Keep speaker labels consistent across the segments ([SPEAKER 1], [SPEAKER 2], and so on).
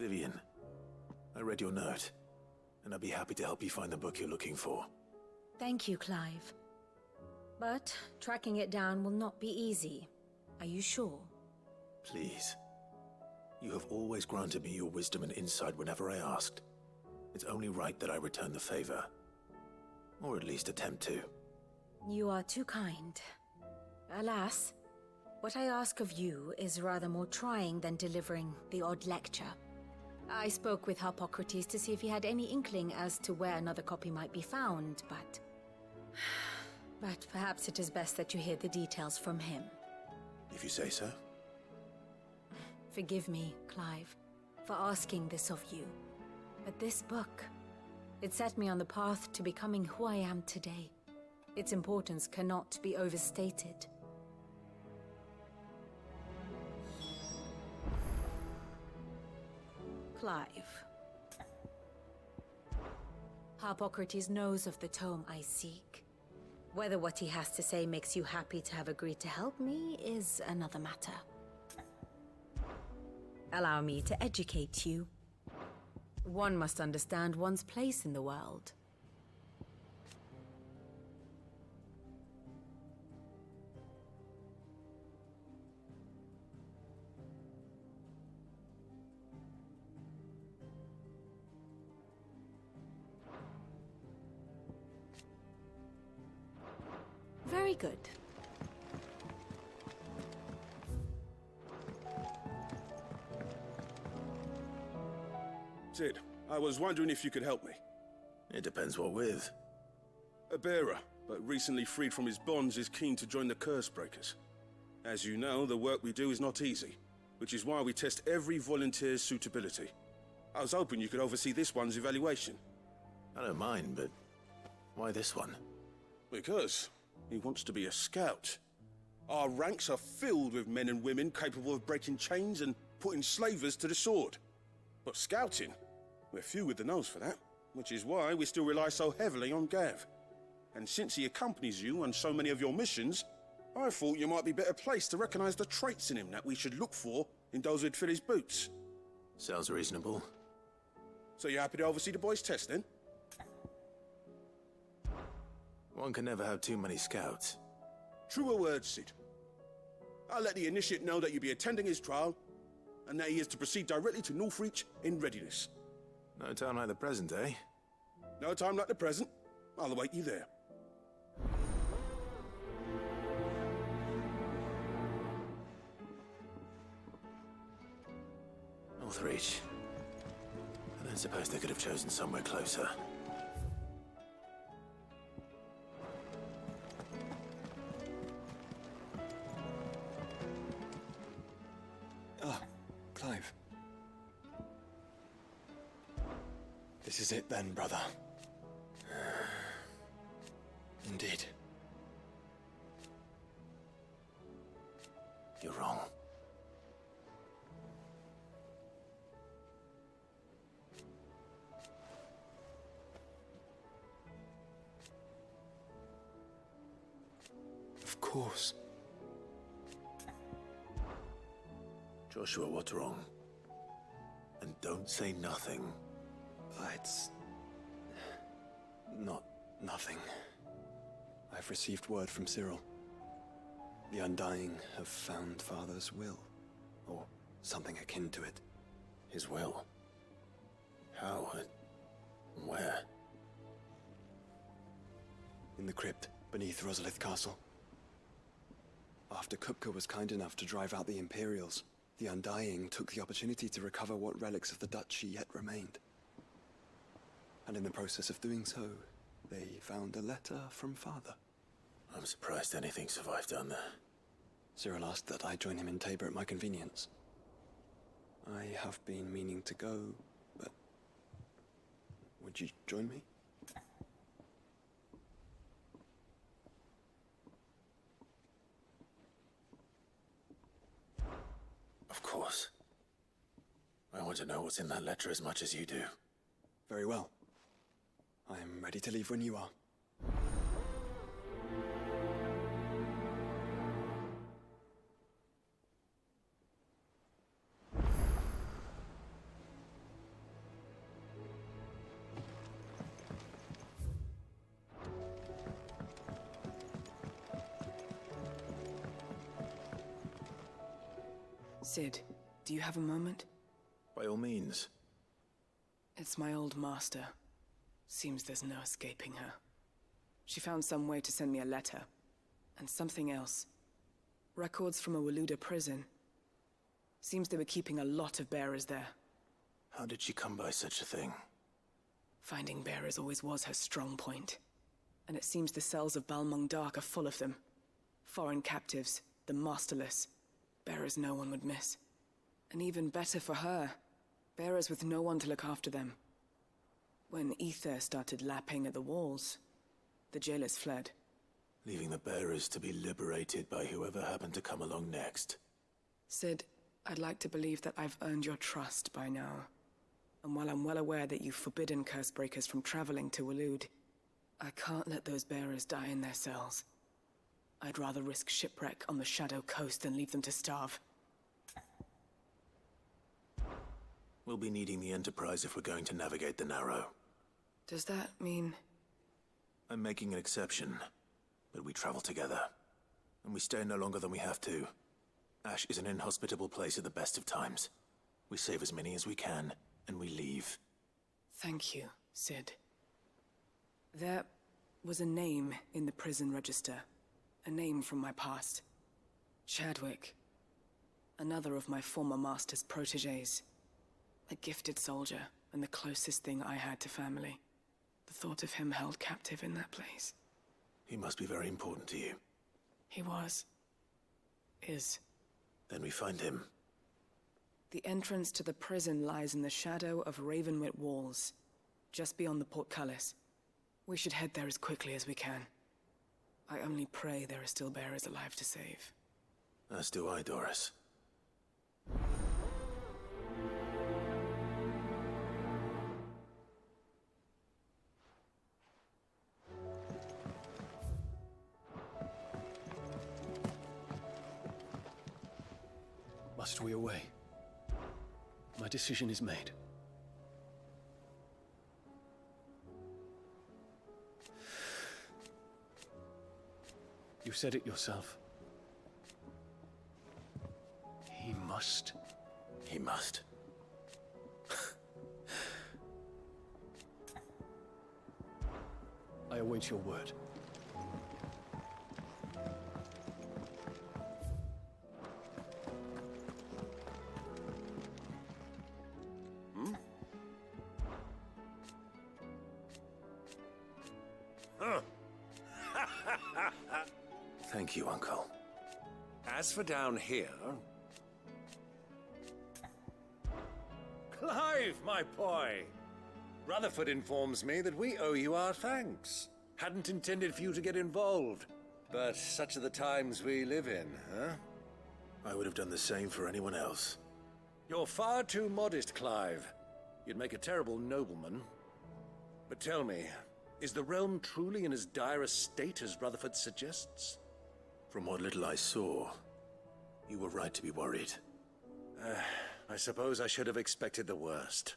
[SPEAKER 1] Vivian, I read your note, and I'd be happy to help you find the book you're looking for.
[SPEAKER 2] Thank you, Clive. But tracking it down will not be easy. Are you sure?
[SPEAKER 1] Please. You have always granted me your wisdom and insight whenever I asked. It's only right that I return the favor. Or at least attempt to.
[SPEAKER 2] You are too kind. Alas, what I ask of you is rather more trying than delivering the odd lecture. I spoke with Harpocrates to see if he had any inkling as to where another copy might be found, but... But perhaps it is best that you hear the details from him.
[SPEAKER 1] If you say so.
[SPEAKER 2] Forgive me, Clive, for asking this of you. But this book, it set me on the path to becoming who I am today. Its importance cannot be overstated. Clive. Harpocrates knows of the tome I seek. Whether what he has to say makes you happy to have agreed to help me is another matter. Allow me to educate you. One must understand one's place in the world. Very good.
[SPEAKER 3] Sid, I was wondering if you could help me.
[SPEAKER 1] It depends what with.
[SPEAKER 3] A bearer, but recently freed from his bonds, is keen to join the Curse Breakers. As you know, the work we do is not easy, which is why we test every volunteer's suitability. I was hoping you could oversee this one's evaluation.
[SPEAKER 1] I don't mind, but why this one?
[SPEAKER 3] Because he wants to be a scout. Our ranks are filled with men and women capable of breaking chains and putting slavers to the sword. But scouting, we're few with the nose for that, which is why we still rely so heavily on Gav. And since he accompanies you on so many of your missions, I thought you might be better placed to recognize the traits in him that we should look for in those who'd fill his boots.
[SPEAKER 1] Sounds reasonable.
[SPEAKER 3] So you're happy to oversee the boys' test, then?
[SPEAKER 1] One can never have too many scouts.
[SPEAKER 3] Truer words, Sid. I'll let the initiate know that you'll be attending his trial, and that he is to proceed directly to Northreach in readiness.
[SPEAKER 1] No time like the present, eh?
[SPEAKER 3] No time like the present. I'll await you there.
[SPEAKER 1] Northreach. I don't suppose they could have chosen somewhere closer.
[SPEAKER 4] Clive. This is it then, brother. Indeed.
[SPEAKER 1] You're wrong.
[SPEAKER 4] Of course.
[SPEAKER 1] Joshua, what's wrong? And don't say nothing.
[SPEAKER 4] It's... not nothing. I've received word from Cyril. The Undying have found Father's will, or something akin to it.
[SPEAKER 1] His will? How and where?
[SPEAKER 4] In the crypt beneath Rosalith Castle. After Kupka was kind enough to drive out the Imperials, the Undying took the opportunity to recover what relics of the Duchy yet remained. And in the process of doing so, they found a letter from Father.
[SPEAKER 1] I'm surprised anything survived down there.
[SPEAKER 4] Cyril asked that I join him in Tabor at my convenience. I have been meaning to go, but... would you join me?
[SPEAKER 1] Of course. I want to know what's in that letter as much as you do.
[SPEAKER 4] Very well. I am ready to leave when you are.
[SPEAKER 5] Sid, do you have a moment?
[SPEAKER 1] By all means.
[SPEAKER 5] It's my old master. Seems there's no escaping her. She found some way to send me a letter. And something else. Records from a Waluda prison. Seems they were keeping a lot of bearers there.
[SPEAKER 1] How did she come by such a thing?
[SPEAKER 5] Finding bearers always was her strong point. And it seems the cells of Balmung Dark are full of them. Foreign captives, the masterless. Bearers no one would miss. And even better for her, bearers with no one to look after them. When ether started lapping at the walls, the jailers fled.
[SPEAKER 1] Leaving the bearers to be liberated by whoever happened to come along next.
[SPEAKER 5] Sid, I'd like to believe that I've earned your trust by now. And while I'm well aware that you've forbidden Cursebreakers from traveling to Waloed, I can't let those bearers die in their cells. I'd rather risk shipwreck on the Shadow Coast than leave them to starve.
[SPEAKER 1] We'll be needing the Enterprise if we're going to navigate the Narrow.
[SPEAKER 5] Does that mean...
[SPEAKER 1] I'm making an exception, but we travel together. And we stay no longer than we have to. Ash is an inhospitable place at the best of times. We save as many as we can, and we leave.
[SPEAKER 5] Thank you, Sid. There was a name in the prison register. A name from my past. Chadwick. Another of my former master's protégés. A gifted soldier, and the closest thing I had to family. The thought of him held captive in that place.
[SPEAKER 1] He must be very important to you.
[SPEAKER 5] He was. Is.
[SPEAKER 1] Then we find him.
[SPEAKER 5] The entrance to the prison lies in the shadow of Ravenwit Walls, just beyond the portcullis. We should head there as quickly as we can. I only pray there are still bearers alive to save.
[SPEAKER 1] As do I, Doris.
[SPEAKER 6] Must we away? My decision is made. You said it yourself. He must.
[SPEAKER 1] He must.
[SPEAKER 6] I await your word.
[SPEAKER 1] Thank you, Uncle.
[SPEAKER 7] As for down here... Clive, my boy! Rutherford informs me that we owe you our thanks. Hadn't intended for you to get involved, but such are the times we live in, huh?
[SPEAKER 1] I would have done the same for anyone else.
[SPEAKER 7] You're far too modest, Clive. You'd make a terrible nobleman. But tell me, is the realm truly in as dire a state as Rutherford suggests?
[SPEAKER 1] From what little I saw, you were right to be worried.
[SPEAKER 7] I suppose I should have expected the worst.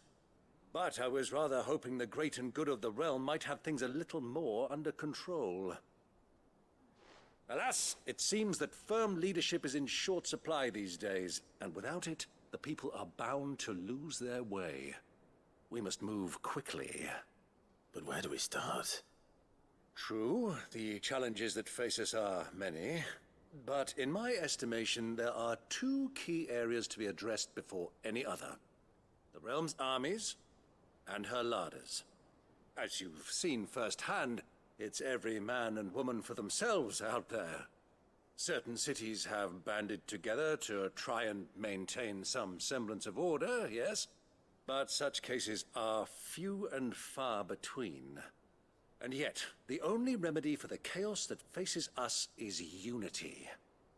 [SPEAKER 7] But I was rather hoping the great and good of the realm might have things a little more under control. Alas, it seems that firm leadership is in short supply these days, and without it, the people are bound to lose their way. We must move quickly.
[SPEAKER 1] But where do we start?
[SPEAKER 7] True, the challenges that face us are many, but in my estimation, there are two key areas to be addressed before any other. The realm's armies, and her larders. As you've seen firsthand, it's every man and woman for themselves out there. Certain cities have banded together to try and maintain some semblance of order, yes, but such cases are few and far between. And yet, the only remedy for the chaos that faces us is unity.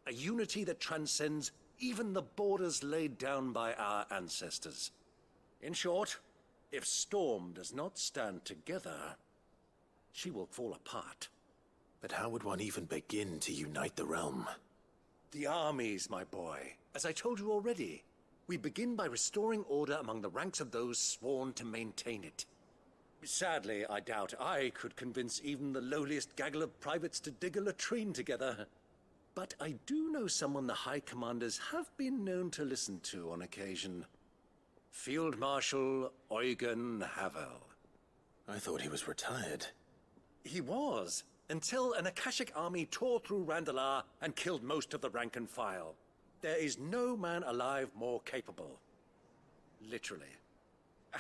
[SPEAKER 7] A unity that transcends even the borders laid down by our ancestors. In short, if Storm does not stand together, she will fall apart.
[SPEAKER 1] But how would one even begin to unite the realm?
[SPEAKER 7] The armies, my boy. As I told you already, we begin by restoring order among the ranks of those sworn to maintain it. Sadly, I doubt I could convince even the lowliest gaggle of privates to dig a latrine together. but I do know someone the High Commanders have been known to listen to on occasion. Field Marshal Eugen Havel.
[SPEAKER 1] I thought he was retired.
[SPEAKER 7] He was, until an Akashic army tore through Randalar and killed most of the rank and file. There is no man alive more capable. Literally.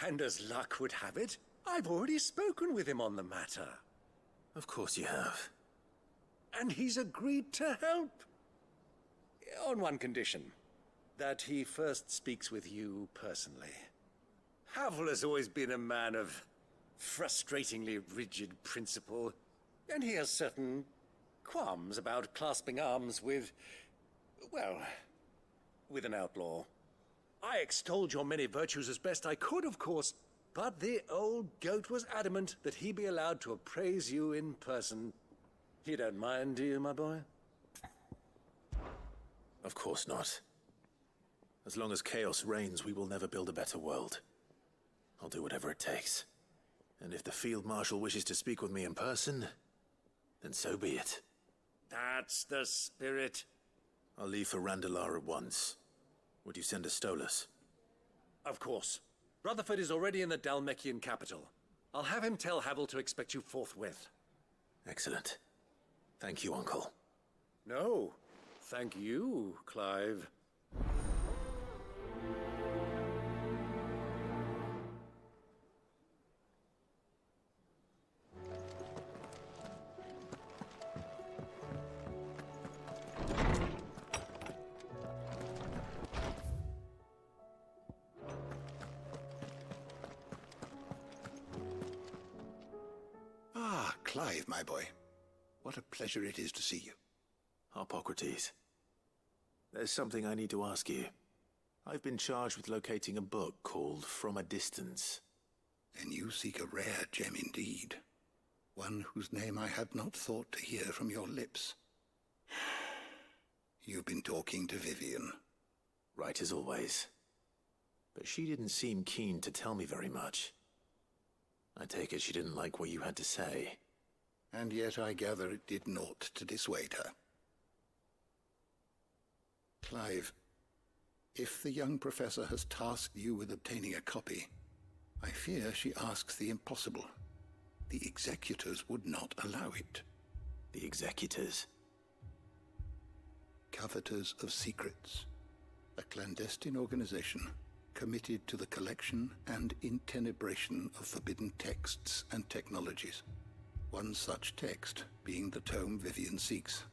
[SPEAKER 7] And as luck would have it, I've already spoken with him on the matter.
[SPEAKER 1] Of course you have.
[SPEAKER 7] And he's agreed to help. On one condition. That he first speaks with you personally. Havel has always been a man of frustratingly rigid principle, and he has certain qualms about clasping arms with, well, with an outlaw. I extolled your many virtues as best I could, of course, but the old goat was adamant that he be allowed to appraise you in person. You don't mind, do you, my boy?
[SPEAKER 1] Of course not. As long as chaos reigns, we will never build a better world. I'll do whatever it takes. And if the Field Marshal wishes to speak with me in person, then so be it.
[SPEAKER 7] That's the spirit.
[SPEAKER 1] I'll leave for Randalar at once. Would you send a Stolas?
[SPEAKER 7] Of course. Rutherford is already in the Dalmekian capital. I'll have him tell Havel to expect you forthwith.
[SPEAKER 1] Excellent. Thank you, Uncle.
[SPEAKER 7] No, thank you, Clive.
[SPEAKER 8] Clive, my boy. What a pleasure it is to see you.
[SPEAKER 1] Harpocrates. There's something I need to ask you. I've been charged with locating a book called From a Distance.
[SPEAKER 8] Then you seek a rare gem indeed. One whose name I had not thought to hear from your lips. You've been talking to Vivian.
[SPEAKER 1] Right as always. But she didn't seem keen to tell me very much. I take it she didn't like what you had to say.
[SPEAKER 8] And yet I gather it did naught to dissuade her. Clive, if the young professor has tasked you with obtaining a copy, I fear she asks the impossible. The executors would not allow it.
[SPEAKER 1] The executors?
[SPEAKER 8] Coveters of Secrets. A clandestine organization committed to the collection and intenebration of forbidden texts and technologies. One such text being the tome Vivian seeks,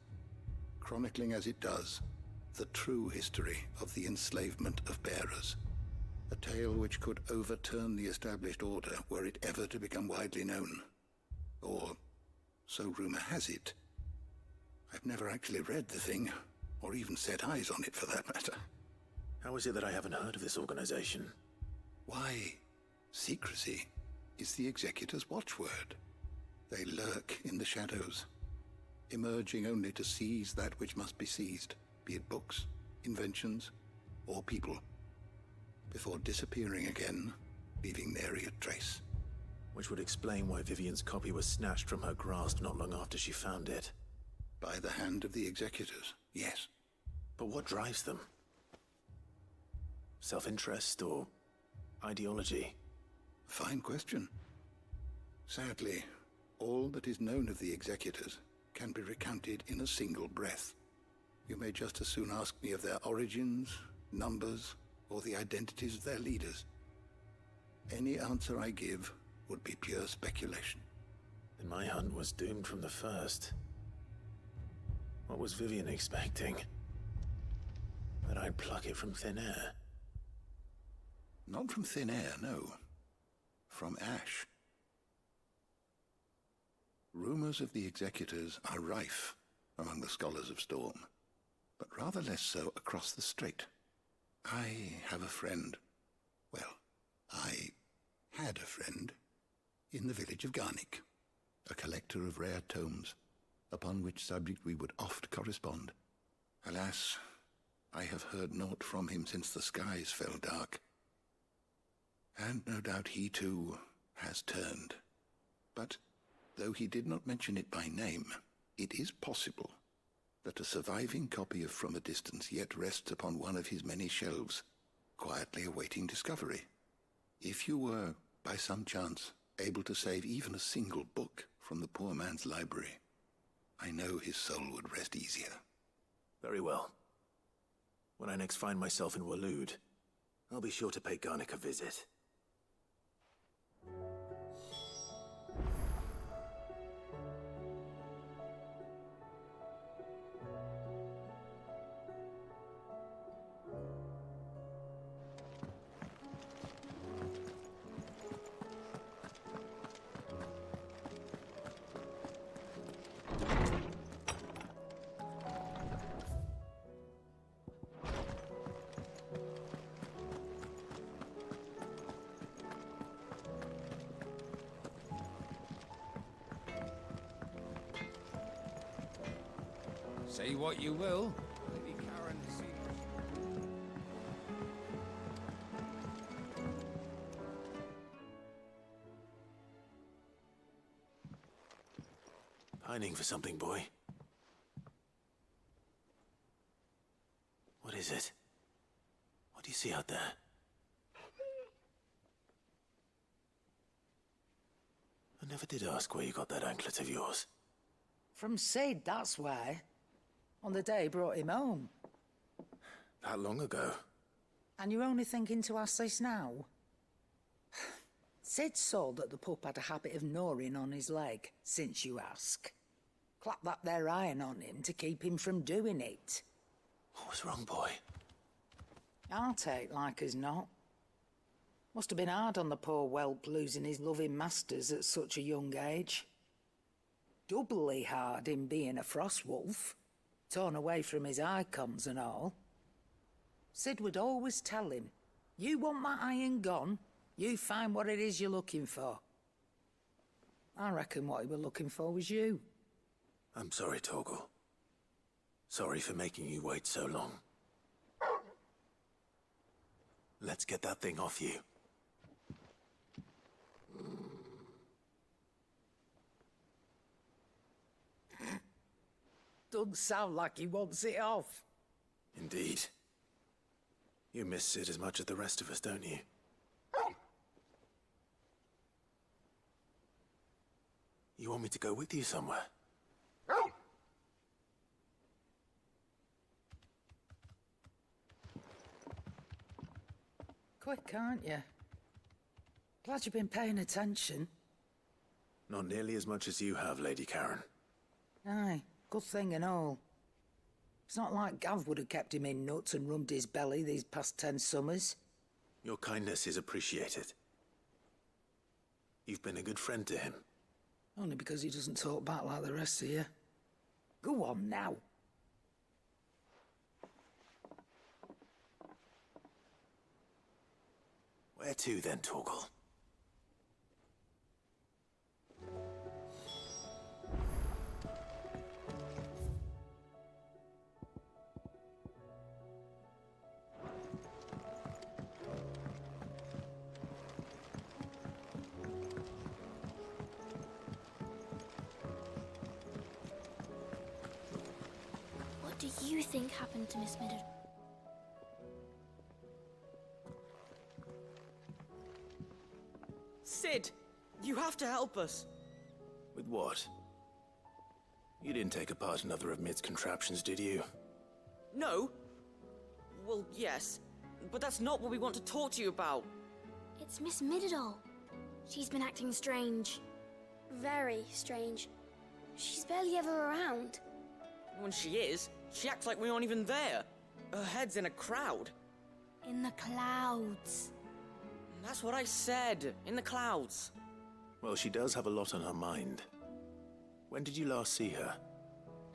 [SPEAKER 8] chronicling as it does the true history of the enslavement of bearers. A tale which could overturn the established order were it ever to become widely known. Or, so rumor has it. I've never actually read the thing, or even set eyes on it for that matter.
[SPEAKER 1] How is it that I haven't heard of this organization?
[SPEAKER 8] Why, secrecy is the executor's watchword. They lurk in the shadows, emerging only to seize that which must be seized, be it books, inventions, or people, before disappearing again, leaving nary a trace.
[SPEAKER 1] Which would explain why Vivian's copy was snatched from her grasp not long after she found it.
[SPEAKER 8] By the hand of the executors, yes.
[SPEAKER 1] But what drives them? Self-interest or ideology?
[SPEAKER 8] Fine question. Sadly, all that is known of the executors can be recounted in a single breath. You may just as soon ask me of their origins, numbers, or the identities of their leaders. Any answer I give would be pure speculation.
[SPEAKER 1] Then my hunt was doomed from the first. What was Vivian expecting? That I'd pluck it from thin air?
[SPEAKER 8] Not from thin air, no. From ash. Rumors of the executors are rife among the scholars of Storm, but rather less so across the strait. I have a friend. Well, I had a friend in the village of Garnick, a collector of rare tomes, upon which subject we would oft correspond. Alas, I have heard naught from him since the skies fell dark. And no doubt he too has turned. But though he did not mention it by name, it is possible that a surviving copy of From a Distance yet rests upon one of his many shelves, quietly awaiting discovery. If you were, by some chance, able to save even a single book from the poor man's library, I know his soul would rest easier.
[SPEAKER 1] Very well. When I next find myself in Waloed, I'll be sure to pay Garnick a visit.
[SPEAKER 9] Say what you will, Lady Karen seems...
[SPEAKER 1] Pining for something, boy. What is it? What do you see out there? I never did ask where you got that anklet of yours.
[SPEAKER 10] From Sid, that's why. On the day he brought him home.
[SPEAKER 1] That long ago?
[SPEAKER 10] And you're only thinking to ask this now? Sid saw that the pup had a habit of gnawing on his leg, since you ask. Clap that there iron on him to keep him from doing it.
[SPEAKER 1] What was wrong, boy?
[SPEAKER 10] I'll take like as not. Must have been hard on the poor whelp losing his loving masters at such a young age. Doubly hard in being a frost wolf. Torn away from his icons and all. Sid would always tell him, you want that iron gone, you find what it is you're looking for. I reckon what he were looking for was you.
[SPEAKER 1] I'm sorry, Torgal. Sorry for making you wait so long. Let's get that thing off you.
[SPEAKER 10] Doesn't sound like he wants it off.
[SPEAKER 1] Indeed. You miss Sid as much as the rest of us, don't you? You want me to go with you somewhere?
[SPEAKER 10] Quick, aren't you? Glad you've been paying attention.
[SPEAKER 1] Not nearly as much as you have, Lady Karen.
[SPEAKER 10] Aye, good thing and all. It's not like Gav would have kept him in nuts and rubbed his belly these past 10 summers.
[SPEAKER 1] Your kindness is appreciated. You've been a good friend to him.
[SPEAKER 10] Only because he doesn't talk back like the rest of you. Go on now.
[SPEAKER 1] Where to then, Torgal?
[SPEAKER 11] What do you think happened to Miss Middleton?
[SPEAKER 12] Sid, you have to help us.
[SPEAKER 1] With what? You didn't take apart another of Mid's contraptions, did you?
[SPEAKER 12] No. Well, yes. But that's not what we want to talk to you about.
[SPEAKER 11] It's Miss Middledol. She's been acting strange. Very strange. She's barely ever around.
[SPEAKER 12] When she is, she acts like we aren't even there. Her head's in a crowd.
[SPEAKER 11] In the clouds.
[SPEAKER 12] That's what I said. In the clouds.
[SPEAKER 1] Well, she does have a lot on her mind. When did you last see her?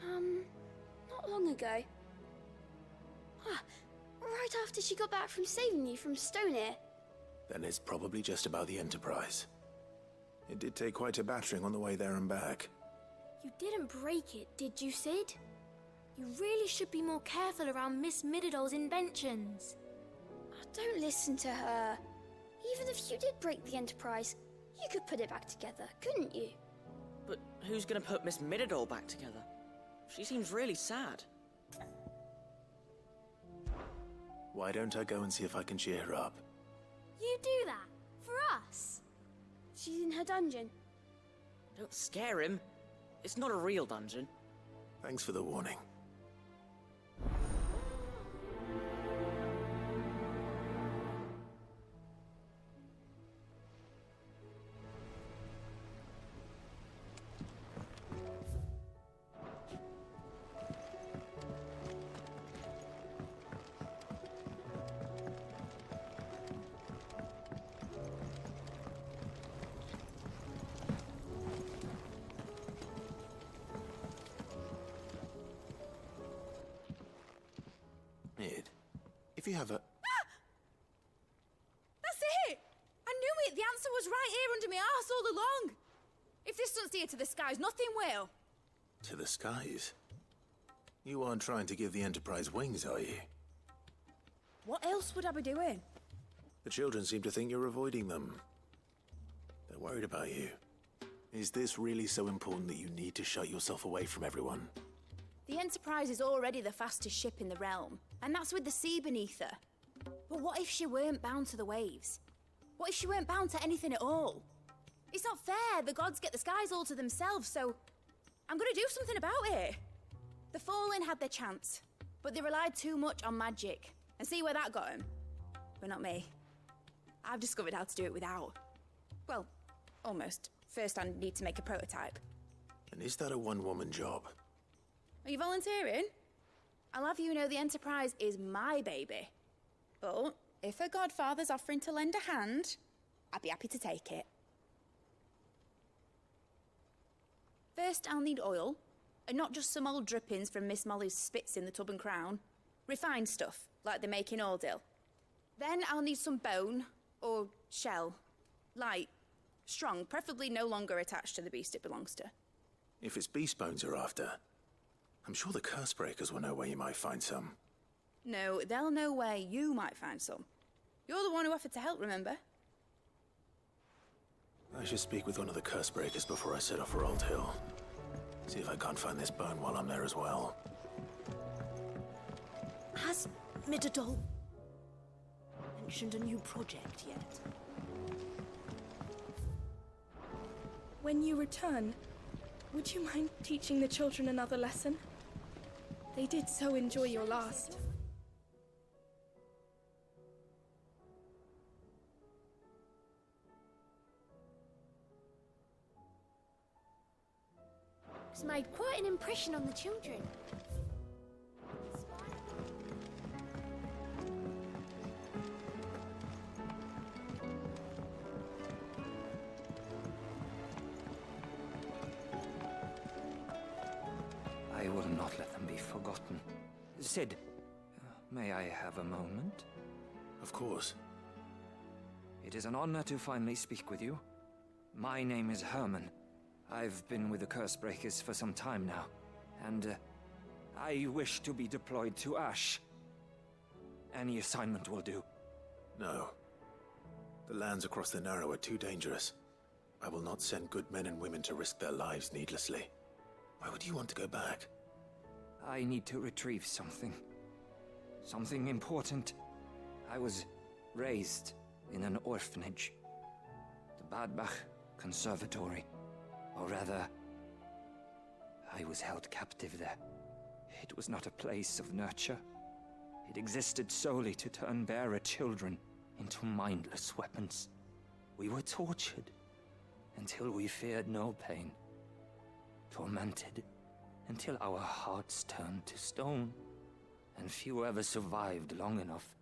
[SPEAKER 11] Not long ago. Right after she got back from saving you from Stonear.
[SPEAKER 1] Then it's probably just about the Enterprise. It did take quite a battering on the way there and back.
[SPEAKER 11] You didn't break it, did you, Sid? You really should be more careful around Miss Middledol's inventions. Don't listen to her. Even if you did break the Enterprise, you could put it back together, couldn't you?
[SPEAKER 12] But who's gonna put Miss Middledol back together? She seems really sad.
[SPEAKER 1] Why don't I go and see if I can cheer her up?
[SPEAKER 11] You do that? For us? She's in her dungeon.
[SPEAKER 12] Don't scare him. It's not a real dungeon.
[SPEAKER 1] Thanks for the warning. If you have a...
[SPEAKER 2] That's it! I knew it! The answer was right here under my arse all along! If this doesn't steer to the skies, nothing will!
[SPEAKER 1] To the skies? You aren't trying to give the Enterprise wings, are you?
[SPEAKER 2] What else would I be doing?
[SPEAKER 1] The children seem to think you're avoiding them. They're worried about you. Is this really so important that you need to shut yourself away from everyone?
[SPEAKER 2] The Enterprise is already the fastest ship in the realm, and that's with the sea beneath her. But what if she weren't bound to the waves? What if she weren't bound to anything at all? It's not fair. The gods get the skies all to themselves, so I'm gonna do something about it. The Fallen had their chance, but they relied too much on magic. And see where that got them? But not me. I've discovered how to do it without. Well, almost. First I need to make a prototype.
[SPEAKER 1] And is that a one-woman job?
[SPEAKER 2] Are you volunteering? I'll have you know the Enterprise is my baby. But if a godfather's offering to lend a hand, I'd be happy to take it. First, I'll need oil, and not just some old drippings from Miss Molly's spits in the Tub and Crown. Refined stuff, like they make in Ordil. Then I'll need some bone, or shell. Light, strong, preferably no longer attached to the beast it belongs to.
[SPEAKER 1] If it's beast bones you're after, I'm sure the curse breakers will know where you might find some.
[SPEAKER 2] No, they'll know where you might find some. You're the one who offered to help, remember?
[SPEAKER 1] I should speak with one of the curse breakers before I set off for Old Hill. See if I can't find this bone while I'm there as well.
[SPEAKER 13] Has Midadol mentioned a new project yet?
[SPEAKER 14] When you return, would you mind teaching the children another lesson? They did so enjoy your last.
[SPEAKER 11] It's made quite an impression on the children.
[SPEAKER 9] I will not let them be forgotten. Sid, may I have a moment?
[SPEAKER 1] Of course.
[SPEAKER 9] It is an honor to finally speak with you. My name is Herman. I've been with the Cursebreakers for some time now, and I wish to be deployed to Ash. Any assignment will do.
[SPEAKER 1] No. The lands across the Narrow are too dangerous. I will not send good men and women to risk their lives needlessly. Why would you want to go back?
[SPEAKER 9] I need to retrieve something. Something important. I was raised in an orphanage. The Badbach Conservatory. Or rather, I was held captive there. It was not a place of nurture. It existed solely to turn bearer children into mindless weapons. We were tortured until we feared no pain. Tormented until our hearts turned to stone. And few ever survived long enough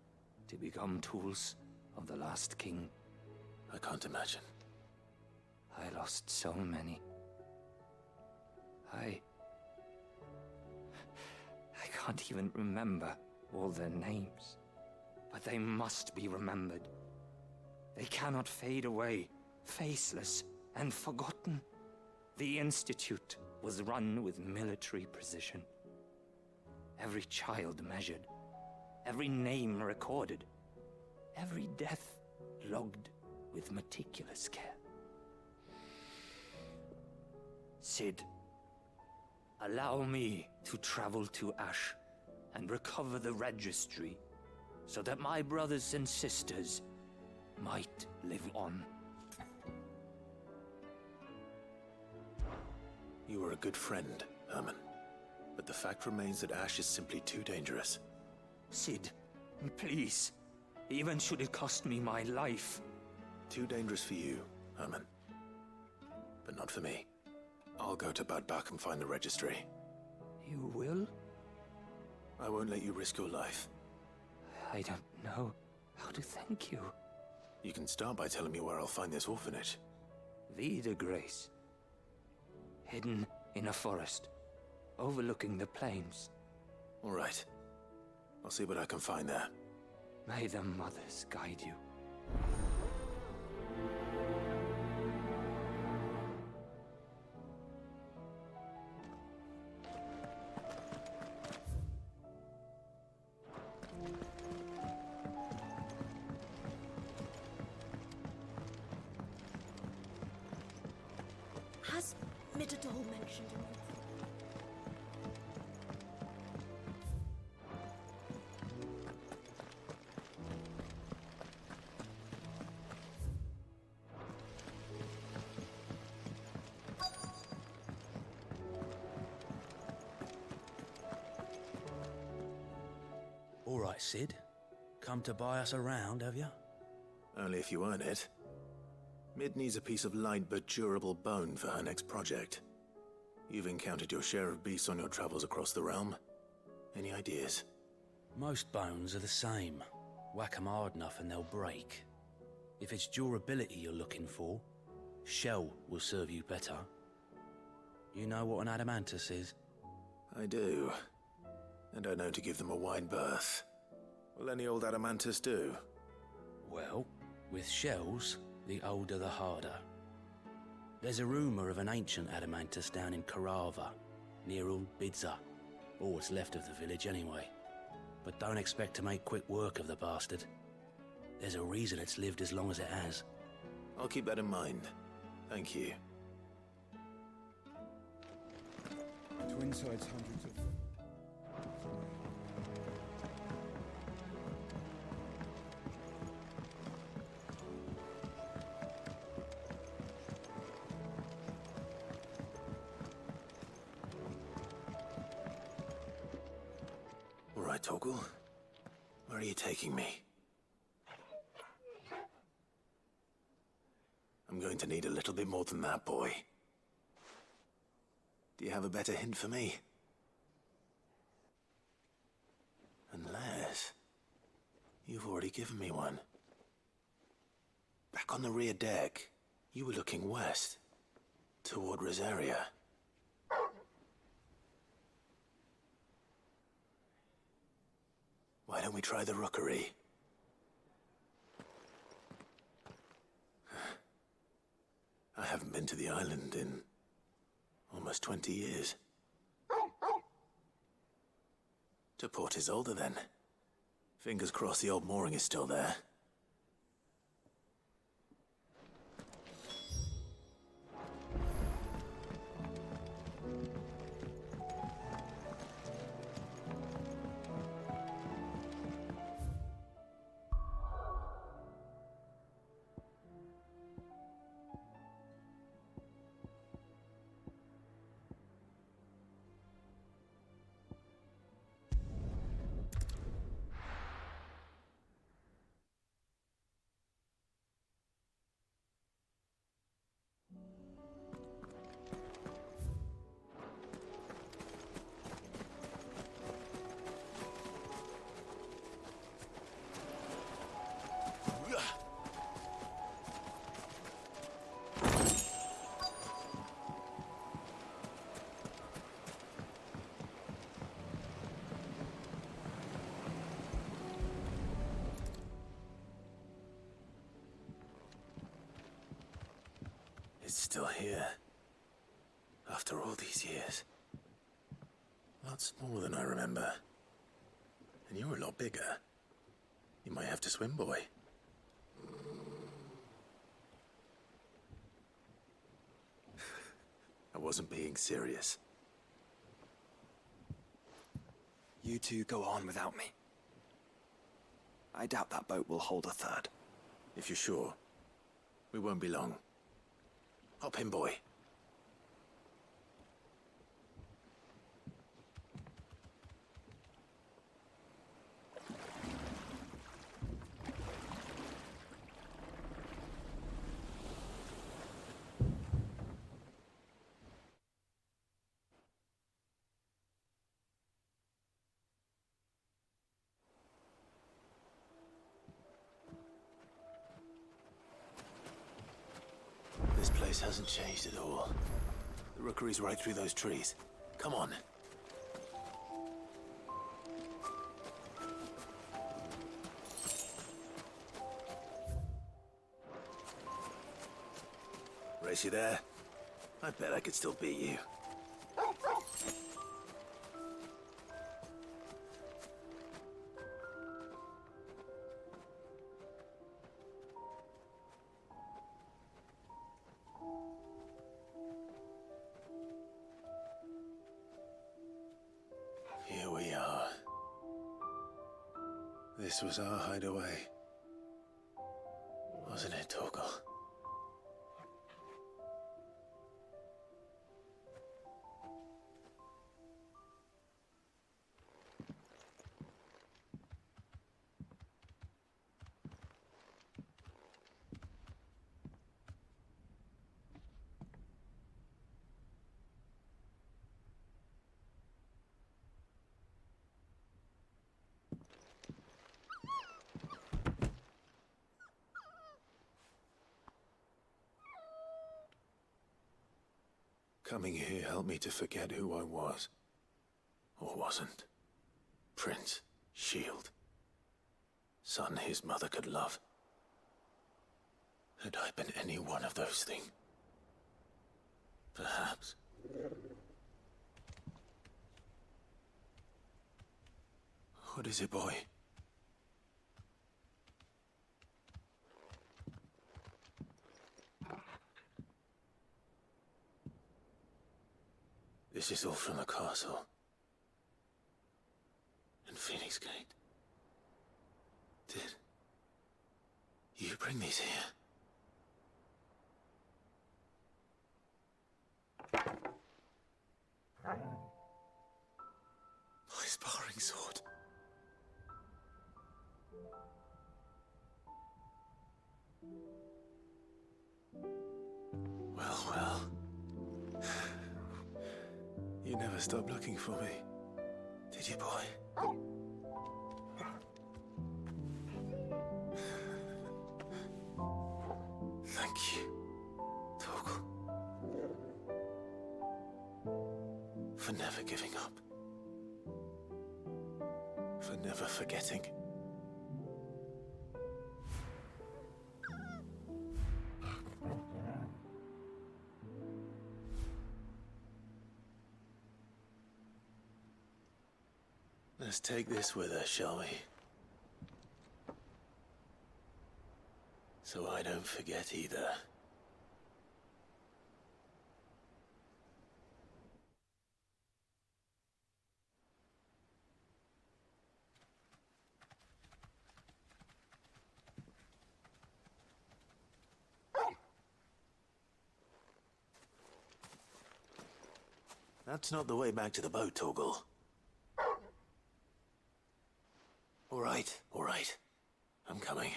[SPEAKER 9] to become tools of the last king.
[SPEAKER 1] I can't imagine.
[SPEAKER 9] I lost so many. I can't even remember all their names. But they must be remembered. They cannot fade away, faceless and forgotten. The Institute was run with military precision. Every child measured, every name recorded, every death logged with meticulous care. Sid, Allow me to travel to Ash and recover the registry so that my brothers and sisters might live on.
[SPEAKER 1] You were a good friend, Herman. But the fact remains that Ash is simply too dangerous.
[SPEAKER 9] Sid, please. Even should it cost me my life.
[SPEAKER 1] Too dangerous for you, Herman. But not for me. I'll go to Bad Bach and find the registry.
[SPEAKER 9] You will?
[SPEAKER 1] I won't let you risk your life.
[SPEAKER 9] I don't know how to thank you.
[SPEAKER 1] You can start by telling me where I'll find this orphanage.
[SPEAKER 9] Vida Grace. Hidden in a forest, overlooking the plains.
[SPEAKER 1] All right. I'll see what I can find there.
[SPEAKER 9] May the mothers guide you.
[SPEAKER 13] Has Midadol mentioned anything?
[SPEAKER 15] All right, Sid. Come to buy us around, have you?
[SPEAKER 1] Only if you earn it. Mid needs a piece of light but durable bone for her next project. You've encountered your share of beasts on your travels across the realm. Any ideas?
[SPEAKER 15] Most bones are the same. Whack 'em hard enough and they'll break. If it's durability you're looking for, shell will serve you better. You know what an adamantus is?
[SPEAKER 1] I do. And I know to give them a wide berth. Will any old adamantus do?
[SPEAKER 15] Well, with shells, the older the harder. There's a rumour of an ancient adamantus down in Karava, near Old Bidza, or what's left of the village anyway. But don't expect to make quick work of the bastard. There's a reason it's lived as long as it has.
[SPEAKER 1] I'll keep that in mind. Thank you.
[SPEAKER 16] Twinside's hundreds of...
[SPEAKER 1] All right, Torgal. Where are you taking me? I'm going to need a little bit more than that, boy. Do you have a better hint for me? Unless... you've already given me one. Back on the rear deck, you were looking west, toward Rosaria. Why don't we try the rookery? I haven't been to the island in almost 20 years. To Port Isolde, then. Fingers crossed the old mooring is still there. It's still here. After all these years. Lots more than I remember. And you're a lot bigger. You might have to swim, boy. I wasn't being serious.
[SPEAKER 4] You two go on without me. I doubt that boat will hold a third.
[SPEAKER 1] If you're sure, we won't be long. Hop in, boy. This place hasn't changed at all. The rookery's right through those trees. Come on. Race you there? I bet I could still beat you. Here we are. This was our hideaway. Wasn't it, Torgal? Coming here helped me to forget who I was. Or wasn't. Prince, shield. Son his mother could love. Had I been any one of those things? Perhaps. What is it, boy? This is all from the castle. And Phoenix Gate. Did you bring these here? My sparring sword. Well, well. You never stopped looking for me, did you, boy? Thank you, Torgal. For never giving up. For never forgetting. Let's take this with us, shall we? So I don't forget either. That's not the way back to the boat, Torgal. All right. I'm coming.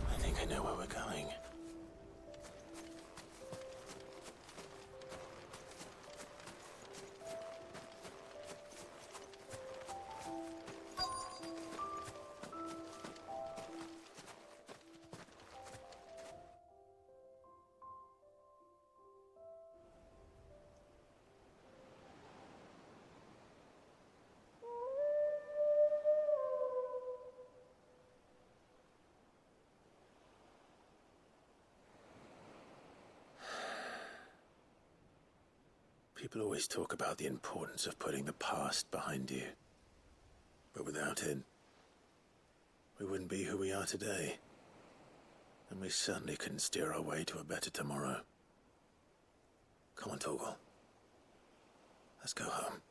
[SPEAKER 1] I think I know where we're going. People always talk about the importance of putting the past behind you. But without it, we wouldn't be who we are today. And we certainly couldn't steer our way to a better tomorrow. Come on, Torgal. Let's go home.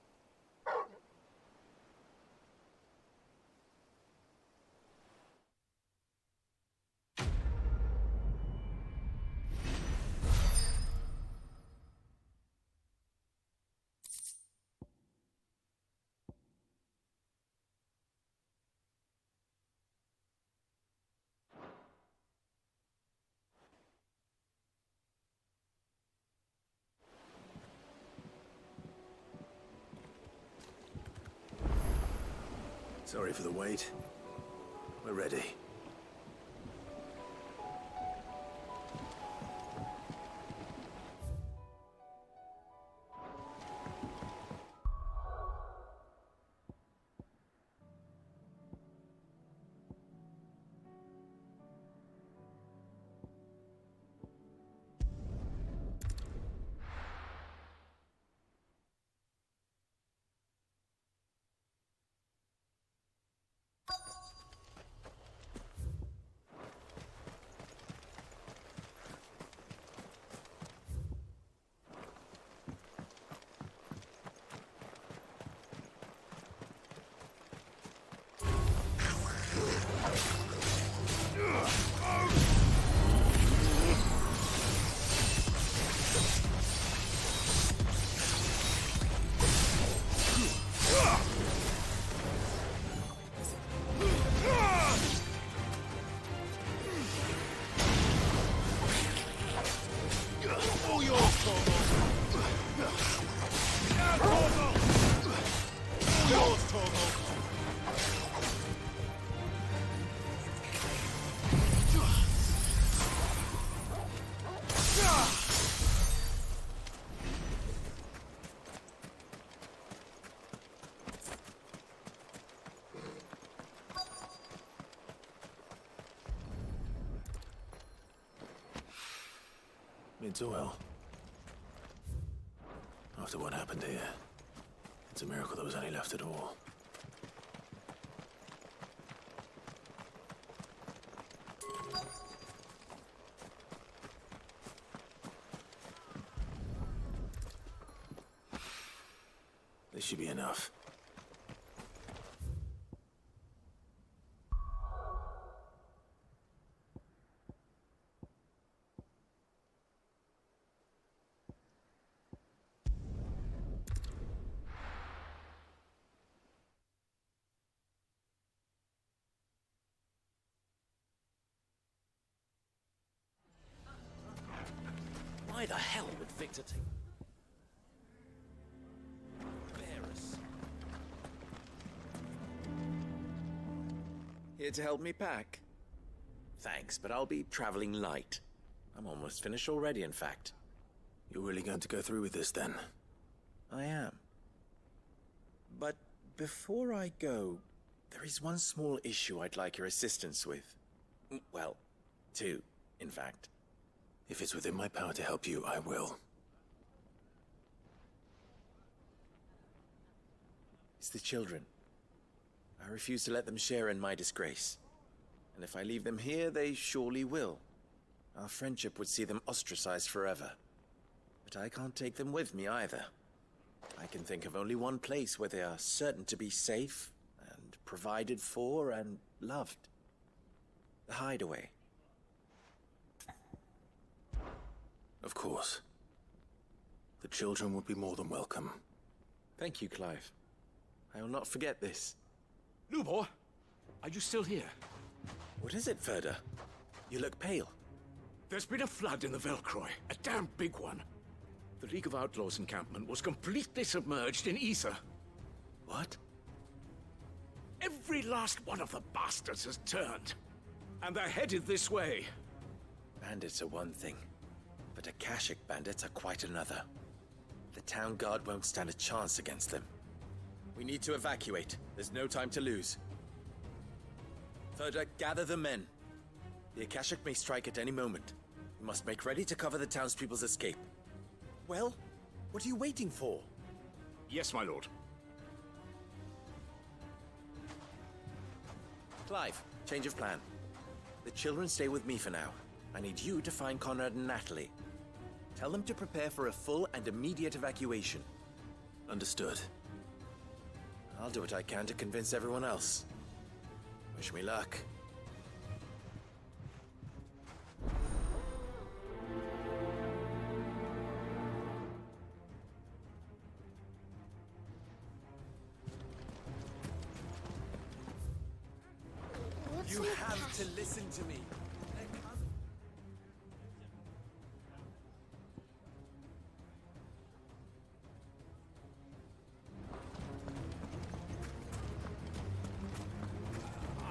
[SPEAKER 1] Sorry for the wait. We're ready. It's well. After what happened here, it's a miracle there was any left at all. This should be enough.
[SPEAKER 16] Why the hell would Victor take... Varys.
[SPEAKER 17] Here to help me pack? Thanks, but I'll be traveling light. I'm almost finished already, in fact.
[SPEAKER 1] You're really going to go through with this, then?
[SPEAKER 17] I am. But before I go, there is one small issue I'd like your assistance with. Well, two, in fact.
[SPEAKER 1] If it's within my power to help you, I will.
[SPEAKER 17] It's the children. I refuse to let them share in my disgrace. And if I leave them here, they surely will. Our friendship would see them ostracized forever. But I can't take them with me either. I can think of only one place where they are certain to be safe, and provided for, and loved. The Hideaway.
[SPEAKER 1] Of course. The children would be more than welcome.
[SPEAKER 17] Thank you, Clive. I will not forget this.
[SPEAKER 18] Lubor, are you still here?
[SPEAKER 17] What is it, Ferda? You look pale.
[SPEAKER 18] There's been a flood in the Velcroy, a damn big one. The League of Outlaws encampment was completely submerged in ether.
[SPEAKER 17] What?
[SPEAKER 18] Every last one of the bastards has turned, and they're headed this way.
[SPEAKER 17] Bandits are one thing, but Akashic bandits are quite another. The town guard won't stand a chance against them. We need to evacuate. There's no time to lose. Ferda, gather the men. The Akashic may strike at any moment. We must make ready to cover the townspeople's escape. Well, what are you waiting for?
[SPEAKER 18] Yes, my lord.
[SPEAKER 17] Clive, change of plan. The children stay with me for now. I need you to find Conrad and Natalie. Tell them to prepare for a full and immediate evacuation.
[SPEAKER 1] Understood.
[SPEAKER 17] I'll do what I can to convince everyone else. Wish me luck.
[SPEAKER 11] What's
[SPEAKER 17] You
[SPEAKER 11] in the
[SPEAKER 17] have
[SPEAKER 11] cash?
[SPEAKER 17] to listen to me.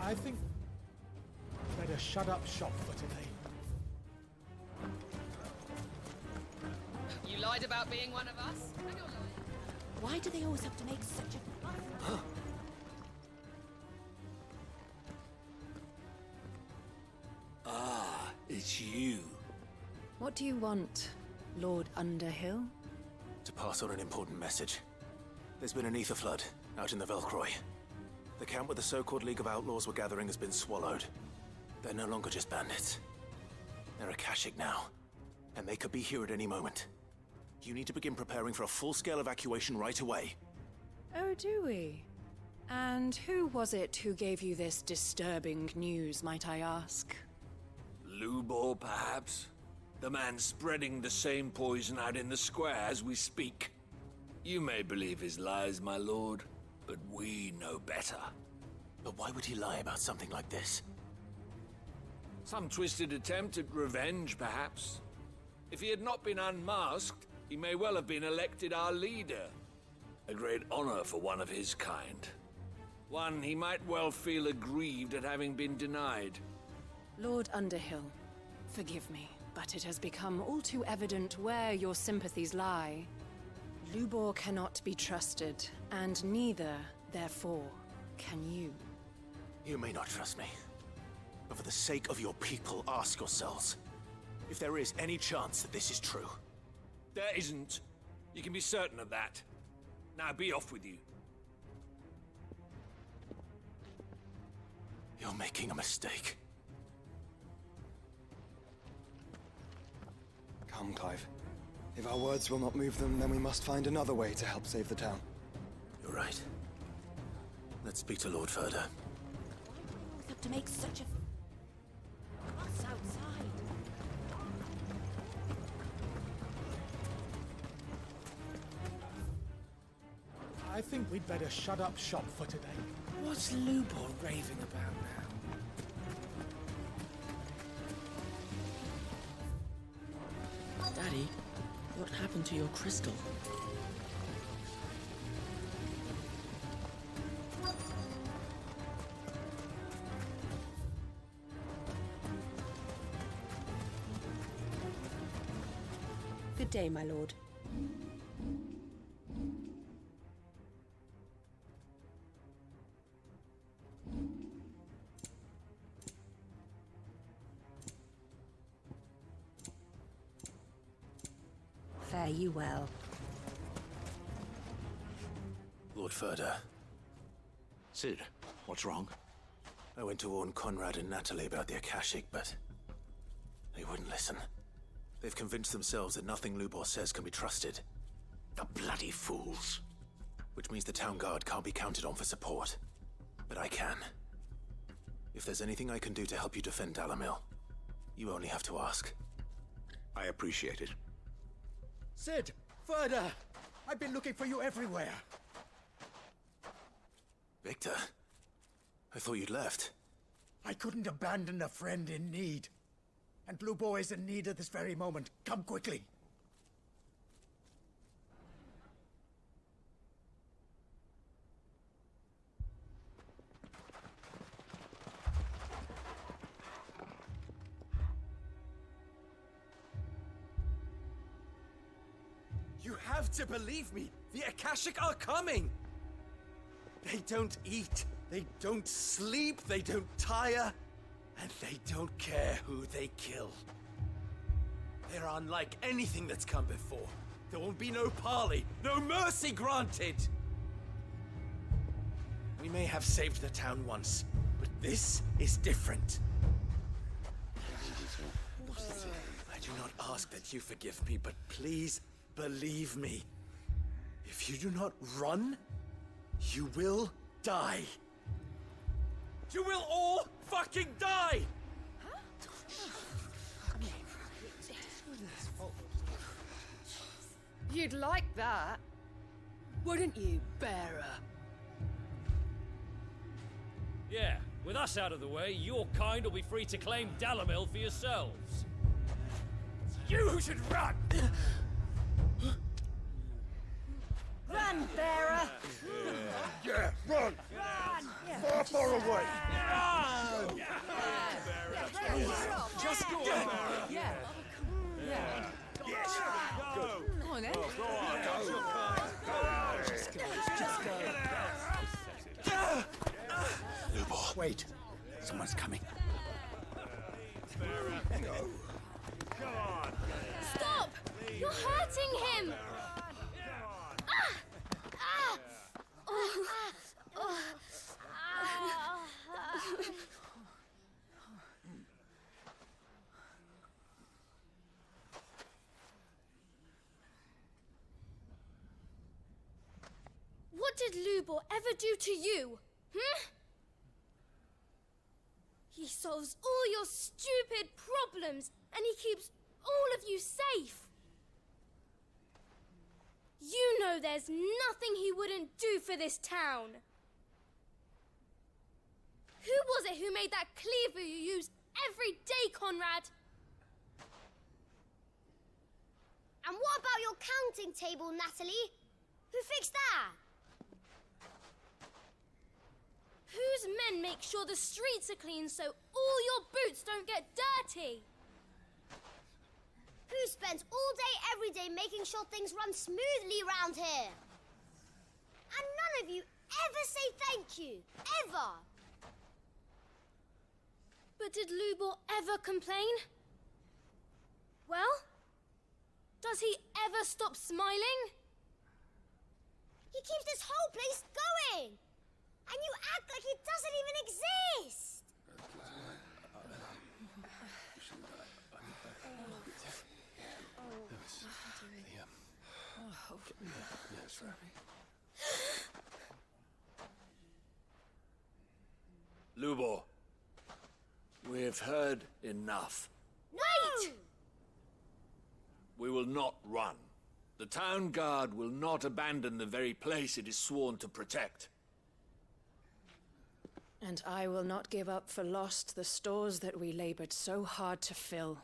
[SPEAKER 18] I think we'd better shut up shop for today.
[SPEAKER 19] You lied about being one of us? And you're lying.
[SPEAKER 13] Why do they always have to make such a fuss?
[SPEAKER 20] Ah, it's you.
[SPEAKER 2] What do you want, Lord Underhill?
[SPEAKER 1] To pass on an important message. There's been an ether flood out in the Velcroy. The camp where the so-called League of Outlaws were gathering has been swallowed. They're no longer just bandits. They're Akashic now, and they could be here at any moment. You need to begin preparing for a full-scale evacuation right away.
[SPEAKER 2] Oh, do we? And who was it who gave you this disturbing news, might I ask?
[SPEAKER 18] Lubor, perhaps? The man spreading the same poison out in the square as we speak. You may believe his lies, my lord, but we know better.
[SPEAKER 1] But why would he lie about something like this?
[SPEAKER 18] Some twisted attempt at revenge, perhaps. If he had not been unmasked, he may well have been elected our leader. A great honor for one of his kind. One he might well feel aggrieved at having been denied.
[SPEAKER 2] Lord Underhill, forgive me, but it has become all too evident where your sympathies lie. Lubor cannot be trusted, and neither, therefore, can you.
[SPEAKER 1] You may not trust me, but for the sake of your people, ask yourselves if there is any chance that this is true.
[SPEAKER 18] There isn't. You can be certain of that. Now be off with you.
[SPEAKER 1] You're making a mistake.
[SPEAKER 4] Come, Clive. If our words will not move them, then we must find another way to help save the town.
[SPEAKER 1] You're right. Let's speak to Lord Furder.
[SPEAKER 13] Always have to make such a fuss outside.
[SPEAKER 18] I think we'd better shut up shop for today.
[SPEAKER 15] What's Lubor raving about now?
[SPEAKER 12] Daddy, what happened to your crystal?
[SPEAKER 13] Good day, my lord. Fare you well.
[SPEAKER 1] Lord Furder.
[SPEAKER 18] Sid, what's wrong?
[SPEAKER 1] I went to warn Conrad and Natalie about the Akashic, but they wouldn't listen. They've convinced themselves that nothing Lubor says can be trusted.
[SPEAKER 18] The bloody fools.
[SPEAKER 1] Which means the town guard can't be counted on for support. But I can. If there's anything I can do to help you defend Dalamil, you only have to ask.
[SPEAKER 18] I appreciate it.
[SPEAKER 21] Sid! Further! I've been looking for you everywhere.
[SPEAKER 1] Victor? I thought you'd left.
[SPEAKER 21] I couldn't abandon a friend in need. And Lubor is in need at this very moment. Come quickly.
[SPEAKER 17] You have to believe me! The Akashic are coming! They don't eat, they don't sleep, they don't tire, and they don't care who they kill. They're unlike anything that's come before. There won't be no parley, no mercy granted! We may have saved the town once, but this is different. I do not ask that you forgive me, but please believe me. If you do not run, you will die. You will all fucking die!
[SPEAKER 19] You'd like that, wouldn't you, bearer?
[SPEAKER 20] Yeah, with us out of the way, your kind will be free to claim Dalamil for yourselves.
[SPEAKER 21] You should run!
[SPEAKER 19] Run, bearer!
[SPEAKER 21] Yeah, run!
[SPEAKER 19] Run!
[SPEAKER 21] Far away!
[SPEAKER 19] Run!
[SPEAKER 21] Just go
[SPEAKER 19] on,
[SPEAKER 21] Yeah.
[SPEAKER 19] Yeah.
[SPEAKER 21] Yes. Go.
[SPEAKER 19] Come on, then.
[SPEAKER 21] Go on.
[SPEAKER 19] Just
[SPEAKER 21] go. Lubor. Wait. Someone's coming. Go.
[SPEAKER 11] Come on. Stop! You're hurting him! What did Lubor ever do to you? He solves all your stupid problems, and he keeps all of you safe. You know there's nothing he wouldn't do for this town. Who was it who made that cleaver you use every day, Conrad?
[SPEAKER 22] And what about your counting table, Natalie? Who fixed that?
[SPEAKER 11] Whose men make sure the streets are clean so all your boots don't get dirty?
[SPEAKER 22] Who spends all day, every day making sure things run smoothly round here? And none of you ever say thank you. Ever.
[SPEAKER 11] But did Lubor ever complain? Well, does he ever stop smiling?
[SPEAKER 22] He keeps this whole place going. And you act like it doesn't even exist.
[SPEAKER 18] Lubor, we've heard enough.
[SPEAKER 22] Wait!
[SPEAKER 18] We will not run. The town guard will not abandon the very place it is sworn to protect.
[SPEAKER 5] And I will not give up for lost the stores that we labored so hard to fill.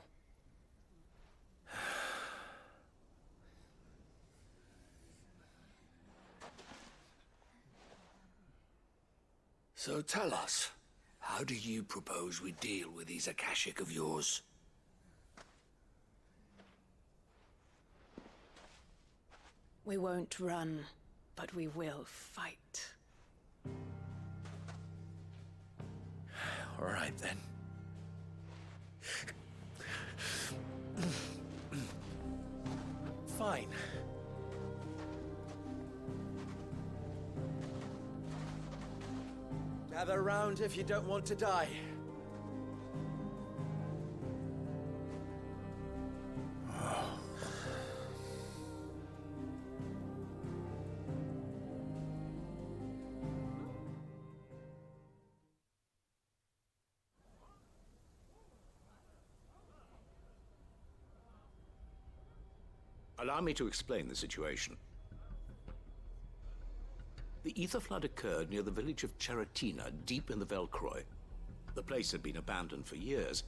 [SPEAKER 18] So tell us, how do you propose we deal with these Akashic of yours?
[SPEAKER 5] We won't run, but we will fight.
[SPEAKER 17] All right, then. Fine. Gather round if you don't want to die.
[SPEAKER 7] Allow me to explain the situation. The ether flood occurred near the village of Cheratina, deep in the Velcroy. The place had been abandoned for years,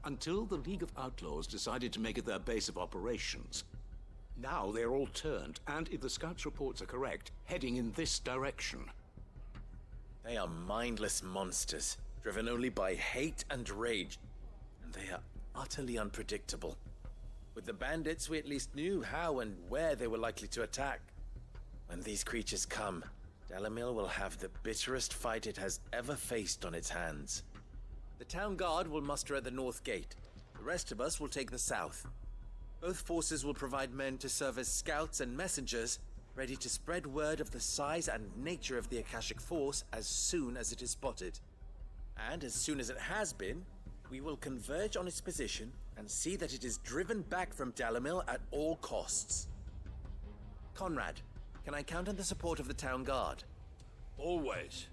[SPEAKER 7] until the League of Outlaws decided to make it their base of operations. Now they're all turned, and if the scouts' reports are correct, heading in this direction.
[SPEAKER 17] They are mindless monsters, driven only by hate and rage, and they are utterly unpredictable. With the bandits, we at least knew how and where they were likely to attack. When these creatures come, Dalamil will have the bitterest fight it has ever faced on its hands. The town guard will muster at the north gate. The rest of us will take the south. Both forces will provide men to serve as scouts and messengers, ready to spread word of the size and nature of the Akashic force as soon as it is spotted. And as soon as it has been, we will converge on its position and see that it is driven back from Dalamil at all costs. Conrad, Can I count on the support of the town guard?
[SPEAKER 18] Always.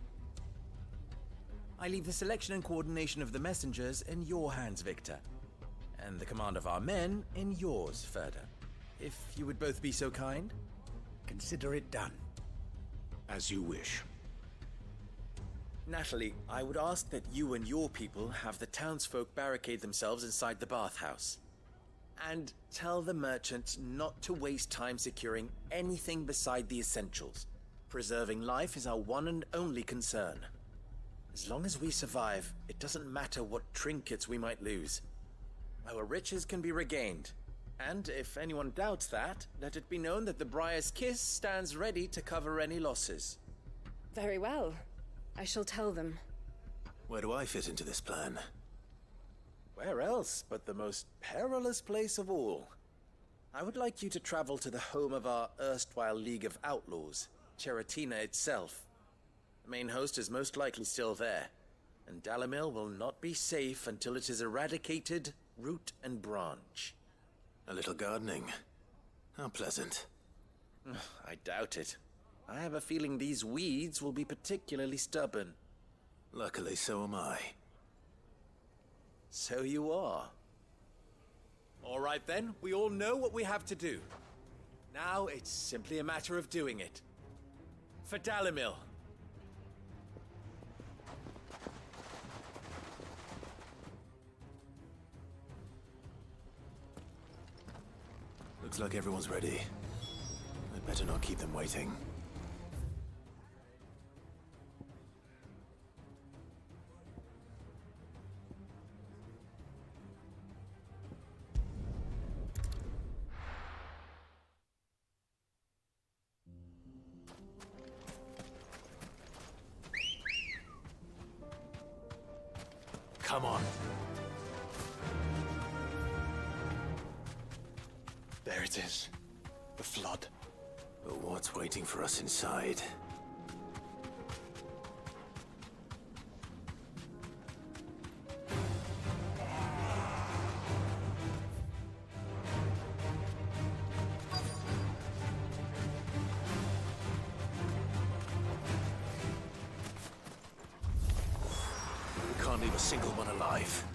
[SPEAKER 17] I leave the selection and coordination of the messengers in your hands, Victor. And the command of our men in yours, Ferda. If you would both be so kind.
[SPEAKER 21] Consider it done.
[SPEAKER 1] As you wish.
[SPEAKER 17] Natalie, I would ask that you and your people have the townsfolk barricade themselves inside the bathhouse. And tell the merchants not to waste time securing anything beside the essentials. Preserving life is our one and only concern. As long as we survive, it doesn't matter what trinkets we might lose. Our riches can be regained. And if anyone doubts that, let it be known that the Briar's Kiss stands ready to cover any losses.
[SPEAKER 5] Very well. I shall tell them.
[SPEAKER 1] Where do I fit into this plan?
[SPEAKER 17] Where else but the most perilous place of all? I would like you to travel to the home of our erstwhile League of Outlaws, Cheratina itself. The main host is most likely still there, and Dalimil will not be safe until it is eradicated root and branch.
[SPEAKER 1] A little gardening. How pleasant.
[SPEAKER 17] I doubt it. I have a feeling these weeds will be particularly stubborn.
[SPEAKER 1] Luckily, so am I.
[SPEAKER 17] So you are. All right then, we all know what we have to do. Now it's simply a matter of doing it. For Dalimil.
[SPEAKER 1] Looks like everyone's ready. I'd better not keep them waiting. Come on.
[SPEAKER 4] There it is. The flood.
[SPEAKER 1] But what's waiting for us inside? We can't leave a single one alive.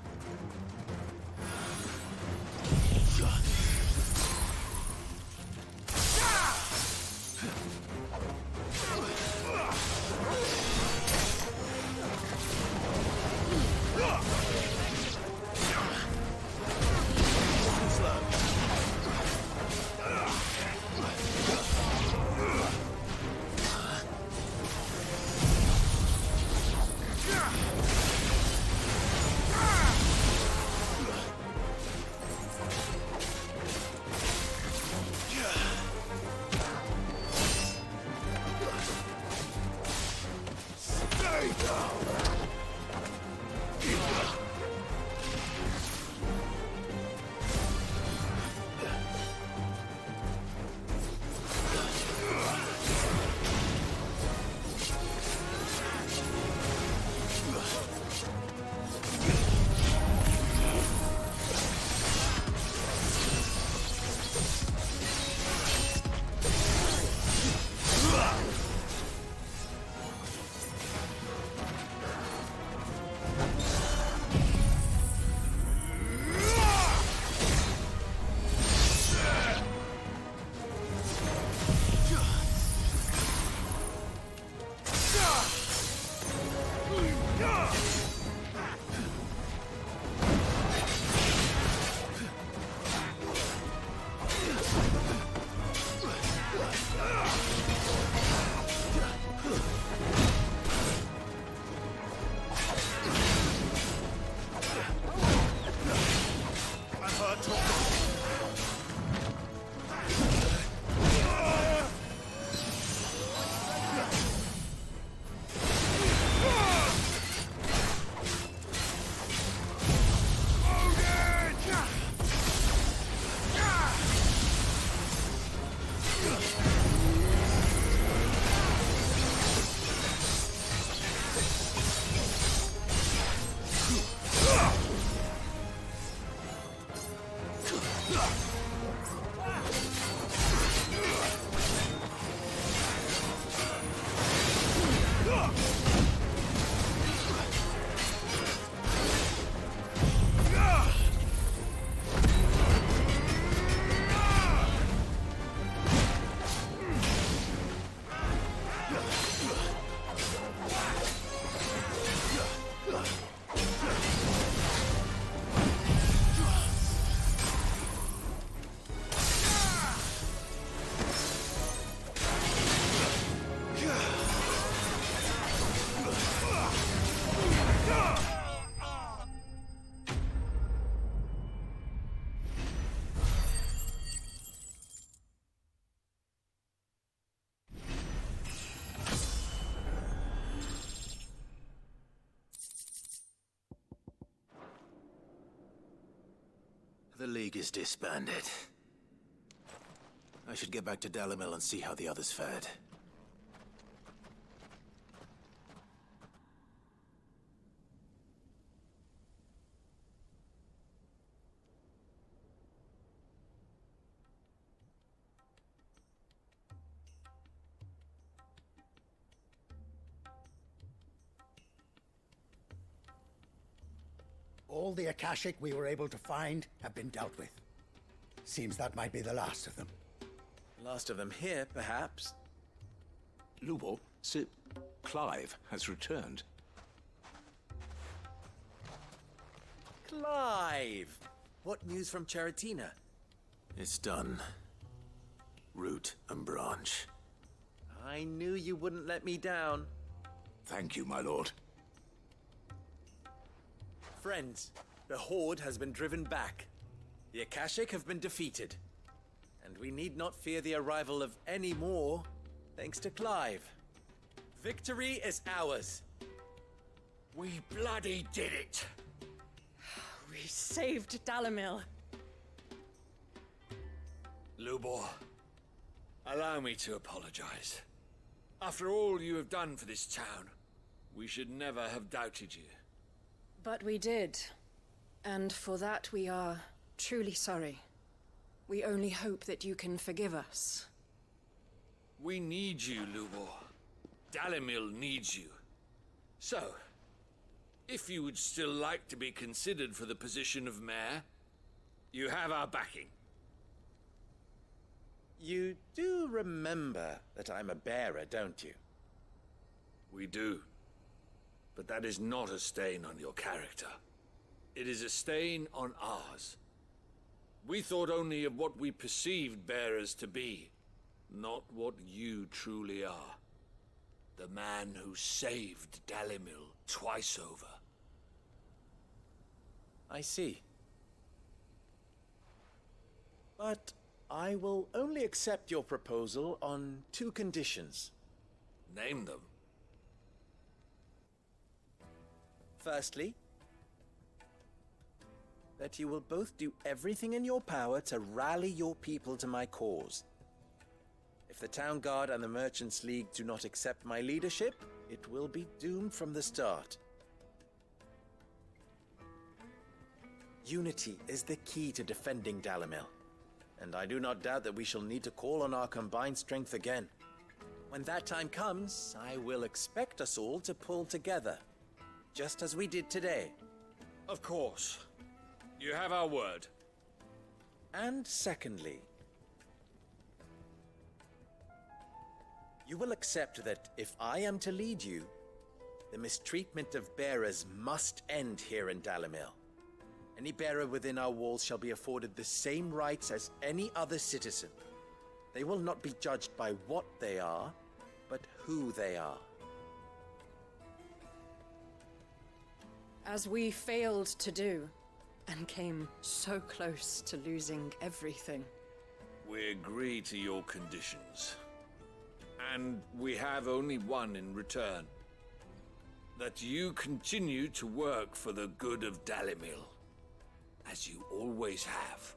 [SPEAKER 1] League is disbanded. I should get back to Dalimil and see how the others fared.
[SPEAKER 21] All the Akashic we were able to find have been dealt with. Seems that might be the last of them.
[SPEAKER 17] Last of them here, perhaps.
[SPEAKER 3] Lubo, Sir Clive has returned.
[SPEAKER 17] Clive! What news from Charatina?
[SPEAKER 1] It's done. Root and branch.
[SPEAKER 17] I knew you wouldn't let me down.
[SPEAKER 3] Thank you, my lord.
[SPEAKER 17] Friends, the Horde has been driven back. The Akashic have been defeated. And we need not fear the arrival of any more, thanks to Clive. Victory is ours.
[SPEAKER 18] We bloody did it!
[SPEAKER 19] We saved Dalimil.
[SPEAKER 18] Lubor, allow me to apologize. After all you have done for this town, we should never have doubted you.
[SPEAKER 6] But we did. And for that we are truly sorry. We only hope that you can forgive us.
[SPEAKER 18] We need you, Lubor. Dalimil needs you. So, if you would still like to be considered for the position of mayor, you have our backing.
[SPEAKER 17] You do remember that I'm a bearer, don't you?
[SPEAKER 18] We do. But that is not a stain on your character. It is a stain on ours. We thought only of what we perceived bearers to be, not what you truly are. The man who saved Dalimil twice over.
[SPEAKER 17] I see. But I will only accept your proposal on 2 conditions.
[SPEAKER 18] Name them.
[SPEAKER 17] Firstly, that you will both do everything in your power to rally your people to my cause. If the Town Guard and the Merchants League do not accept my leadership, it will be doomed from the start. Unity is the key to defending Dalimil, and I do not doubt that we shall need to call on our combined strength again. When that time comes, I will expect us all to pull together, just as we did today.
[SPEAKER 18] Of course. You have our word.
[SPEAKER 17] And secondly, you will accept that if I am to lead you, the mistreatment of bearers must end here in Dalimil. Any bearer within our walls shall be afforded the same rights as any other citizen. They will not be judged by what they are, but who they are.
[SPEAKER 6] As we failed to do, and came so close to losing everything.
[SPEAKER 18] We agree to your conditions. And we have only one in return. That you continue to work for the good of Dalimil, as you always have.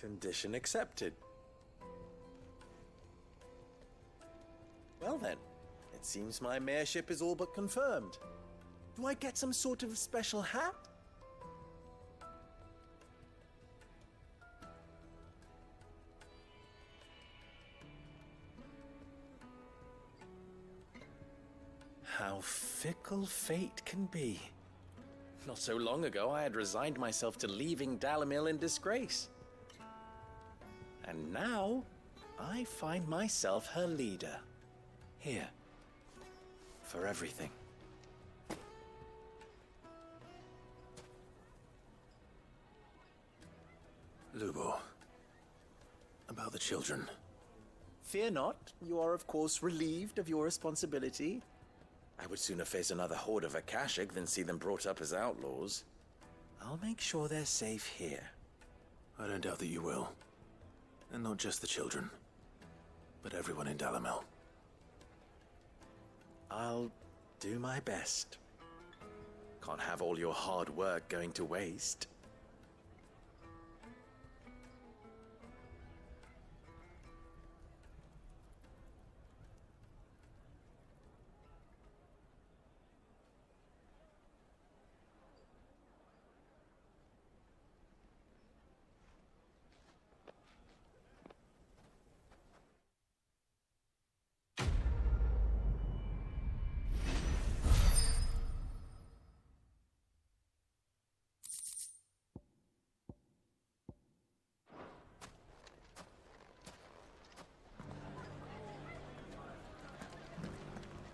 [SPEAKER 17] Condition accepted. Well then, it seems my mayorship is all but confirmed. Do I get some sort of special hat? How fickle fate can be. Not so long ago, I had resigned myself to leaving Dalimil in disgrace. And now, I find myself her leader. Here. For everything.
[SPEAKER 1] Lubo. About the children.
[SPEAKER 17] Fear not. You are, of course, relieved of your responsibility. I would sooner face another horde of Akashic than see them brought up as outlaws. I'll make sure they're safe here.
[SPEAKER 1] I don't doubt that you will. And not just the children, but everyone in Dalimil.
[SPEAKER 17] I'll do my best. Can't have all your hard work going to waste.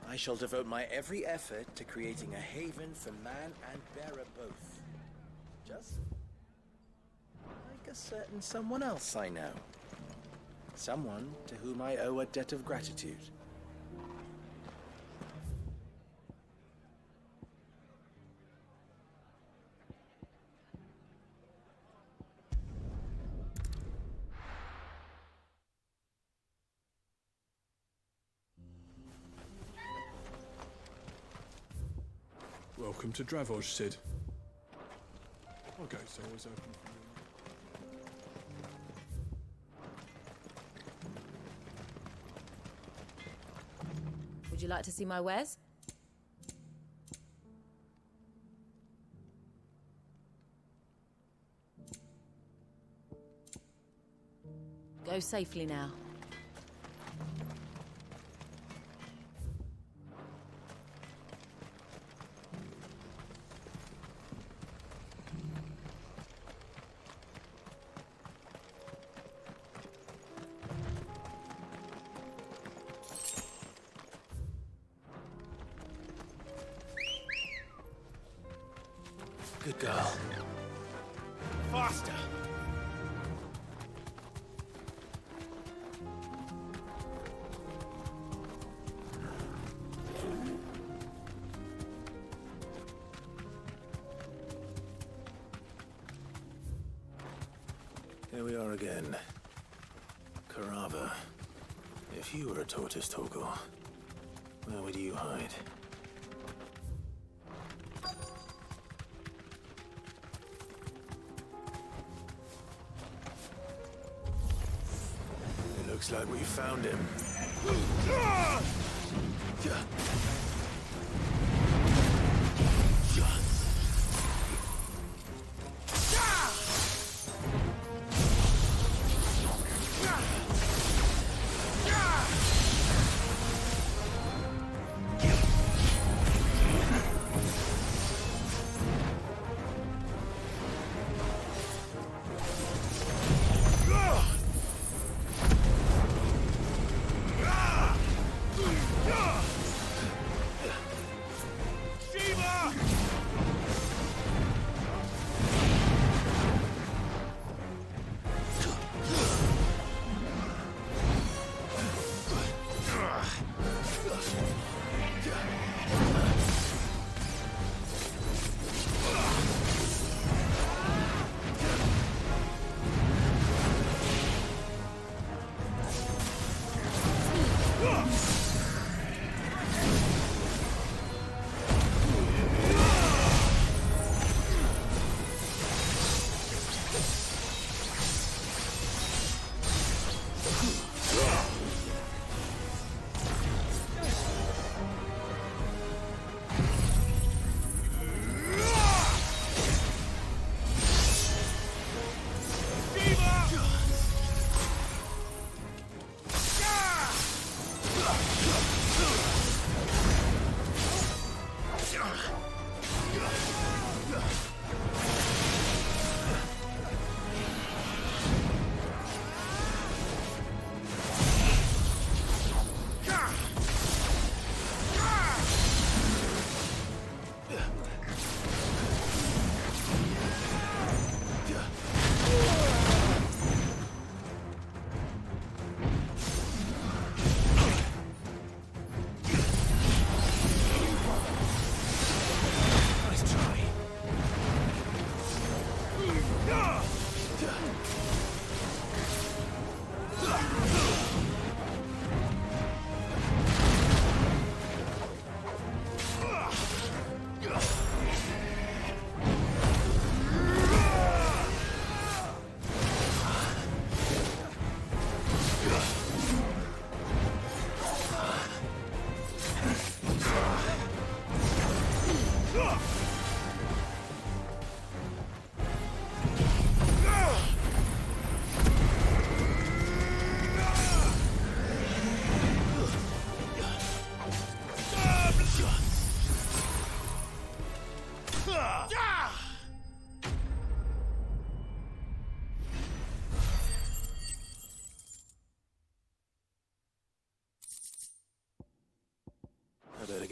[SPEAKER 17] I shall devote my every effort to creating a haven for man and bearer both. Just like a certain someone else I know. Someone to whom I owe a debt of gratitude.
[SPEAKER 8] Welcome to Dravoj, Sid. Our gate's always open for you.
[SPEAKER 2] Would you like to see my wares? Go safely now.
[SPEAKER 1] Good girl.
[SPEAKER 17] Faster!
[SPEAKER 1] Here we are again. Carava. If you were a tortoise, Torgal, where would you hide? Looks like we found him.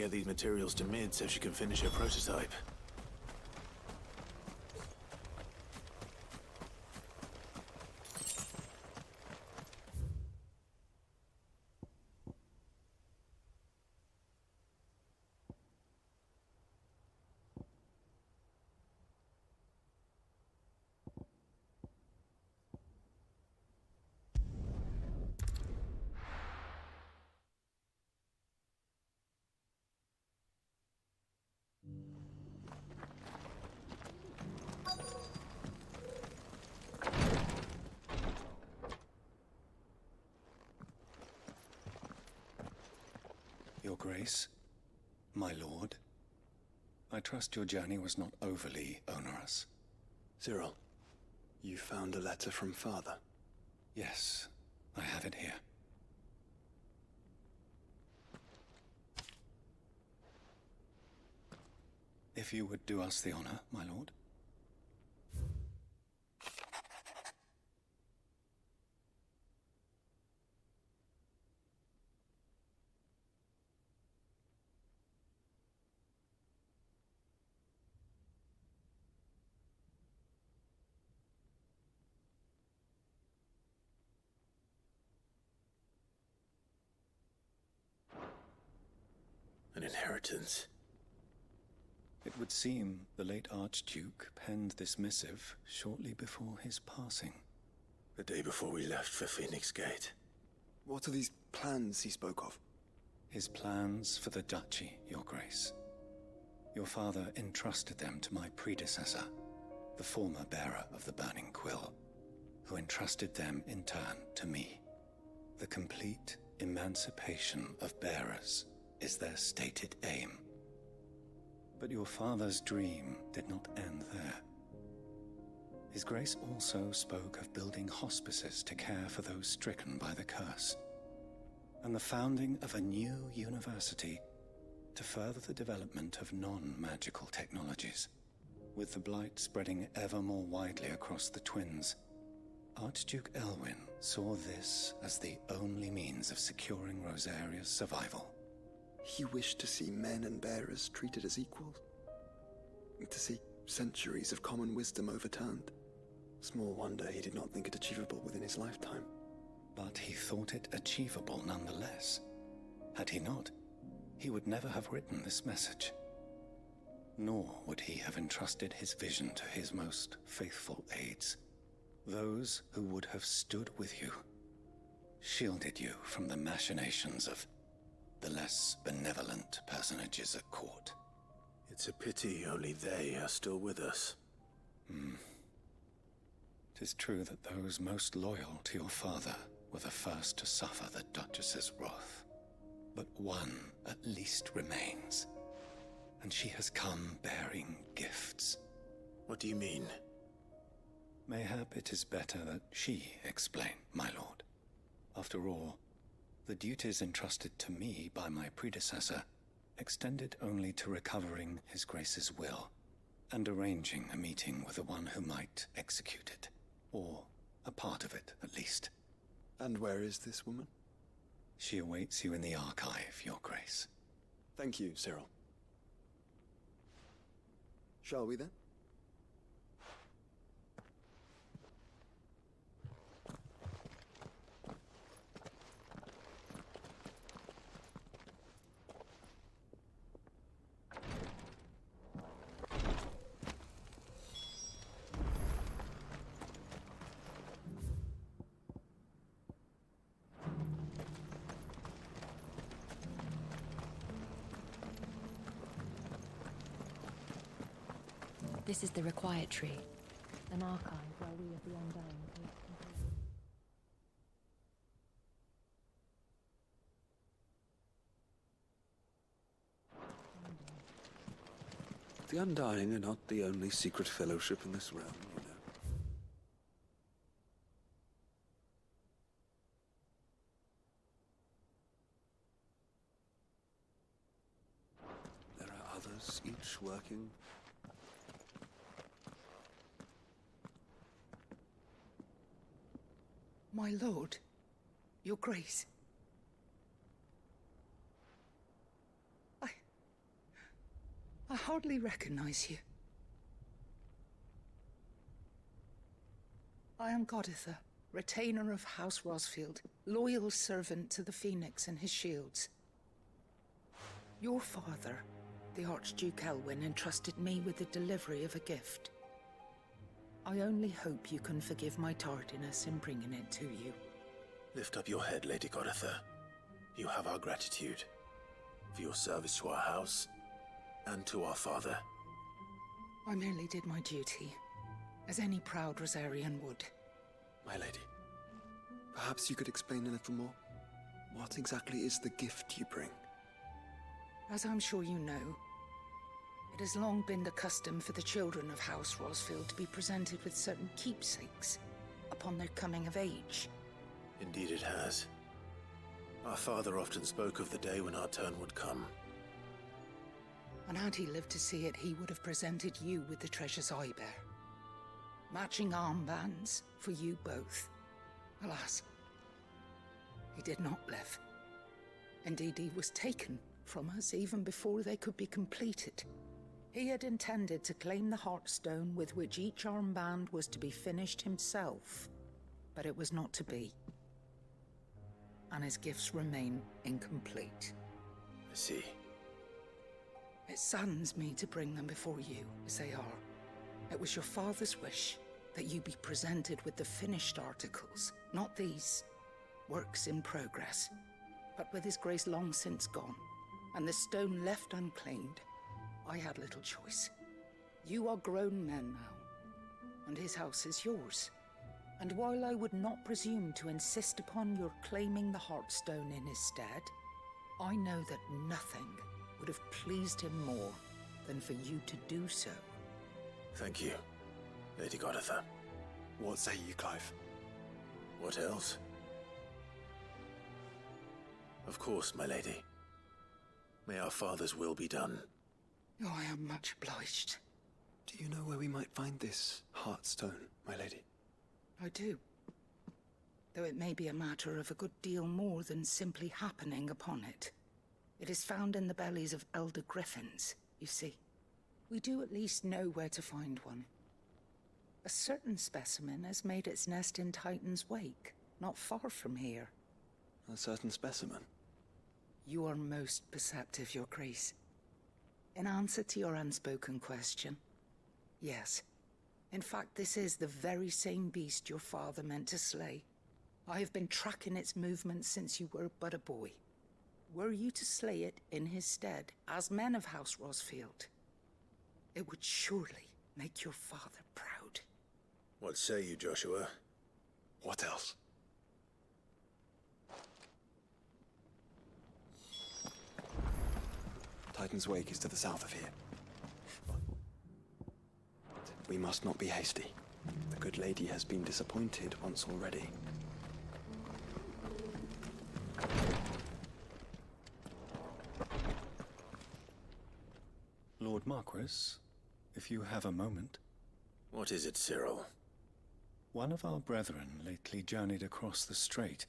[SPEAKER 1] get these materials to Mid so she can finish her prototype.
[SPEAKER 4] Your Grace, my lord, I trust your journey was not overly onerous. Cyril, you found a letter from Father? Yes, I have it here. If you would do us the honor, my lord.
[SPEAKER 1] An inheritance.
[SPEAKER 4] It would seem the late Archduke penned this missive shortly before his passing.
[SPEAKER 1] The day before we left for Phoenix Gate.
[SPEAKER 4] What are these plans he spoke of? His plans for the duchy, Your Grace. Your father entrusted them to my predecessor, the former bearer of the Burning Quill, who entrusted them in turn to me. The complete emancipation of bearers is their stated aim. But your father's dream did not end there. His Grace also spoke of building hospices to care for those stricken by the curse, and the founding of a new university to further the development of non-magical technologies. With the blight spreading ever more widely across the twins, Archduke Elwyn saw this as the only means of securing Rosaria's survival. He wished to see men and bearers treated as equals. To see centuries of common wisdom overturned. Small wonder he did not think it achievable within his lifetime. But he thought it achievable nonetheless. Had he not, he would never have written this message. Nor would he have entrusted his vision to his most faithful aides. Those who would have stood with you, shielded you from the machinations of the less benevolent personages at court.
[SPEAKER 1] It's a pity only they are still with us.
[SPEAKER 4] 'Tis true that those most loyal to your father were the first to suffer the Duchess's wrath. But one at least remains, and she has come bearing gifts.
[SPEAKER 1] What do you mean?
[SPEAKER 4] Mayhap it is better that she explain, my lord. After all, the duties entrusted to me by my predecessor extended only to recovering His Grace's will and arranging a meeting with the one who might execute it, or a part of it at least. And where is this woman? She awaits you in the archive, Your Grace. Thank you, Cyril. Shall we then?
[SPEAKER 2] This is the required tree, an archive where we of the Undying take control.
[SPEAKER 10] The Undying are not the only secret fellowship in this realm, you know. There are others, each working.
[SPEAKER 19] My lord, Your Grace.
[SPEAKER 9] I hardly recognize you. I am Goditha, retainer of House Rosfield, loyal servant to the Phoenix and his shields. Your father, the Archduke Elwyn, entrusted me with the delivery of a gift. I only hope you can forgive my tardiness in bringing it to you.
[SPEAKER 1] Lift up your head, Lady Goditha. You have our gratitude for your service to our house and to our father.
[SPEAKER 9] I merely did my duty, as any proud Rosarian would.
[SPEAKER 4] My lady, perhaps you could explain a little more? What exactly is the gift you bring?
[SPEAKER 9] As I'm sure you know, it has long been the custom for the children of House Rosfield to be presented with certain keepsakes upon their coming of age.
[SPEAKER 1] Indeed it has. Our father often spoke of the day when our turn would come.
[SPEAKER 9] And had he lived to see it, he would have presented you with the treasures I bear. Matching armbands for you both. Alas, he did not live. Indeed, he was taken from us even before they could be completed. He had intended to claim the Heartstone with which each armband was to be finished himself, but it was not to be. And his gifts remain incomplete.
[SPEAKER 1] I see.
[SPEAKER 9] It saddens me to bring them before you, as they are. It was your father's wish that you be presented with the finished articles, not these works in progress. But with his grace long since gone, and the stone left unclaimed, I had little choice. You are grown men now, and his house is yours. And while I would not presume to insist upon your claiming the Heartstone in his stead, I know that nothing would have pleased him more than for you to do so.
[SPEAKER 1] Thank you, Lady Goditha.
[SPEAKER 4] What say you, Clive?
[SPEAKER 1] What else? Of course, my lady. May our father's will be done.
[SPEAKER 9] Oh, I am much obliged.
[SPEAKER 4] Do you know where we might find this Heartstone, my lady?
[SPEAKER 9] I do. Though it may be a matter of a good deal more than simply happening upon it. It is found in the bellies of elder griffins, you see. We do at least know where to find one. A certain specimen has made its nest in Titan's Wake, not far from here.
[SPEAKER 4] A certain specimen?
[SPEAKER 9] You are most perceptive, Your Grace. In answer to your unspoken question, yes. In fact, this is the very same beast your father meant to slay. I have been tracking its movements since you were but a boy. Were you to slay it in his stead, as men of House Rosfield, it would surely make your father proud.
[SPEAKER 1] What say you, Joshua?
[SPEAKER 4] What else? Titan's Wake is to the south of here. We must not be hasty. The good lady has been disappointed once already.
[SPEAKER 14] Lord Marquis, if you have a moment.
[SPEAKER 1] What is it, Cyril?
[SPEAKER 14] One of our brethren lately journeyed across the strait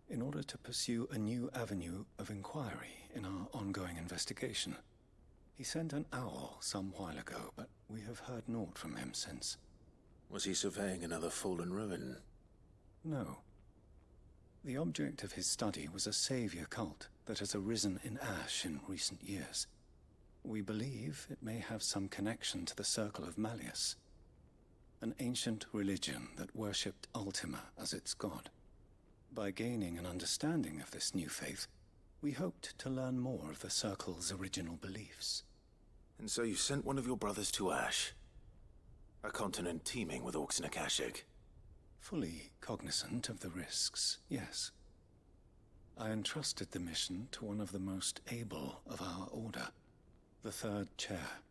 [SPEAKER 14] in order to pursue a new avenue of inquiry in our ongoing investigation. He sent an owl some while ago, but we have heard naught from him since.
[SPEAKER 1] Was he surveying another fallen ruin?
[SPEAKER 14] No. The object of his study was a savior cult that has arisen in Ash in recent years. We believe it may have some connection to the Circle of Malleus, an ancient religion that worshipped Ultima as its god. By gaining an understanding of this new faith, we hoped to learn more of the Circle's original beliefs.
[SPEAKER 1] And so you sent one of your brothers to Ash? A continent teeming with orcs and Akashic?
[SPEAKER 14] Fully cognizant of the risks, yes. I entrusted the mission to one of the most able of our order, the Third Chair,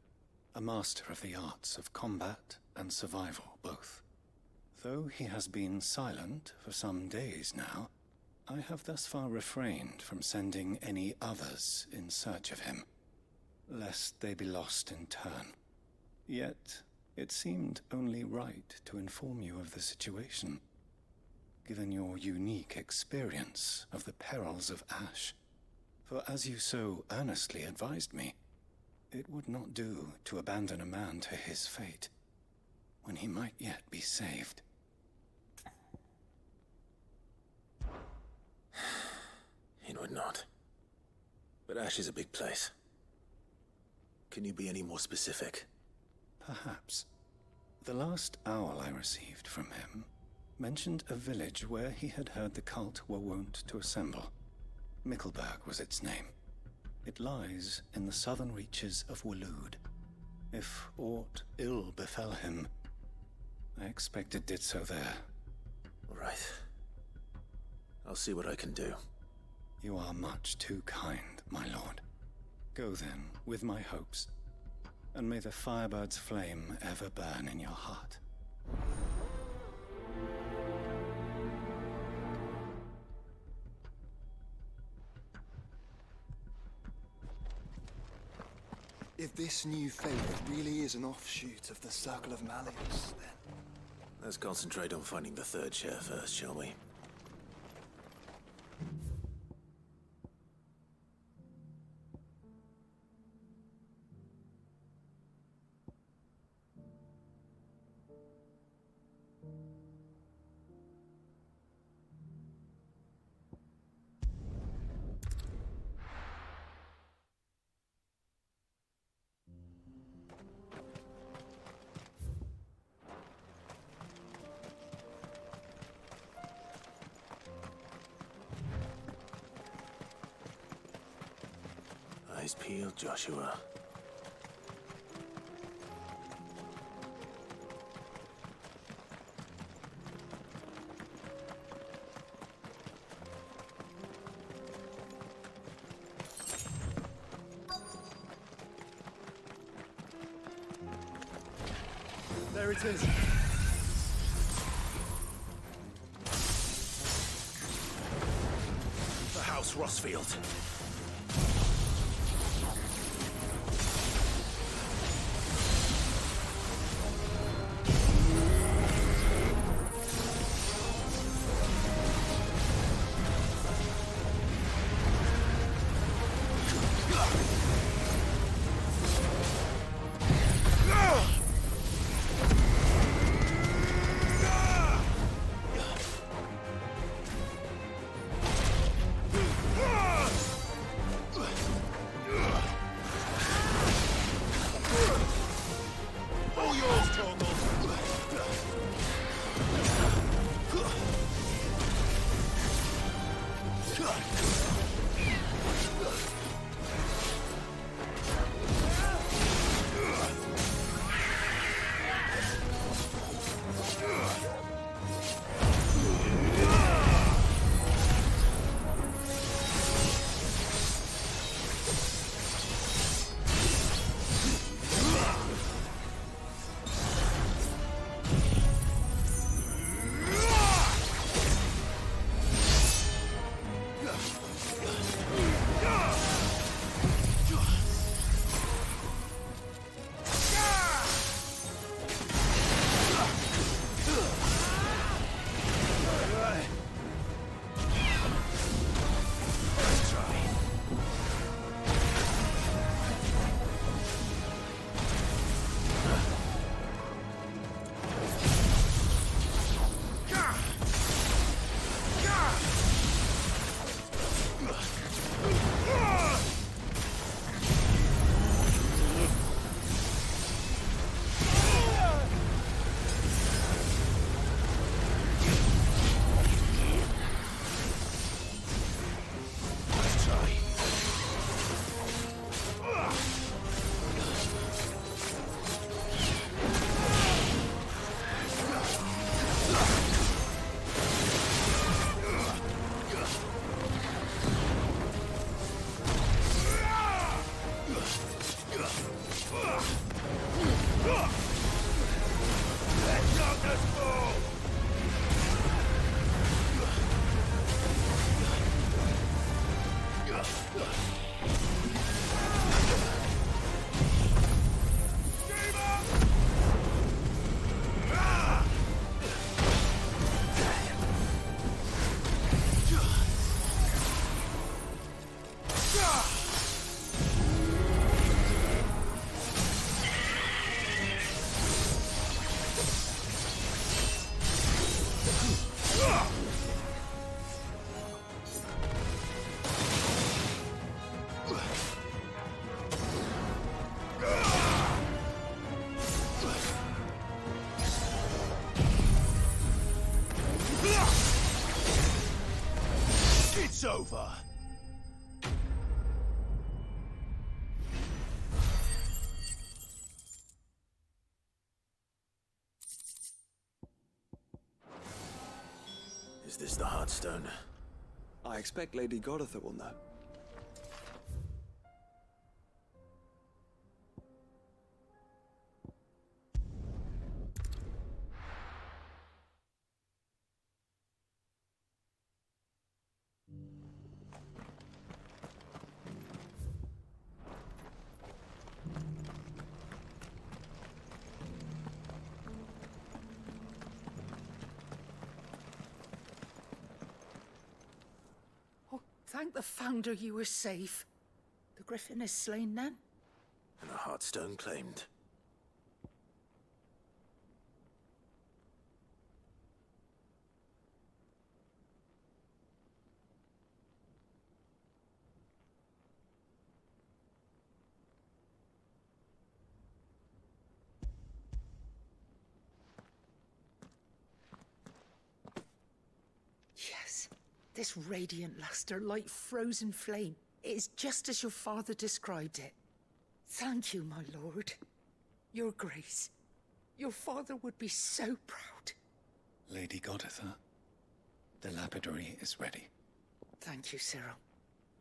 [SPEAKER 14] a master of the arts of combat and survival both. Though he has been silent for some days now, I have thus far refrained from sending any others in search of him, lest they be lost in turn. Yet, it seemed only right to inform you of the situation, given your unique experience of the perils of Ash. For as you so earnestly advised me, It would not do to abandon a man to his fate, when he might yet be saved.
[SPEAKER 1] It would not. But Ash is a big place. Can you be any more specific?
[SPEAKER 14] Perhaps. The last owl I received from him mentioned a village where he had heard the cult were wont to assemble. Mickleburg was its name. It lies in the southern reaches of Waloed. If aught ill befell him, I expect it did so there.
[SPEAKER 1] Right. I'll see what I can do.
[SPEAKER 14] You are much too kind, my lord. Go then, with my hopes, and may the Firebird's flame ever burn in your heart.
[SPEAKER 4] If this new faith really is an offshoot of the Circle of Malleus, then...
[SPEAKER 1] Let's concentrate on finding the third chair first, shall we? Eyes peeled, Joshua.
[SPEAKER 4] There it is.
[SPEAKER 1] The House Rossfield.
[SPEAKER 15] over.
[SPEAKER 1] Is this the Heartstone?
[SPEAKER 4] I expect Lady Goditha will know.
[SPEAKER 9] Thank the Founder you were safe. The Griffin is slain then?
[SPEAKER 1] And a Heartstone claimed.
[SPEAKER 9] Yes. This radiant luster, like frozen flame. It is just as your father described it. Thank you, my lord. Your Grace. Your father would be so proud.
[SPEAKER 14] Lady Goditha, the lapidary is ready.
[SPEAKER 9] Thank you, Cyril.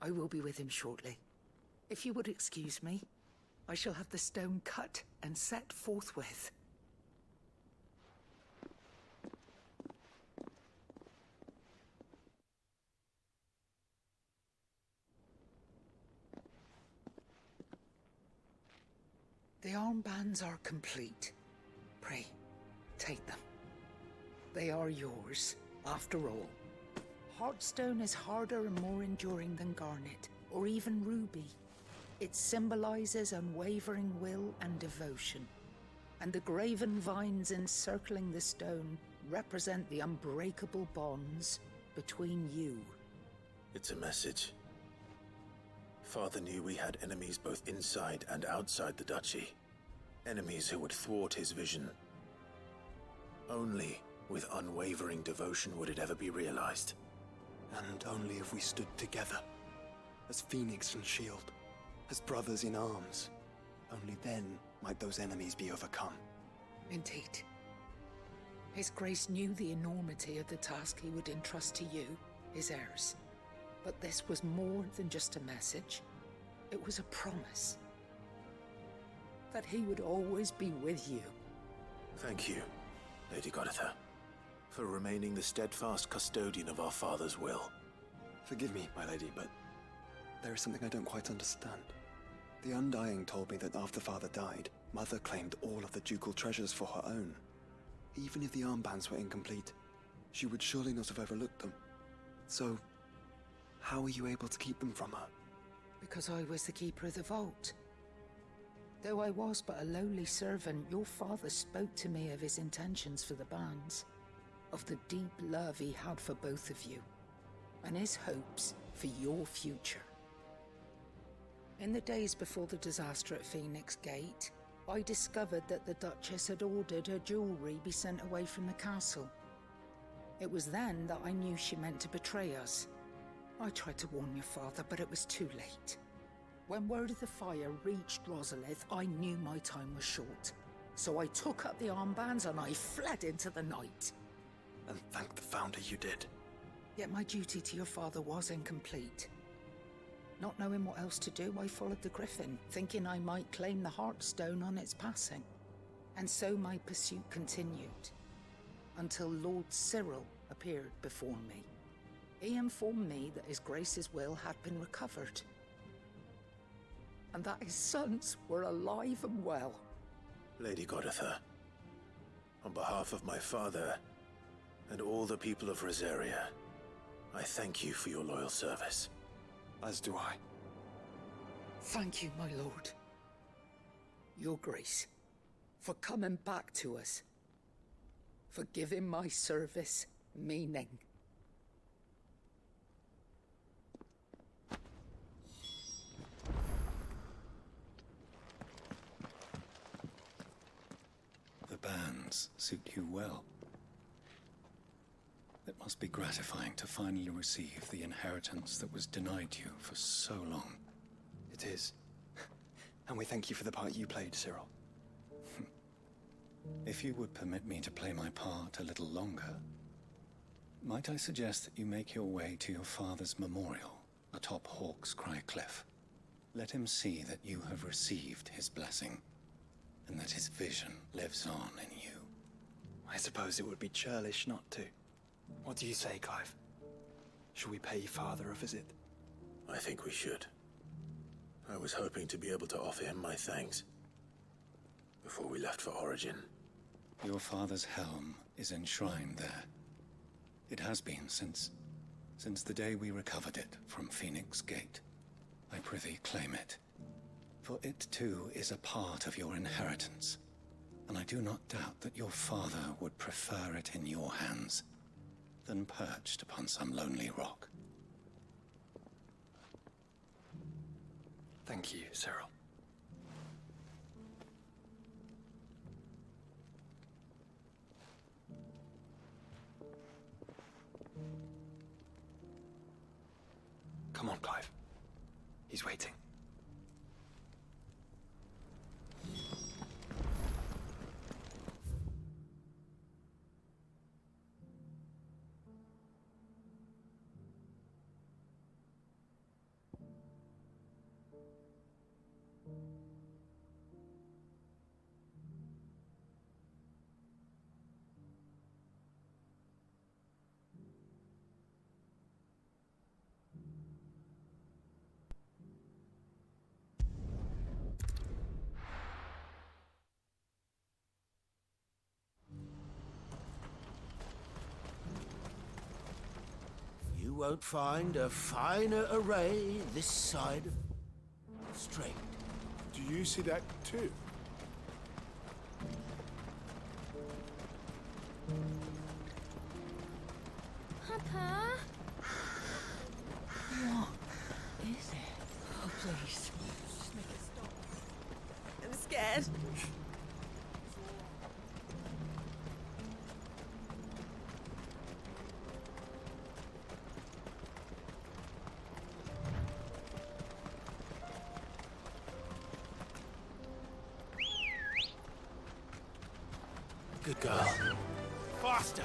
[SPEAKER 9] I will be with him shortly. If you would excuse me, I shall have the stone cut and set forthwith. The armbands are complete. Pray, take them. They are yours, after all. Heartstone is harder and more enduring than garnet, or even ruby. It symbolizes unwavering will and devotion. And the graven vines encircling the stone represent the unbreakable bonds between you.
[SPEAKER 1] It's a message. Father knew we had enemies both inside and outside the duchy. Enemies who would thwart his vision. Only with unwavering devotion would it ever be realized.
[SPEAKER 4] And only if we stood together, as Phoenix and Shield, as brothers in arms. Only then might those enemies be overcome.
[SPEAKER 9] Indeed. His Grace knew the enormity of the task he would entrust to you, his heirs. But this was more than just a message. It was a promise. That he would always be with you.
[SPEAKER 1] Thank you, Lady Goditha, for remaining the steadfast custodian of our father's will.
[SPEAKER 4] Forgive me, my lady, but there is something I don't quite understand. The Undying told me that after Father died, Mother claimed all of the ducal treasures for her own. Even if the armbands were incomplete, she would surely not have overlooked them. So, how were you able to keep them from her?
[SPEAKER 9] Because I was the keeper of the vault. Though I was but a lowly servant, your father spoke to me of his intentions for the bands, of the deep love he had for both of you, and his hopes for your future. In the days before the disaster at Phoenix Gate, I discovered that the Duchess had ordered her jewelry be sent away from the castle. It was then that I knew she meant to betray us. I tried to warn your father, but it was too late. When word of the fire reached Rosalith, I knew my time was short. So I took up the armbands and I fled into the night.
[SPEAKER 4] And thank the Founder you did.
[SPEAKER 9] Yet my duty to your father was incomplete. Not knowing what else to do, I followed the Griffin, thinking I might claim the Heartstone on its passing. And so my pursuit continued, until Lord Cyril appeared before me. He informed me that His Grace's will had been recovered, and that his sons were alive and well.
[SPEAKER 1] Lady Goditha, on behalf of my father and all the people of Rosaria, I thank you for your loyal service.
[SPEAKER 4] As do I.
[SPEAKER 9] Thank you, my lord. Your Grace, for coming back to us, for giving my service meaning.
[SPEAKER 14] The bands suit you well. It must be gratifying to finally receive the inheritance that was denied you for so long.
[SPEAKER 4] It is. And we thank you for the part you played, Cyril.
[SPEAKER 14] If you would permit me to play my part a little longer, might I suggest that you make your way to your father's memorial atop Hawk's Cry Cliff? Let him see that you have received his blessing, and that his vision lives on in you.
[SPEAKER 4] I suppose it would be churlish not to. What do you say, Clive? Should we pay Father a visit?
[SPEAKER 1] I think we should. I was hoping to be able to offer him my thanks before we left for Origin.
[SPEAKER 14] Your father's helm is enshrined there. It has been since the day we recovered it from Phoenix Gate. I prithee claim it, for it too is a part of your inheritance, and I do not doubt that your father would prefer it in your hands than perched upon some lonely rock.
[SPEAKER 4] Thank you, Cyril. Come on, Clive. He's waiting.
[SPEAKER 15] You won't find a finer array this side of Strait.
[SPEAKER 8] Do you see that too?
[SPEAKER 11] Papa?
[SPEAKER 13] What is it? Oh, please. Just make it stop. I'm scared.
[SPEAKER 1] Good girl.
[SPEAKER 15] Faster!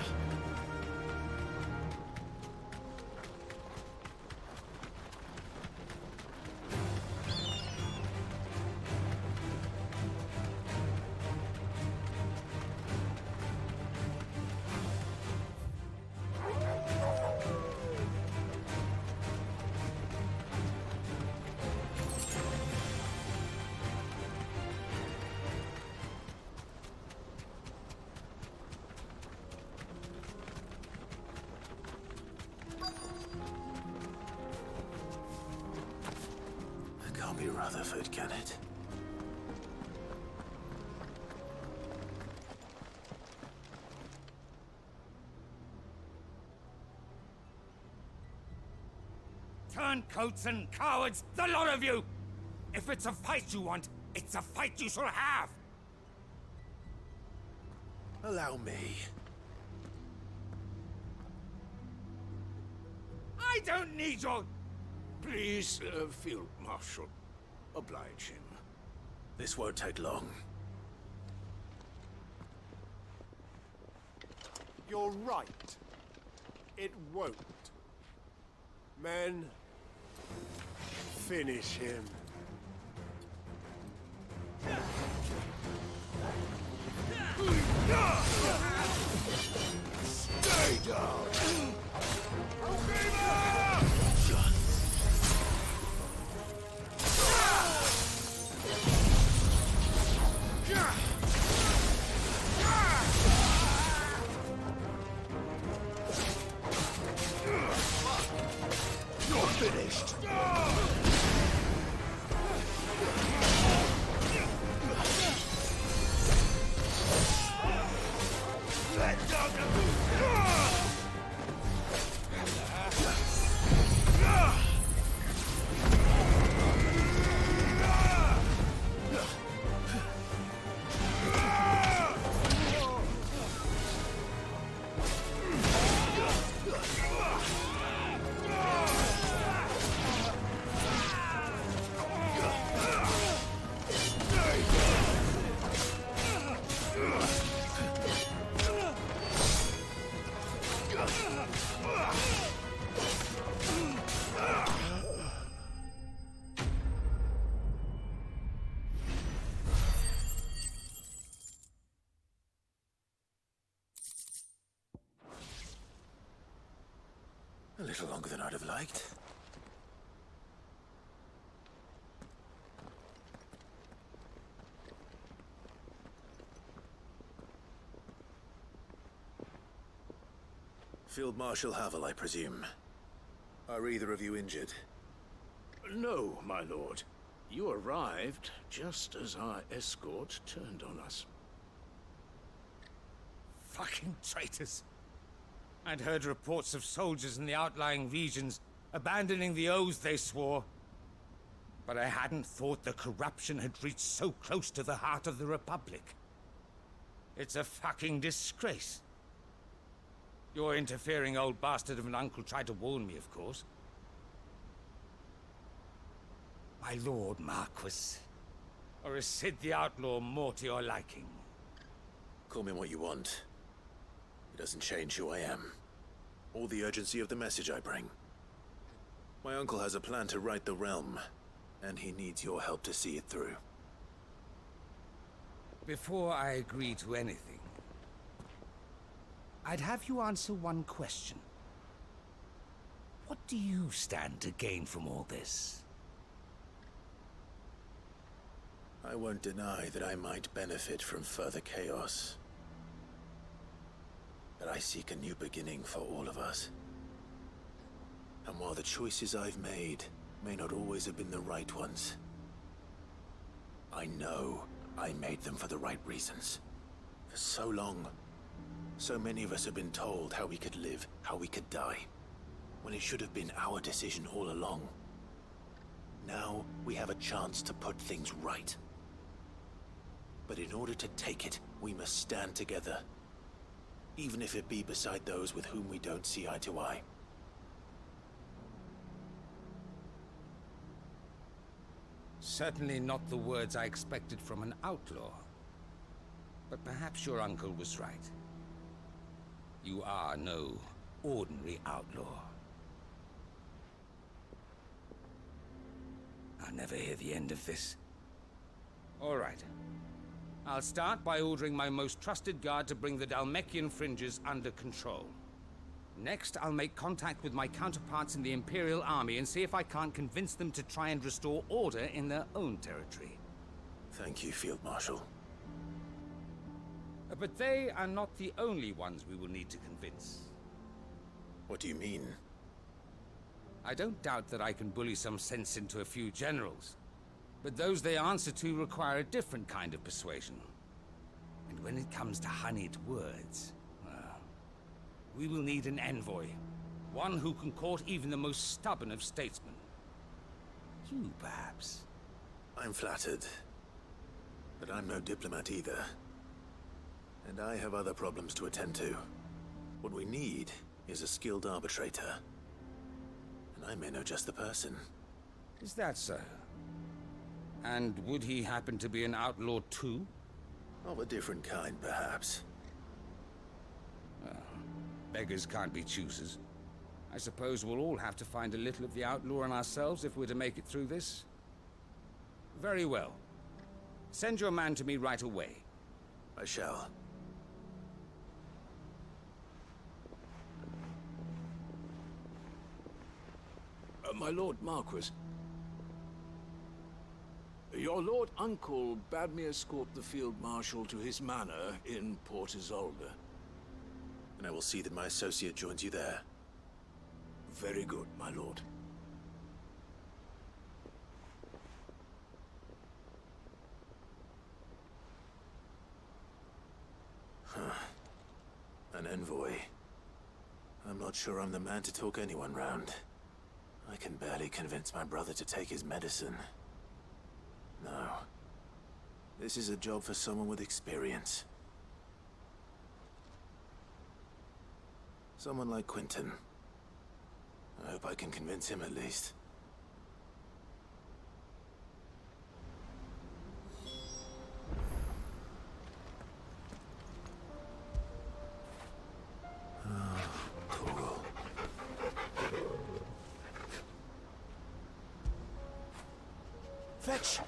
[SPEAKER 1] Can't be Rutherford, can it?
[SPEAKER 16] Turncoats and cowards, the lot of you! If it's a fight you want, it's a fight you shall have!
[SPEAKER 1] Allow me.
[SPEAKER 16] I don't need your...
[SPEAKER 18] Please, Field Marshal, oblige him.
[SPEAKER 1] This won't take long.
[SPEAKER 8] You're right. It won't. Men, finish him.
[SPEAKER 15] Stay down! You're finished! Let down
[SPEAKER 1] little longer than I'd have liked. Field Marshal Havel, I presume. Are either of you injured?
[SPEAKER 15] No, my lord. You arrived just as our escort turned on us.
[SPEAKER 16] Fucking traitors. I'd heard reports of soldiers in the outlying regions abandoning the oaths they swore. But I hadn't thought the corruption had reached so close to the heart of the Republic. It's a fucking disgrace. Your interfering old bastard of an uncle tried to warn me, of course. My lord Marquis. Or is Sid the Outlaw more to your liking?
[SPEAKER 1] Call me what you want. It doesn't change who I am, or the urgency of the message I bring. My uncle has a plan to right the realm, and he needs your help to see it through.
[SPEAKER 16] Before I agree to anything, I'd have you answer one question. What do you stand to gain from all this?
[SPEAKER 1] I won't deny that I might benefit from further chaos. But I seek a new beginning for all of us. And while the choices I've made may not always have been the right ones, I know I made them for the right reasons. For so long, so many of us have been told how we could live, how we could die, when it should have been our decision all along. Now we have a chance to put things right. But in order to take it, we must stand together. Even if it be beside those with whom we don't see eye to eye.
[SPEAKER 16] Certainly not the words I expected from an outlaw. But perhaps your uncle was right. You are no ordinary outlaw. I'll never hear the end of this. All right. I'll start by ordering my most trusted guard to bring the Dhalmekian fringes under control. Next, I'll make contact with my counterparts in the Imperial Army and see if I can't convince them to try and restore order in their own territory.
[SPEAKER 1] Thank you, Field Marshal.
[SPEAKER 16] But they are not the only ones we will need to convince.
[SPEAKER 1] What do you mean?
[SPEAKER 16] I don't doubt that I can bully some sense into a few generals. But those they answer to require a different kind of persuasion. And when it comes to honeyed words, well, we will need an envoy. One who can court even the most stubborn of statesmen. You, perhaps.
[SPEAKER 1] I'm flattered. But I'm no diplomat either. And I have other problems to attend to. What we need is a skilled arbitrator. And I may know just the person.
[SPEAKER 16] Is that so? And would he happen to be an outlaw too?
[SPEAKER 1] Of a different kind, perhaps.
[SPEAKER 16] Beggars can't be choosers. I suppose we'll all have to find a little of the outlaw in ourselves if we're to make it through this. Very well. Send your man to me right away.
[SPEAKER 1] I shall.
[SPEAKER 15] My Lord Marquis. Your Lord Uncle bade me escort the Field Marshal to his manor in Port Isolde.
[SPEAKER 1] And I will see that my associate joins you there.
[SPEAKER 15] Very good, my lord.
[SPEAKER 1] An envoy. I'm not sure I'm the man to talk anyone round. I can barely convince my brother to take his medicine. No. This is a job for someone with experience. Someone like Quentin. I hope I can convince him at least.
[SPEAKER 15] Fetch!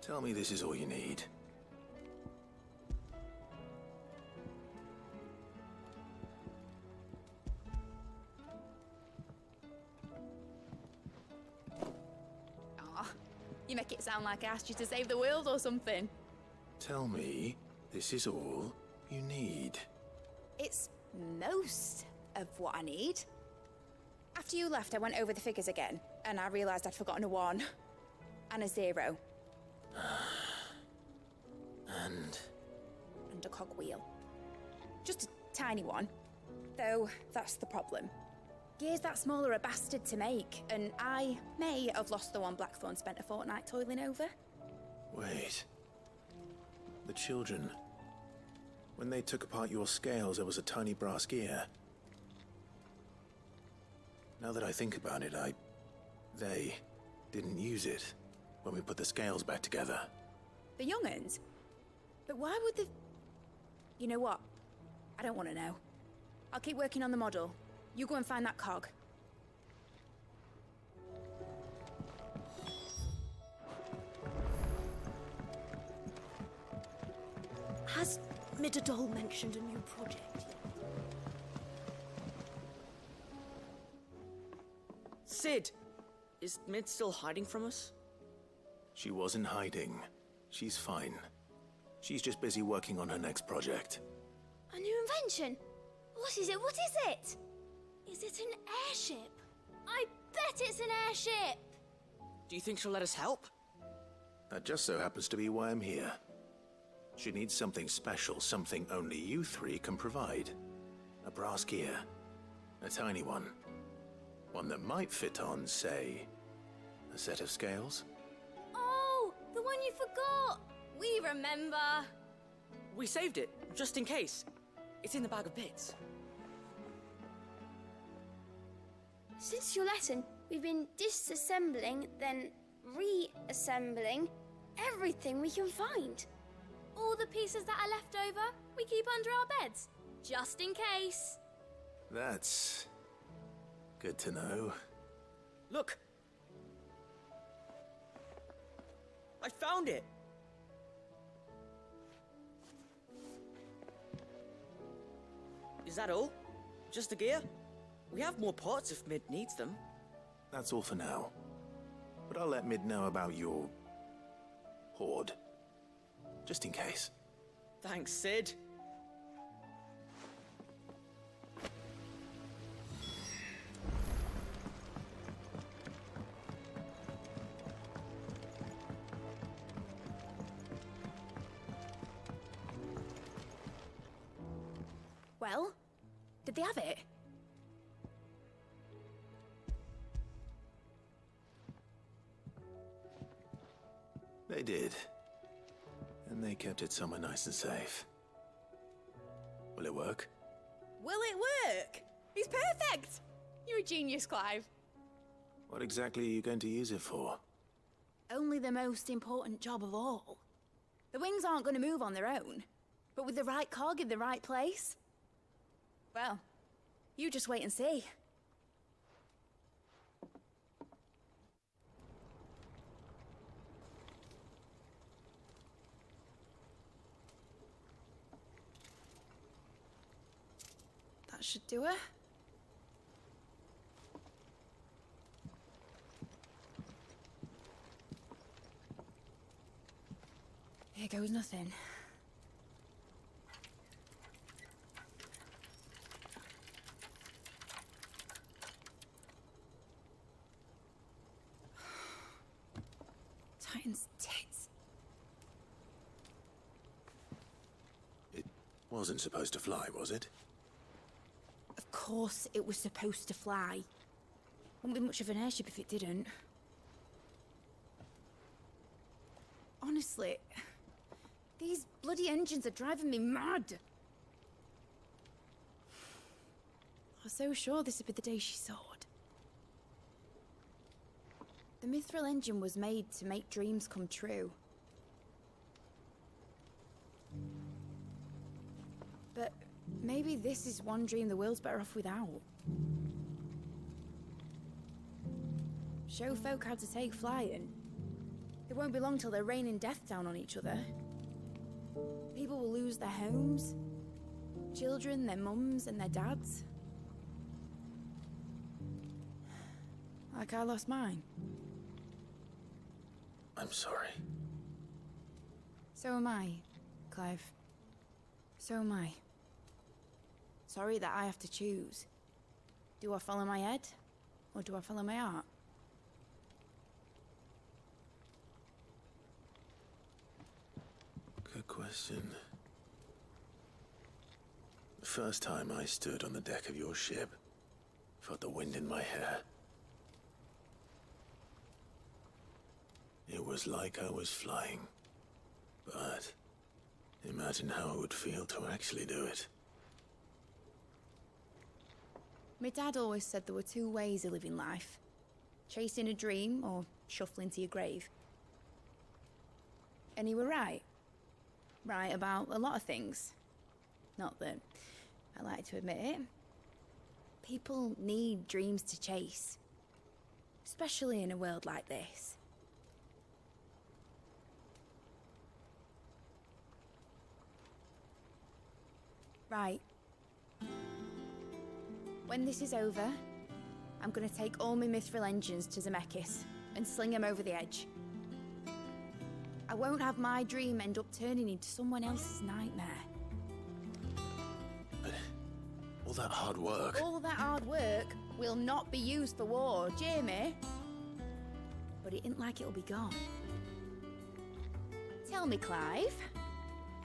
[SPEAKER 1] Tell me this is all you need.
[SPEAKER 12] Aw, you make it sound like I asked you to save the world or something.
[SPEAKER 1] Tell me this is all you need.
[SPEAKER 12] It's most of what I need. After you left, I went over the figures again, and I realized I'd forgotten a 1 and a 0.
[SPEAKER 1] And
[SPEAKER 12] a cogwheel. Just a tiny one. Though, that's the problem. Gears that small are a bastard to make, and I may have lost the one Blackthorn spent a fortnight toiling over.
[SPEAKER 1] wait. The children. When they took apart your scales, there was a tiny brass gear. Now that I think about it, they didn't use it when we put the scales back together.
[SPEAKER 12] The young'uns? But why would the... You know what? I don't want to know. I'll keep working on the model. You go and find that cog.
[SPEAKER 11] Has Midadol mentioned a new project yet?
[SPEAKER 20] Sid! Is Mid still hiding from us?
[SPEAKER 1] She wasn't hiding. She's fine. She's just busy working on her next project.
[SPEAKER 11] A new invention? What is it? What is it? Is it an airship? I bet it's an airship!
[SPEAKER 20] Do you think she'll let us help?
[SPEAKER 1] That just so happens to be why I'm here. She needs something special, something only you three can provide. A brass gear. A tiny one. One that might fit on, say, a set of scales?
[SPEAKER 11] Oh, the one you forgot! We remember!
[SPEAKER 20] We saved it, just in case. It's in the bag of bits.
[SPEAKER 22] Since your lesson, we've been disassembling, then reassembling everything we can find.
[SPEAKER 11] All the pieces that are left over, we keep under our beds, just in case.
[SPEAKER 1] That's good to know.
[SPEAKER 20] Look! I found it! Is that all? Just the gear? We have more parts if Mid needs them.
[SPEAKER 1] That's all for now. But I'll let Mid know about your hoard. Just in case.
[SPEAKER 20] Thanks, Sid.
[SPEAKER 12] Well, did they have it?
[SPEAKER 1] They did. And they kept it somewhere nice and safe. Will it work?
[SPEAKER 12] Will it work? It's perfect! You're a genius, Clive.
[SPEAKER 1] What exactly are you going to use it for?
[SPEAKER 12] Only the most important job of all. The wings aren't going to move on their own, but with the right cog in the right place. Well, you just wait and see. That should do it. Here goes nothing. Titan's tits.
[SPEAKER 1] It wasn't supposed to fly, was it?
[SPEAKER 12] Of course it was supposed to fly. Wouldn't be much of an airship if it didn't. Honestly, these bloody engines are driving me mad. I was so sure this would be the day she soared. The Mithril engine was made to make dreams come true. But maybe this is one dream the world's better off without. Show folk how to take flying. It won't be long till they're raining death down on each other. People will lose their homes. Children, their mums and their dads. Like I lost mine.
[SPEAKER 1] I'm sorry.
[SPEAKER 12] So am I, Clive. So am I. Sorry that I have to choose. Do I follow my head, or do I follow my heart?
[SPEAKER 1] Good question. The first time I stood on the deck of your ship, felt the wind in my hair. It was like I was flying. But imagine how it would feel to actually do it.
[SPEAKER 12] My dad always said there were two ways of living life. Chasing a dream or shuffling to your grave. And he were right. Right about a lot of things. Not that I like to admit it. People need dreams to chase. Especially in a world like this. Right. When this is over, I'm gonna take all my mithril engines to Zemeckis and sling them over the edge. I won't have my dream end up turning into someone else's nightmare.
[SPEAKER 1] But all that hard work...
[SPEAKER 12] All that hard work will not be used for war, Jamie. But it ain't like it'll be gone. Tell me, Clive,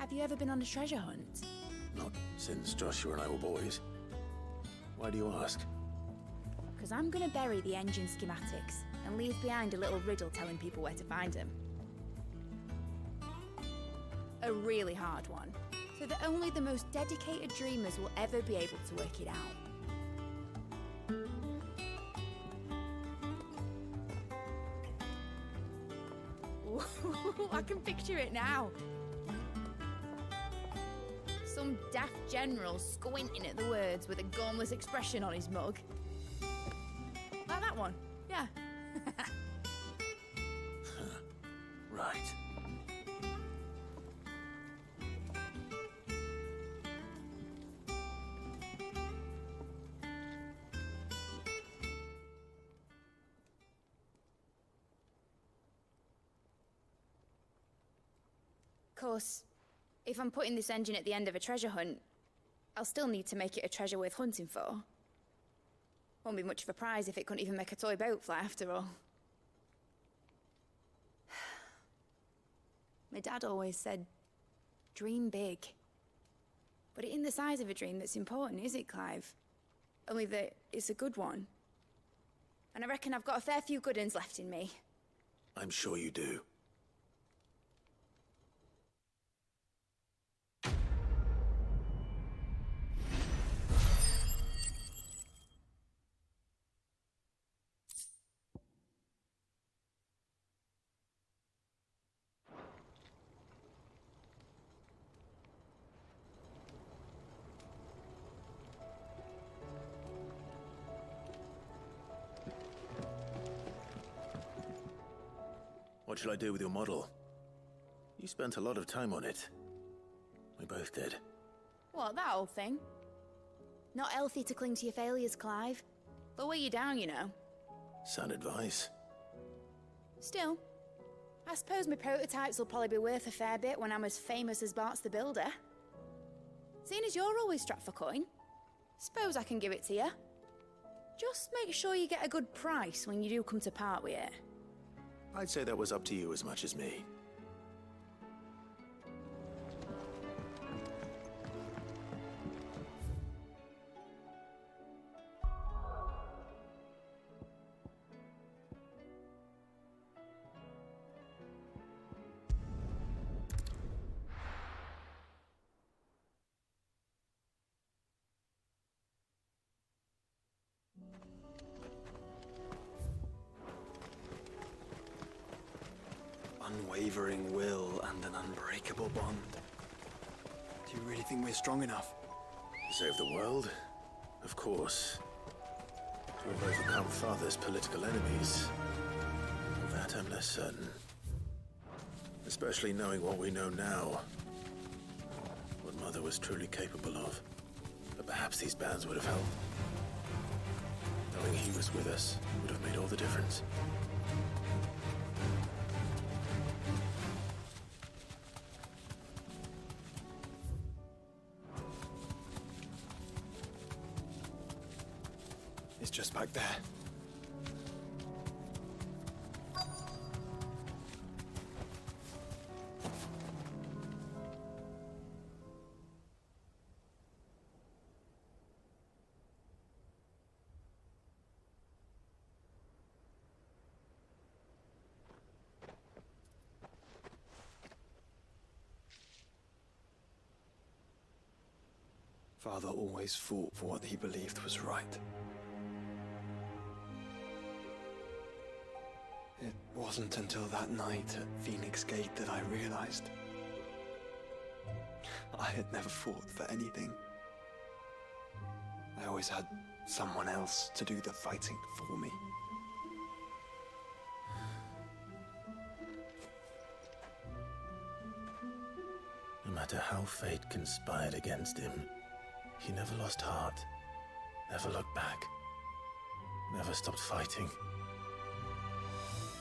[SPEAKER 12] have you ever been on a treasure hunt?
[SPEAKER 1] Not since Joshua and I were boys. Why do you ask?
[SPEAKER 12] Because I'm gonna bury the engine schematics and leave behind a little riddle telling people where to find them. A really hard one, so that only the most dedicated dreamers will ever be able to work it out. Ooh, I can picture it now. Some daft general squinting at the words with a gormless expression on his mug. Like that one, yeah.
[SPEAKER 1] Right.
[SPEAKER 12] Of course, if I'm putting this engine at the end of a treasure hunt, I'll still need to make it a treasure worth hunting for. Won't be much of a prize if it couldn't even make a toy boat fly after all. My dad always said, dream big. But it ain't the size of a dream that's important, is it, Clive? Only that it's a good one. And I reckon I've got a fair few good uns left in me.
[SPEAKER 1] I'm sure you do. What shall I do with your model? You spent a lot of time on it. We both did.
[SPEAKER 12] What, that old thing? Not healthy to cling to your failures, Clive. They'll weigh you down, you know.
[SPEAKER 1] Sound advice.
[SPEAKER 12] Still, I suppose my prototypes will probably be worth a fair bit when I'm as famous as Bart's the Builder. Seeing as you're always strapped for coin, suppose I can give it to you. Just make sure you get a good price when you do come to part with it.
[SPEAKER 1] I'd say that was up to you as much as me.
[SPEAKER 4] Unwavering will and an unbreakable bond. Do you really think we're strong enough?
[SPEAKER 1] To save the world? Of course. To have overcome Father's political enemies? Of that I'm less certain. Especially knowing what we know now. What Mother was truly capable of. But perhaps these bands would have helped. Knowing he was with us would have made all the difference.
[SPEAKER 4] It's just back there. Father always fought for what he believed was right. It wasn't until that night at Phoenix Gate that I realized I had never fought for anything. I always had someone else to do the fighting for me.
[SPEAKER 1] No matter how fate conspired against him, he never lost heart, never looked back, never stopped fighting.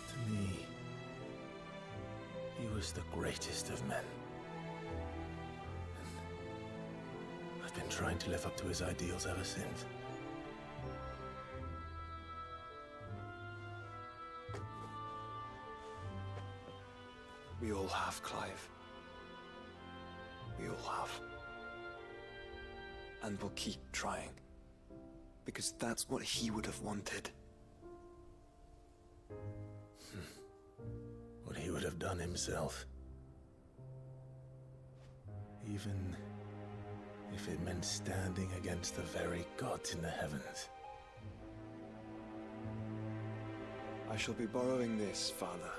[SPEAKER 1] To me, he was the greatest of men. And I've been trying to live up to his ideals ever since.
[SPEAKER 4] We all have, Clive. We all have. And we'll keep trying. Because that's what he would have wanted.
[SPEAKER 1] What he would have done himself. Even if it meant standing against the very gods in the heavens.
[SPEAKER 4] I shall be borrowing this, Father,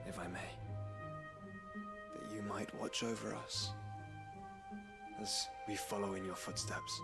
[SPEAKER 4] if I may. That you might watch over us as we follow in your footsteps.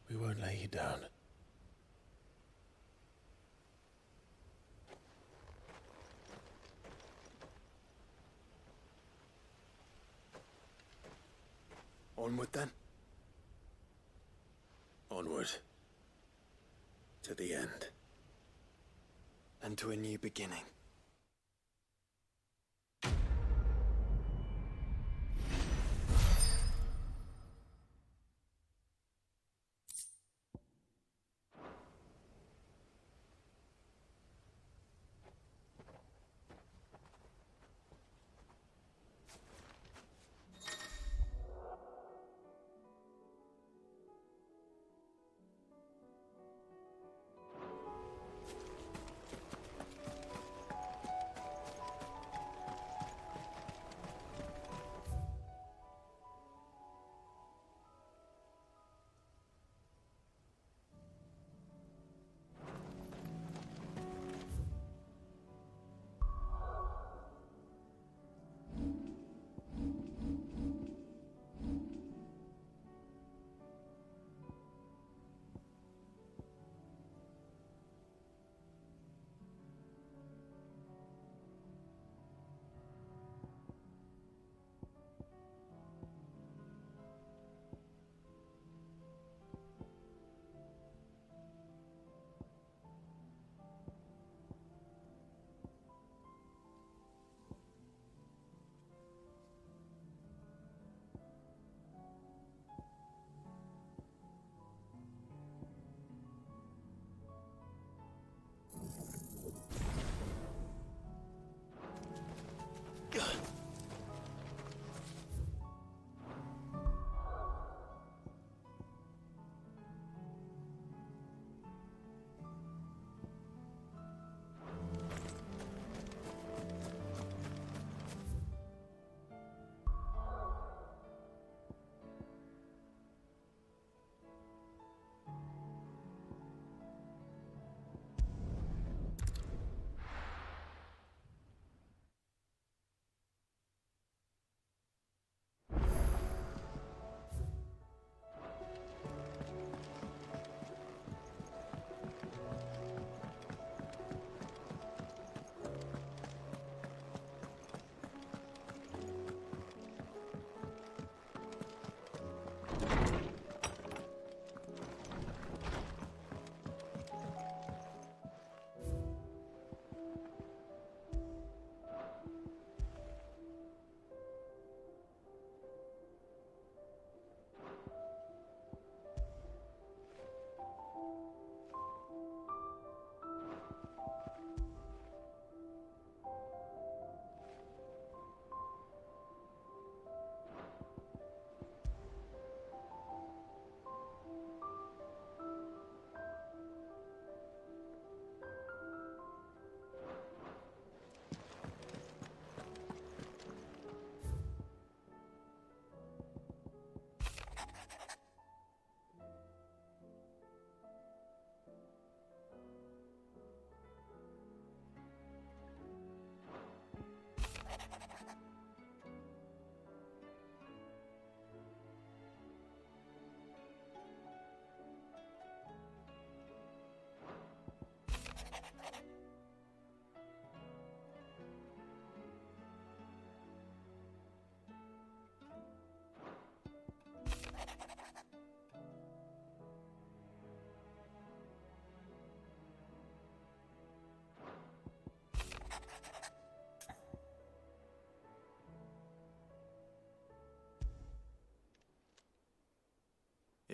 [SPEAKER 1] We won't lay you down.
[SPEAKER 4] Onward then?
[SPEAKER 1] Onward. To the end.
[SPEAKER 4] And to a new beginning.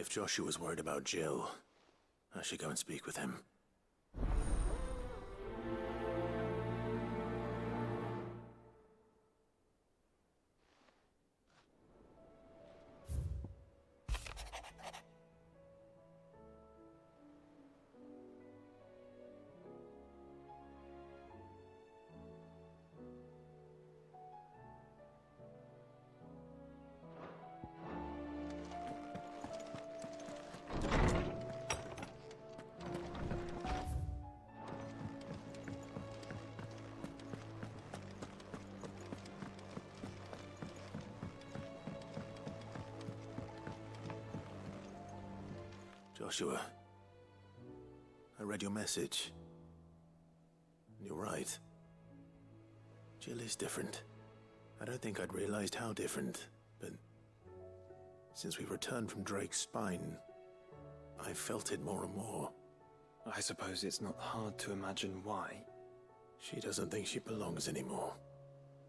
[SPEAKER 1] If Joshua's worried about Jill, I should go and speak with him. Joshua, I read your message. You're right. Jill is different. I don't think I'd realized how different, but since we returned from Drake's spine, I've felt it more and more.
[SPEAKER 4] I suppose it's not hard to imagine why.
[SPEAKER 1] She doesn't think she belongs anymore.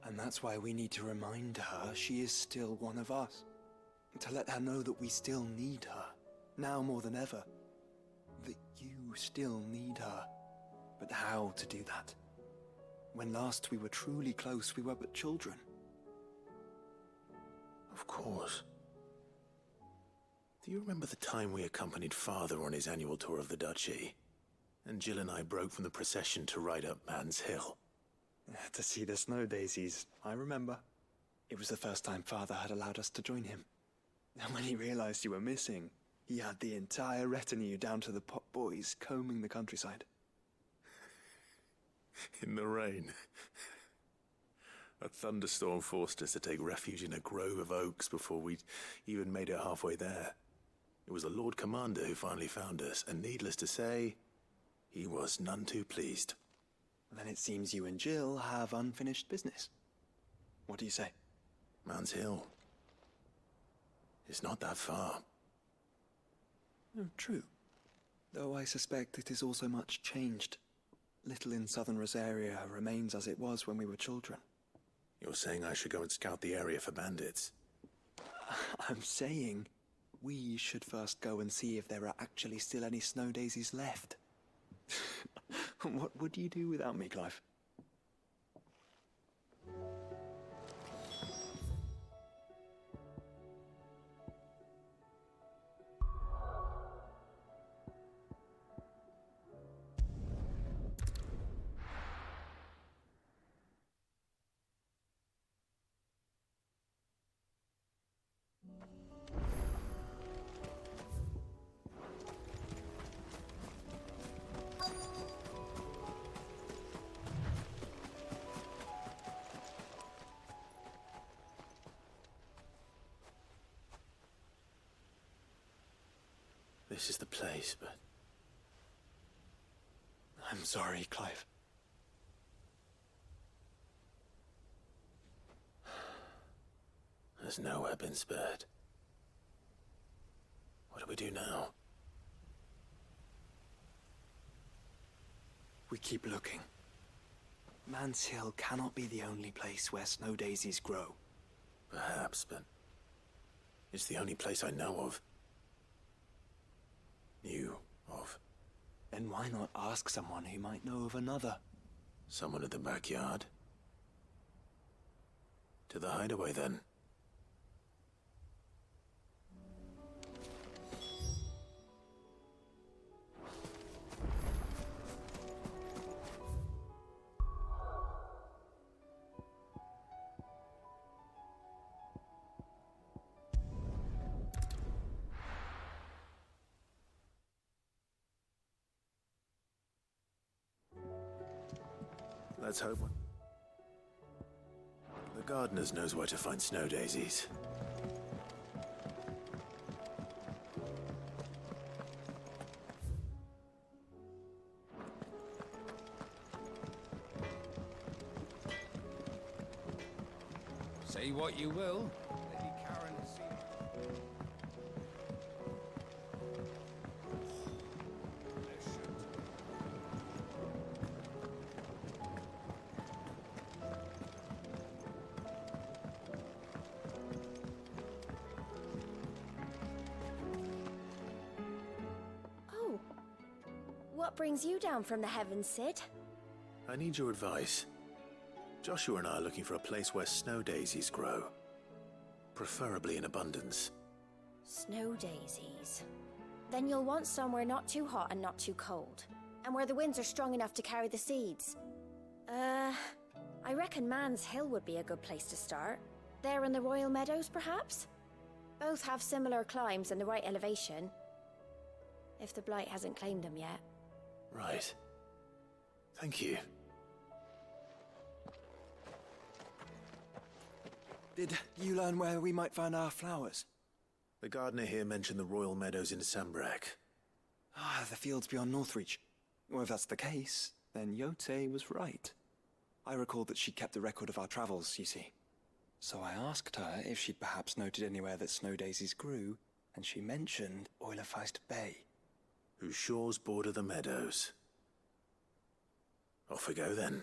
[SPEAKER 4] And that's why we need to remind her she is still one of us. To let her know that we still need her. Now more than ever. That you still need her. But how to do that? When last we were truly close, we were but children.
[SPEAKER 1] Of course. Do you remember the time we accompanied Father on his annual tour of the Duchy? And Jill and I broke from the procession to ride up Man's Hill.
[SPEAKER 4] To see the snow daisies, I remember. It was the first time Father had allowed us to join him. And when he realized you were missing, he had the entire retinue down to the pot boys combing the countryside.
[SPEAKER 1] In the rain. A thunderstorm forced us to take refuge in a grove of oaks before we'd even made it halfway there. It was the Lord Commander who finally found us, and needless to say, he was none too pleased.
[SPEAKER 4] Then it seems you and Jill have unfinished business. What do you say?
[SPEAKER 1] Man's Hill. It's not that far.
[SPEAKER 4] Oh, true. Though I suspect it is also much changed. Little in southern Rosaria remains as it was when we were children.
[SPEAKER 1] You're saying I should go and scout the area for bandits?
[SPEAKER 4] I'm saying we should first go and see if there are actually still any snow daisies left. What would you do without me, Clive?
[SPEAKER 1] This is the place, but...
[SPEAKER 4] I'm sorry, Clive.
[SPEAKER 1] There's nowhere been spared. What do we do now?
[SPEAKER 4] We keep looking. Man's Hill cannot be the only place where snow daisies grow.
[SPEAKER 1] Perhaps, but... it's the only place I know of. Knew of.
[SPEAKER 4] Then why not ask someone who might know of another?
[SPEAKER 1] Someone in the backyard? To the hideaway, then. Let's hope one. The gardeners knows where to find snow daisies.
[SPEAKER 16] Say what you will, Lady Karen seems...
[SPEAKER 11] What brings you down from the heavens, Cid?
[SPEAKER 1] I need your advice. Joshua and I are looking for a place where snow daisies grow. Preferably in abundance.
[SPEAKER 11] Snow daisies. Then you'll want somewhere not too hot and not too cold. And where the winds are strong enough to carry the seeds. I reckon Man's Hill would be a good place to start. There in the Royal Meadows, perhaps? Both have similar climbs and the right elevation. If the Blight hasn't claimed them yet.
[SPEAKER 1] Right. Thank you.
[SPEAKER 4] Did you learn where we might find our flowers?
[SPEAKER 1] The gardener here mentioned the Royal Meadows in Sambrak.
[SPEAKER 4] Ah, the fields beyond Northreach. Well, if that's the case, then Yote was right. I recalled that she kept a record of our travels, you see. So I asked her if she'd perhaps noted anywhere that snow daisies grew, and she mentioned Oilefeist Bay.
[SPEAKER 1] Whose shores border the meadows. Off we go then.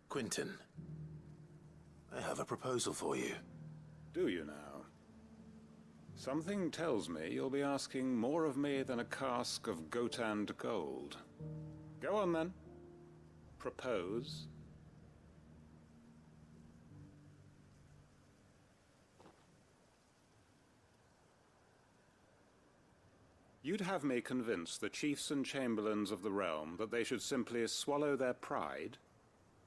[SPEAKER 1] Quentin, I have a proposal for you.
[SPEAKER 14] Do you now? Something tells me you'll be asking more of me than a cask of Gotand gold. Go on then. Propose. You'd have me convince the chiefs and chamberlains of the realm that they should simply swallow their pride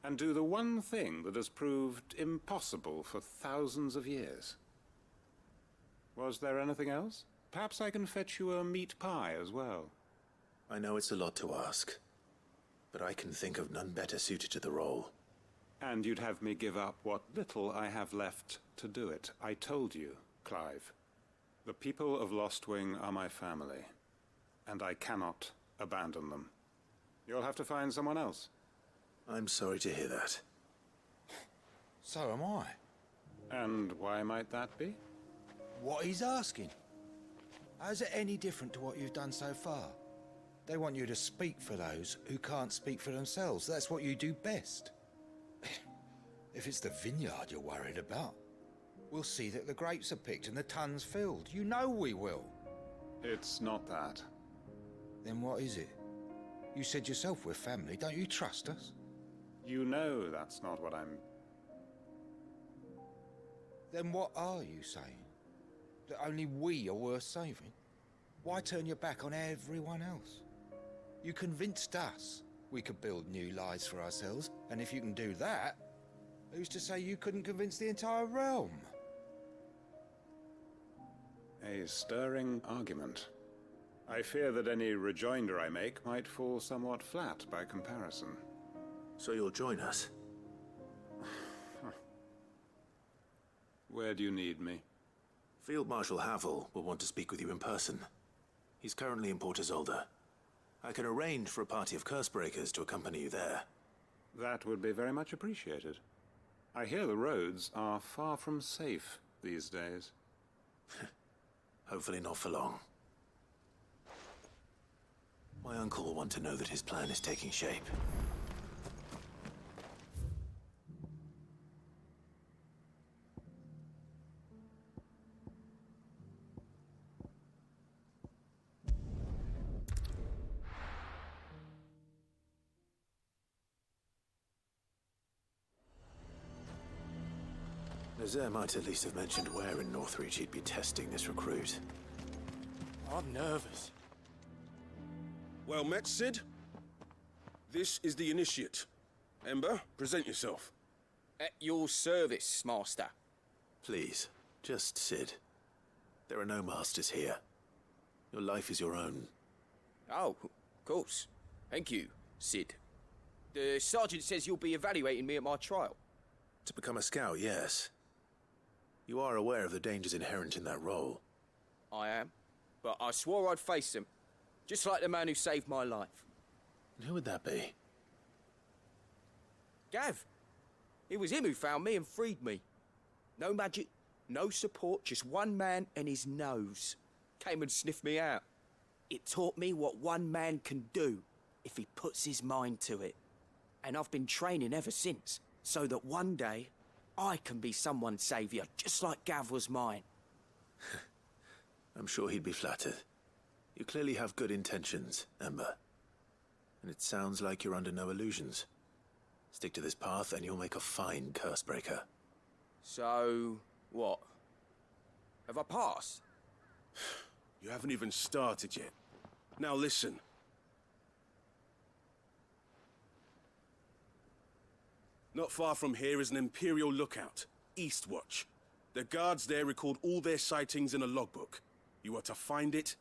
[SPEAKER 14] and do the one thing that has proved impossible for thousands of years. Was there anything else? Perhaps I can fetch you a meat pie as well.
[SPEAKER 1] I know it's a lot to ask, but I can think of none better suited to the role.
[SPEAKER 14] And you'd have me give up what little I have left to do it. I told you, Clive. The people of Lostwing are my family, and I cannot abandon them. You'll have to find someone else.
[SPEAKER 1] I'm sorry to hear that.
[SPEAKER 15] So am I.
[SPEAKER 14] And why might that be?
[SPEAKER 15] What he's asking. How's it any different to what you've done so far? They want you to speak for those who can't speak for themselves. That's what you do best. If it's the vineyard you're worried about, we'll see that the grapes are picked and the tons filled. You know we will.
[SPEAKER 14] It's not that.
[SPEAKER 15] Then what is it? You said yourself we're family. Don't you trust us?
[SPEAKER 14] You know that's not what I'm...
[SPEAKER 15] Then what are you saying? That only we are worth saving? Why turn your back on everyone else? You convinced us we could build new lives for ourselves, and if you can do that, who's to say you couldn't convince the entire realm?
[SPEAKER 14] A stirring argument. I fear that any rejoinder I make might fall somewhat flat by comparison.
[SPEAKER 1] So you'll join us?
[SPEAKER 14] Where do you need me?
[SPEAKER 1] Field Marshal Havel will want to speak with you in person. He's currently in Port Isolde. I can arrange for a party of Cursebreakers to accompany you there.
[SPEAKER 5] That would be very much appreciated. I hear the roads are far from safe these days.
[SPEAKER 1] Hopefully not for long. My uncle will want to know that his plan is taking shape. Nazaire might at least have mentioned where in Northreach he'd be testing this recruit.
[SPEAKER 7] I'm nervous.
[SPEAKER 23] Well met, Cid. This is the initiate. Ember, present yourself.
[SPEAKER 7] At your service, Master.
[SPEAKER 1] Please, just Cid. There are no masters here. Your life is your own.
[SPEAKER 7] Oh, of course. Thank you, Cid. The sergeant says you'll be evaluating me at my trial.
[SPEAKER 1] To become a scout, yes. You are aware of the dangers inherent in that role.
[SPEAKER 7] I am. But I swore I'd face them. Just like the man who saved my life.
[SPEAKER 1] Who would that be?
[SPEAKER 7] Gav. It was him who found me and freed me. No magic, no support, just one man and his nose. Came and sniffed me out. It taught me what one man can do if he puts his mind to it. And I've been training ever since, so that one day I can be someone's saviour, just like Gav was mine.
[SPEAKER 1] I'm sure he'd be flattered. You clearly have good intentions, Ember. And it sounds like you're under no illusions. Stick to this path and you'll make a fine Cursebreaker.
[SPEAKER 7] So, what? Have I passed?
[SPEAKER 23] You haven't even started yet. Now listen. Not far from here is an Imperial lookout, Eastwatch. The guards there record all their sightings in a logbook. You are to find it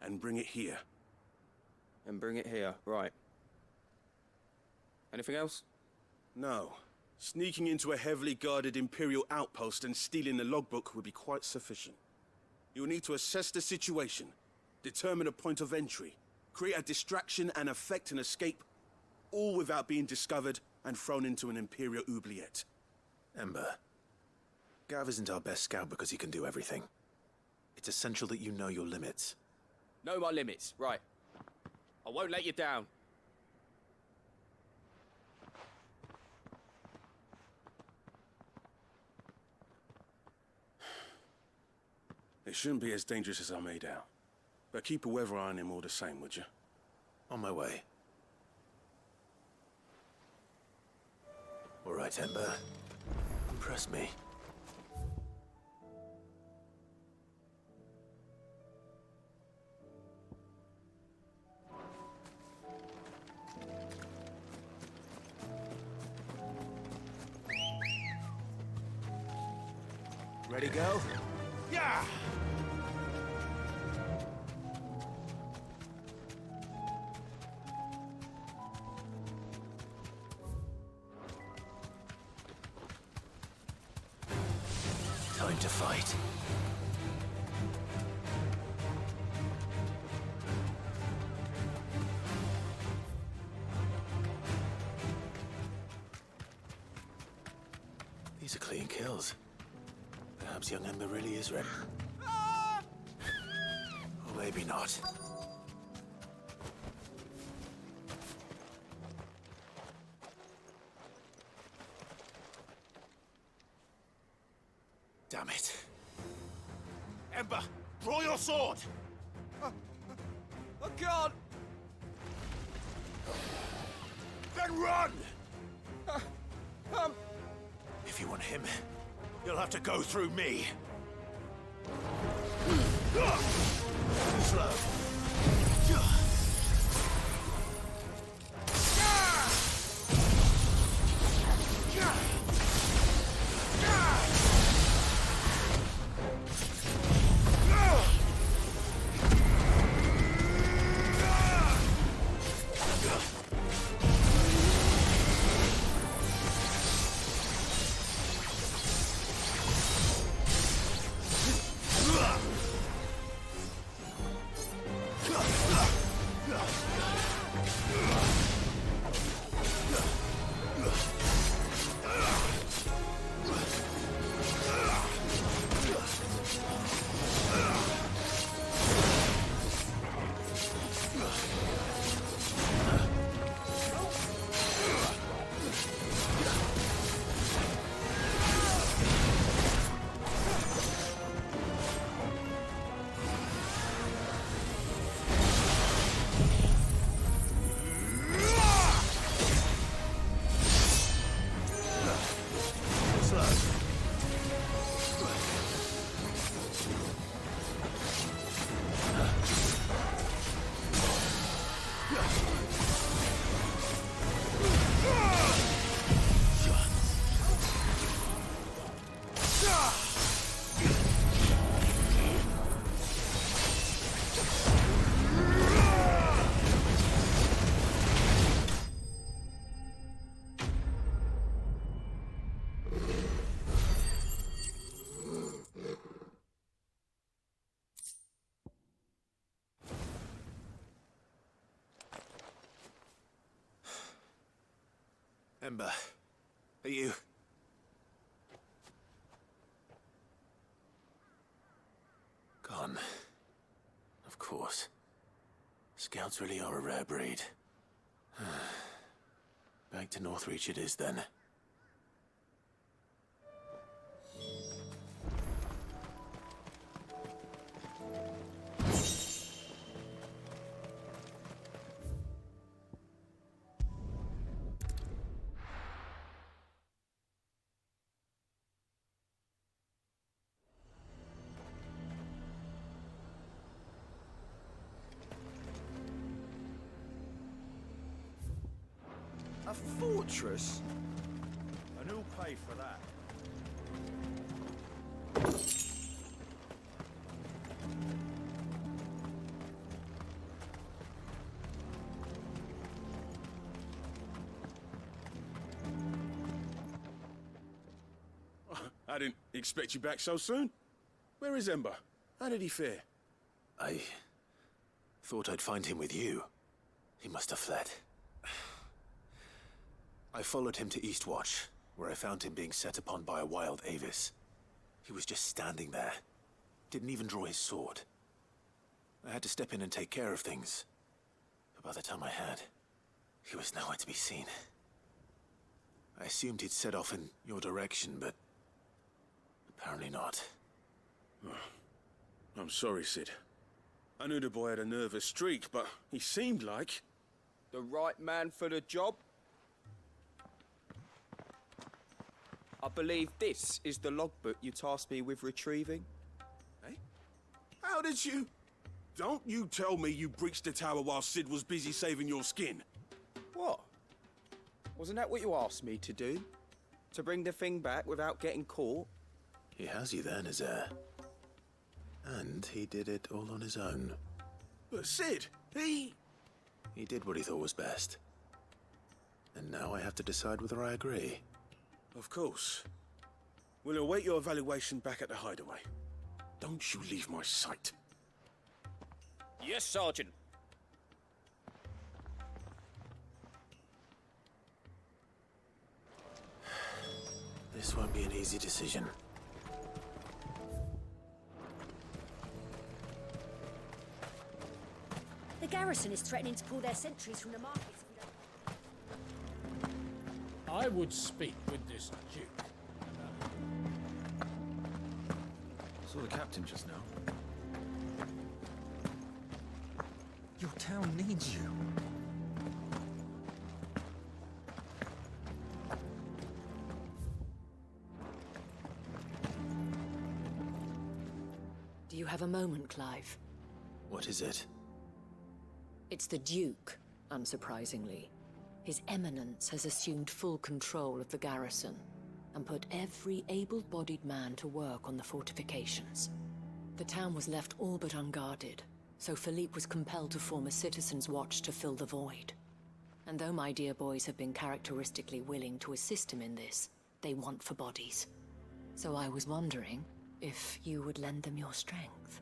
[SPEAKER 23] and bring it here.
[SPEAKER 7] And bring it here, right. Anything else?
[SPEAKER 23] No. Sneaking into a heavily guarded Imperial outpost and stealing the logbook would be quite sufficient. You will need to assess the situation, determine a point of entry, create a distraction and effect an escape, all without being discovered and thrown into an Imperial oubliette.
[SPEAKER 1] Ember, Gav isn't our best scout because he can do everything. It's essential that you know your limits.
[SPEAKER 7] Know my limits, right. I won't let you down.
[SPEAKER 23] It shouldn't be as dangerous as I made out. But keep a weather eye on him all the same, would you?
[SPEAKER 1] On my way. All right, Ember. Impress me.
[SPEAKER 17] Ready, go?
[SPEAKER 23] Yeah!
[SPEAKER 1] Time to fight. These are clean kills. Perhaps young Ember really is ready. Or maybe not. Damn it.
[SPEAKER 23] Ember, draw your sword!
[SPEAKER 7] I can't!
[SPEAKER 23] Then run!
[SPEAKER 1] If you want him, you'll have to go through me. Slow. Ember, are you... Gone. Of course. Scouts really are a rare breed. Back to Northreach it is, then.
[SPEAKER 15] A fortress? And who'll pay for that?
[SPEAKER 23] I didn't expect you back so soon. Where is Ember? How did he fare?
[SPEAKER 1] I thought I'd find him with you. He must have fled. I followed him to Eastwatch, where I found him being set upon by a wild Avis. He was just standing there. Didn't even draw his sword. I had to step in and take care of things. But by the time I had, he was nowhere to be seen. I assumed he'd set off in your direction, but apparently not.
[SPEAKER 23] I'm sorry, Sid. I knew the boy had a nervous streak, but he seemed like...
[SPEAKER 7] The right man for the job? I believe this is the logbook you tasked me with retrieving.
[SPEAKER 23] Eh? How did you... Don't you tell me you breached the tower while Sid was busy saving your skin.
[SPEAKER 7] What? Wasn't that what you asked me to do? To bring the thing back without getting caught?
[SPEAKER 1] He has you then, his heir. And he did it all on his own.
[SPEAKER 23] But Sid, he
[SPEAKER 1] did what he thought was best. And now I have to decide whether I agree.
[SPEAKER 23] Of course. We'll await your evaluation back at the hideaway. Don't you leave my sight.
[SPEAKER 7] Yes, Sergeant.
[SPEAKER 1] This won't be an easy decision.
[SPEAKER 3] The garrison is threatening to pull their sentries from the markets.
[SPEAKER 8] I would speak with this Duke.
[SPEAKER 6] Saw the captain just now.
[SPEAKER 15] Your town needs you.
[SPEAKER 13] Do you have a moment, Clive?
[SPEAKER 1] What is it?
[SPEAKER 13] It's the Duke, unsurprisingly. His Eminence has assumed full control of the garrison and put every able-bodied man to work on the fortifications. The town was left all but unguarded, so Philippe was compelled to form a citizens' watch to fill the void. And though my dear boys have been characteristically willing to assist him in this, they want for bodies. So I was wondering if you would lend them your strength,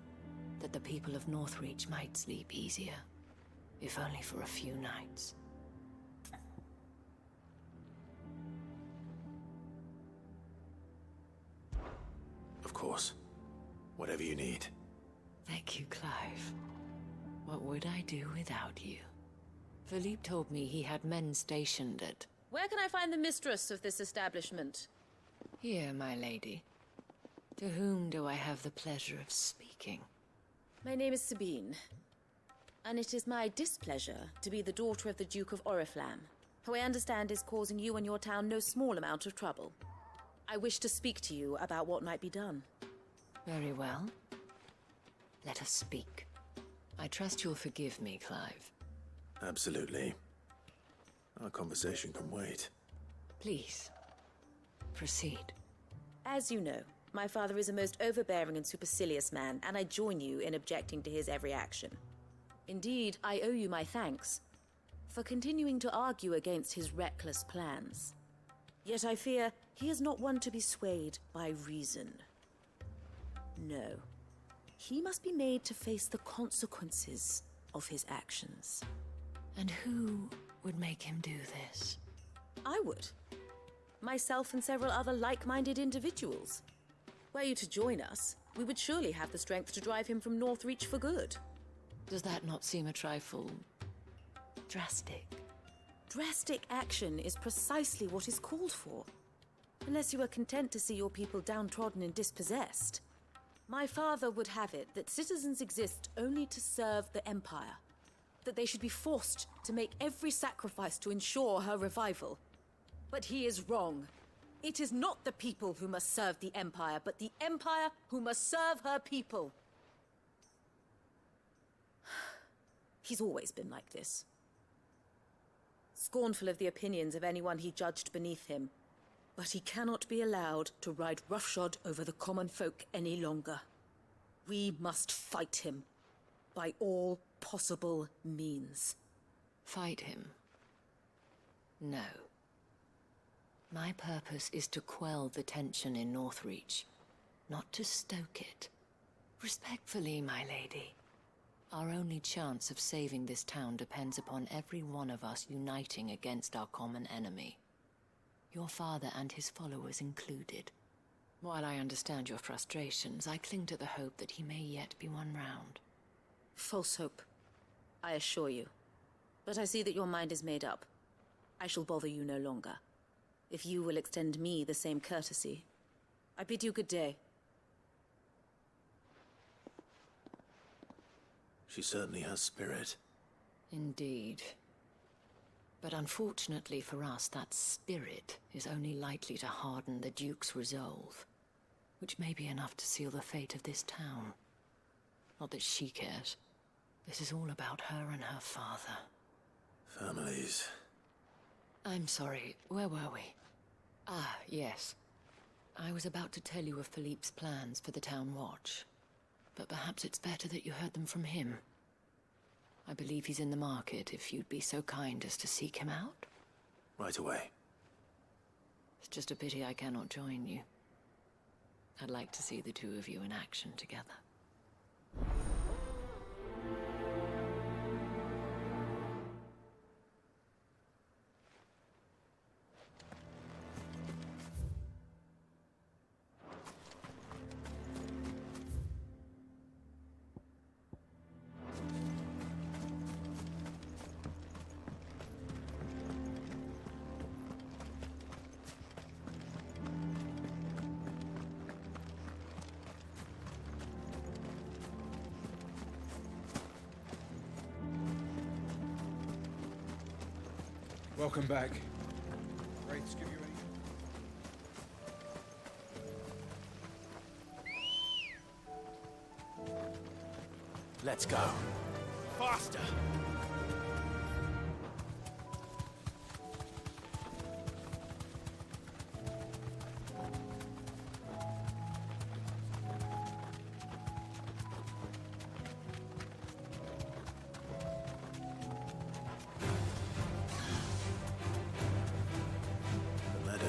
[SPEAKER 13] that the people of Northreach might sleep easier, if only for a few nights.
[SPEAKER 1] Of course. Whatever you need.
[SPEAKER 13] Thank you, Clive. What would I do without you? Philippe told me he had men stationed at...
[SPEAKER 19] Where can I find the mistress of this establishment?
[SPEAKER 13] Here, my lady. To whom do I have the pleasure of speaking?
[SPEAKER 19] My name is Sabine, and it is my displeasure to be the daughter of the Duke of Oriflamme, who I understand is causing you and your town no small amount of trouble. I wish to speak to you about what might be done.
[SPEAKER 13] Very well. Let us speak. I trust you'll forgive me, Clive.
[SPEAKER 1] Absolutely. Our conversation can wait.
[SPEAKER 13] Please, proceed.
[SPEAKER 19] As you know, my father is a most overbearing and supercilious man, and I join you in objecting to his every action. Indeed, I owe you my thanks for continuing to argue against his reckless plans. Yet I fear he is not one to be swayed by reason. No. He must be made to face the consequences of his actions.
[SPEAKER 13] And who would make him do this?
[SPEAKER 19] I would. Myself and several other like-minded individuals. Were you to join us, we would surely have the strength to drive him from Northreach for good.
[SPEAKER 13] Does that not seem a trifle drastic?
[SPEAKER 19] Drastic action is precisely what is called for. Unless you are content to see your people downtrodden and dispossessed. My father would have it that citizens exist only to serve the Empire. That they should be forced to make every sacrifice to ensure her revival. But he is wrong. It is not the people who must serve the Empire, but the Empire who must serve her people. He's always been like this. Scornful of the opinions of anyone he judged beneath him. But he cannot be allowed to ride roughshod over the common folk any longer. We must fight him. By all possible means.
[SPEAKER 13] Fight him? No. My purpose is to quell the tension in Northreach, not to stoke it. Respectfully, my lady. Our only chance of saving this town depends upon every one of us uniting against our common enemy. Your father and his followers included. While I understand your frustrations, I cling to the hope that he may yet be won round.
[SPEAKER 19] False hope, I assure you. But I see that your mind is made up. I shall bother you no longer. If you will extend me the same courtesy, I bid you good day.
[SPEAKER 1] She certainly has spirit.
[SPEAKER 13] Indeed. But unfortunately for us, that spirit is only likely to harden the Duke's resolve, which may be enough to seal the fate of this town. Not that she cares. This is all about her and her father.
[SPEAKER 1] Families.
[SPEAKER 13] I'm sorry, where were we? Ah, yes. I was about to tell you of Philippe's plans for the town watch. But perhaps it's better that you heard them from him. I believe he's in the market, if you'd be so kind as to seek him out.
[SPEAKER 1] Right away.
[SPEAKER 13] It's just a pity I cannot join you. I'd like to see the two of you in action together.
[SPEAKER 8] Welcome back. Wraiths give you any...
[SPEAKER 1] Let's go.
[SPEAKER 17] Faster!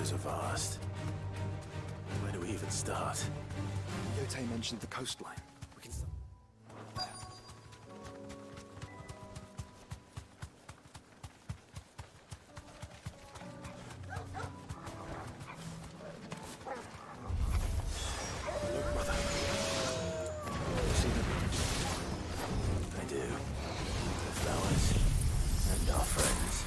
[SPEAKER 1] Are vast. Where do we even start?
[SPEAKER 4] Yote mentioned the coastline. We can start there.
[SPEAKER 1] Look, brother. You see them? I do. The flowers and our friends.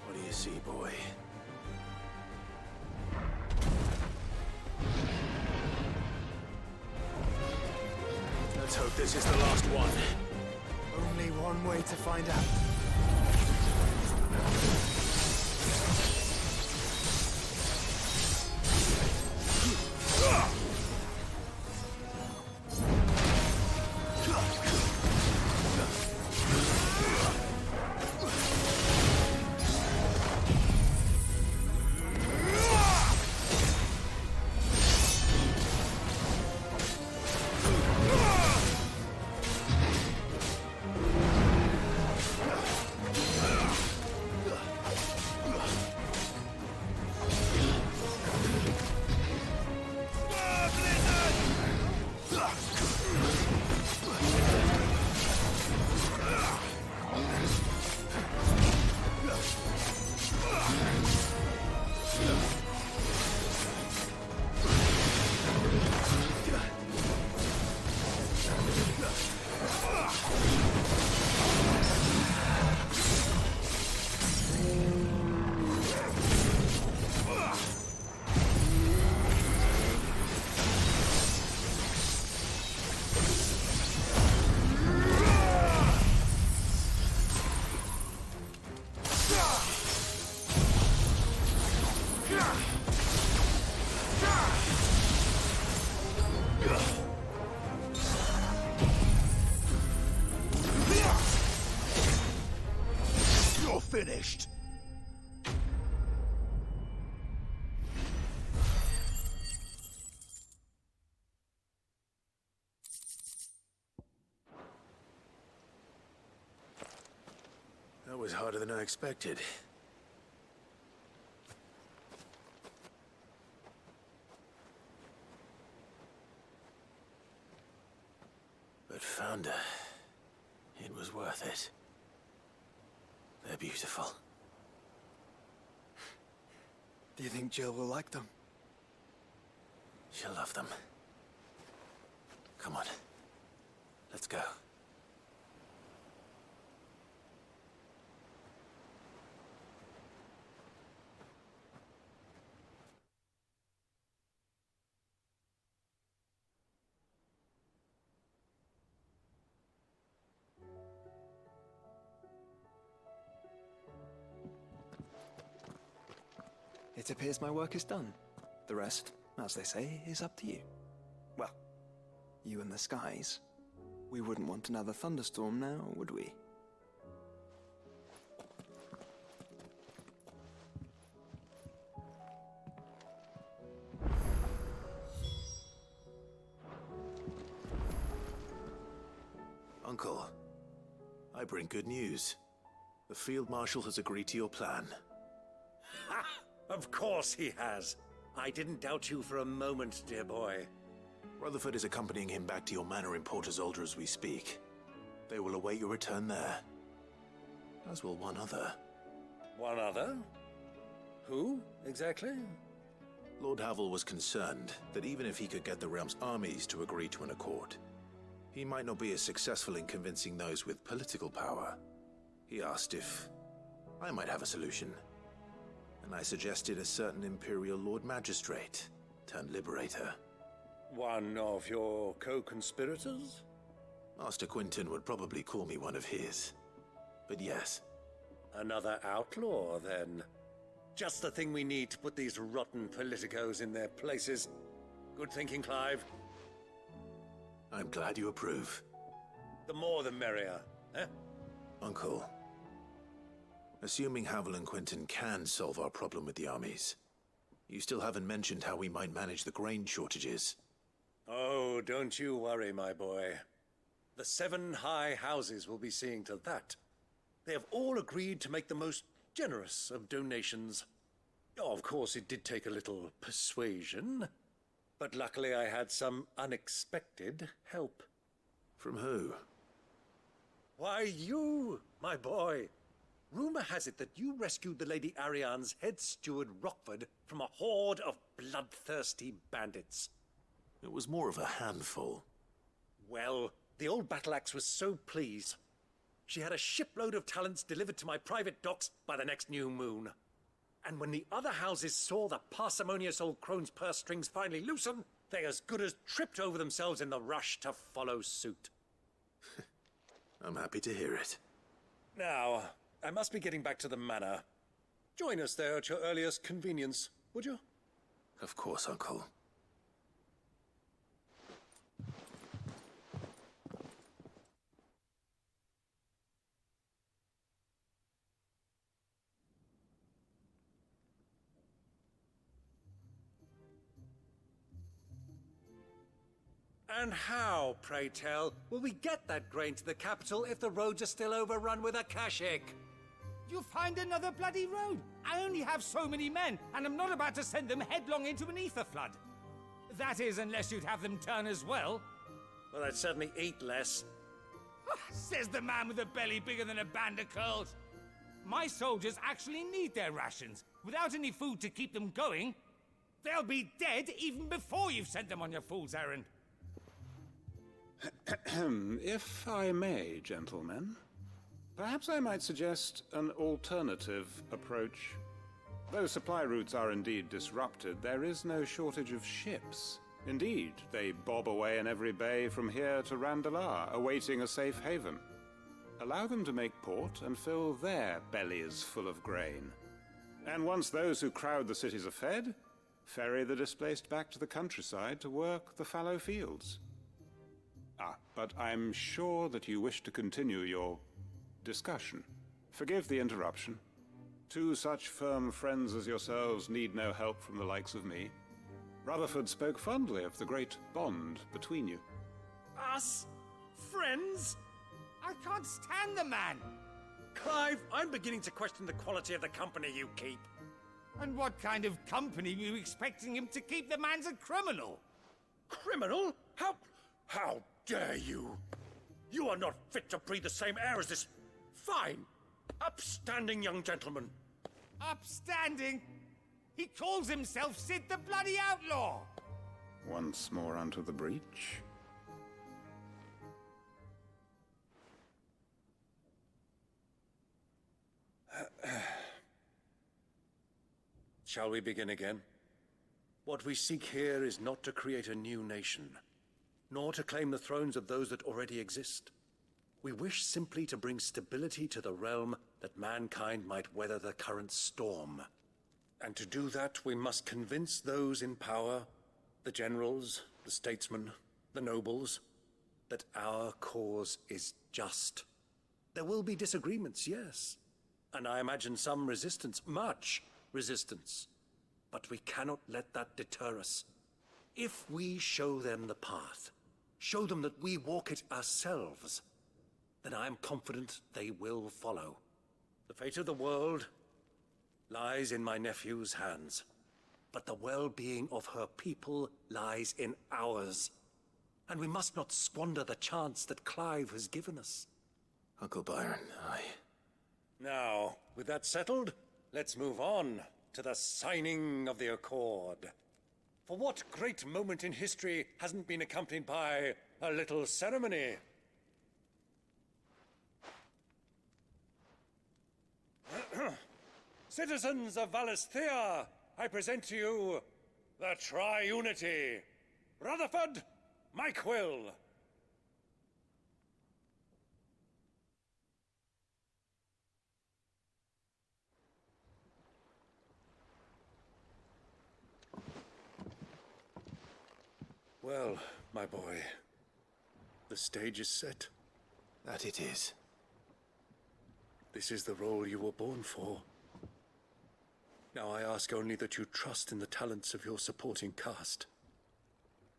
[SPEAKER 1] What do you see, boy? Let's hope this is the last one.
[SPEAKER 4] Only one way to find out.
[SPEAKER 18] finished.
[SPEAKER 1] That was harder than I expected. But Founder, it was worth it. They're beautiful.
[SPEAKER 4] Do you think Jill will like them?
[SPEAKER 1] She'll love them. Come on. Let's go.
[SPEAKER 4] It appears my work is done. The rest, as they say, is up to you. Well, you and the skies. We wouldn't want another thunderstorm now, would we?
[SPEAKER 1] Uncle, I bring good news. The Field Marshal has agreed to your plan.
[SPEAKER 18] Ha! Of course he has. I didn't doubt you for a moment, dear boy.
[SPEAKER 1] Rutherford is accompanying him back to your manor in Port Isolde as we speak. They will await your return there. As will one other.
[SPEAKER 18] One other? Who, exactly?
[SPEAKER 1] Lord Havel was concerned that even if he could get the realm's armies to agree to an accord, he might not be as successful in convincing those with political power. He asked if I might have a solution, and I suggested a certain Imperial Lord Magistrate turned Liberator.
[SPEAKER 18] One of your co-conspirators?
[SPEAKER 1] Master Quinton would probably call me one of his, but yes.
[SPEAKER 18] Another outlaw, then. Just the thing we need to put these rotten politicos in their places. Good thinking, Clive.
[SPEAKER 1] I'm glad you approve.
[SPEAKER 18] The more the merrier, eh?
[SPEAKER 1] Uncle, assuming Havel and Quinton can solve our problem with the armies, you still haven't mentioned how we might manage the grain shortages.
[SPEAKER 18] Oh, don't you worry, my boy. The 7 high houses will be seeing to that. They have all agreed to make the most generous of donations. Oh, of course, it did take a little persuasion, but luckily I had some unexpected help.
[SPEAKER 1] From who?
[SPEAKER 18] Why, you, my boy. Rumor has it that you rescued the Lady Ariane's head steward Rockford from a horde of bloodthirsty bandits.
[SPEAKER 1] It was more of a handful.
[SPEAKER 18] Well, the old battle axe was so pleased. She had a shipload of talents delivered to my private docks by the next new moon. And when the other houses saw the parsimonious old crone's purse strings finally loosen, they as good as tripped over themselves in the rush to follow suit.
[SPEAKER 1] I'm happy to hear it.
[SPEAKER 18] Now, I must be getting back to the manor. Join us there at your earliest convenience, would you?
[SPEAKER 1] Of course, Uncle.
[SPEAKER 18] And how, pray tell, will we get that grain to the capital if the roads are still overrun with Akashic?
[SPEAKER 16] You'll find another bloody road. I only have so many men, and I'm not about to send them headlong into an ether flood. That is, unless you'd have them turn as well.
[SPEAKER 18] Well, I'd certainly eat less.
[SPEAKER 16] Says the man with a belly bigger than a band of curls. My soldiers actually need their rations. Without any food to keep them going, they'll be dead even before you've sent them on your fool's errand.
[SPEAKER 5] If I may, gentlemen, perhaps I might suggest an alternative approach. Though supply routes are indeed disrupted, there is no shortage of ships. Indeed, they bob away in every bay from here to Randalar, awaiting a safe haven. Allow them to make port and fill their bellies full of grain. And once those who crowd the cities are fed, ferry the displaced back to the countryside to work the fallow fields. But I'm sure that you wish to continue your discussion. Forgive the interruption. Two such firm friends as yourselves need no help from the likes of me. Rutherford spoke fondly of the great bond between you.
[SPEAKER 18] Us? Friends?
[SPEAKER 16] I can't stand the man!
[SPEAKER 18] Clive, I'm beginning to question the quality of the company you keep.
[SPEAKER 16] And what kind of company were you expecting him to keep? The man's a criminal!
[SPEAKER 18] Criminal? How dare you? You are not fit to breathe the same air as this fine, upstanding young gentleman.
[SPEAKER 16] Upstanding? He calls himself Sid the Bloody Outlaw!
[SPEAKER 5] Once more onto the breach.
[SPEAKER 14] Shall we begin again? What we seek here is not to create a new nation, nor to claim the thrones of those that already exist. We wish simply to bring stability to the realm that mankind might weather the current storm. And to do that, we must convince those in power, the generals, the statesmen, the nobles, that our cause is just. There will be disagreements, yes, and I imagine some resistance, much resistance. But we cannot let that deter us. If we show them the path, show them that we walk it ourselves, then I am confident they will follow. The fate of the world lies in my nephew's hands, but the well-being of her people lies in ours. And we must not squander the chance that Clive has given us.
[SPEAKER 1] Uncle Byron,
[SPEAKER 14] Now, with that settled, let's move on to the signing of the Accord. For what great moment in history hasn't been accompanied by a little ceremony? Citizens of Valisthea, I present to you the Triunity. Rutherford, Mike Will. Well, my boy, the stage is set.
[SPEAKER 1] That it is.
[SPEAKER 14] This is the role you were born for. Now I ask only that you trust in the talents of your supporting cast.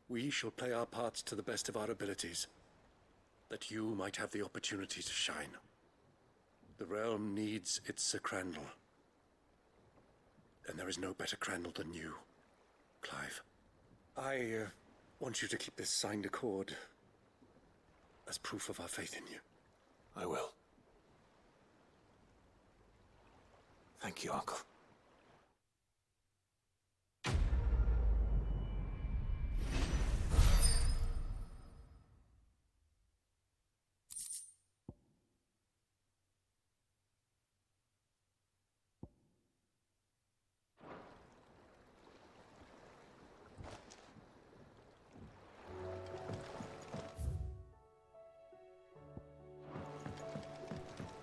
[SPEAKER 14] We shall play our parts to the best of our abilities, that you might have the opportunity to shine. The realm needs its Sir Crandall. And there is no better Crandall than you, Clive. I want you to keep this signed accord as proof of our faith in you.
[SPEAKER 1] I will. Thank you, Uncle.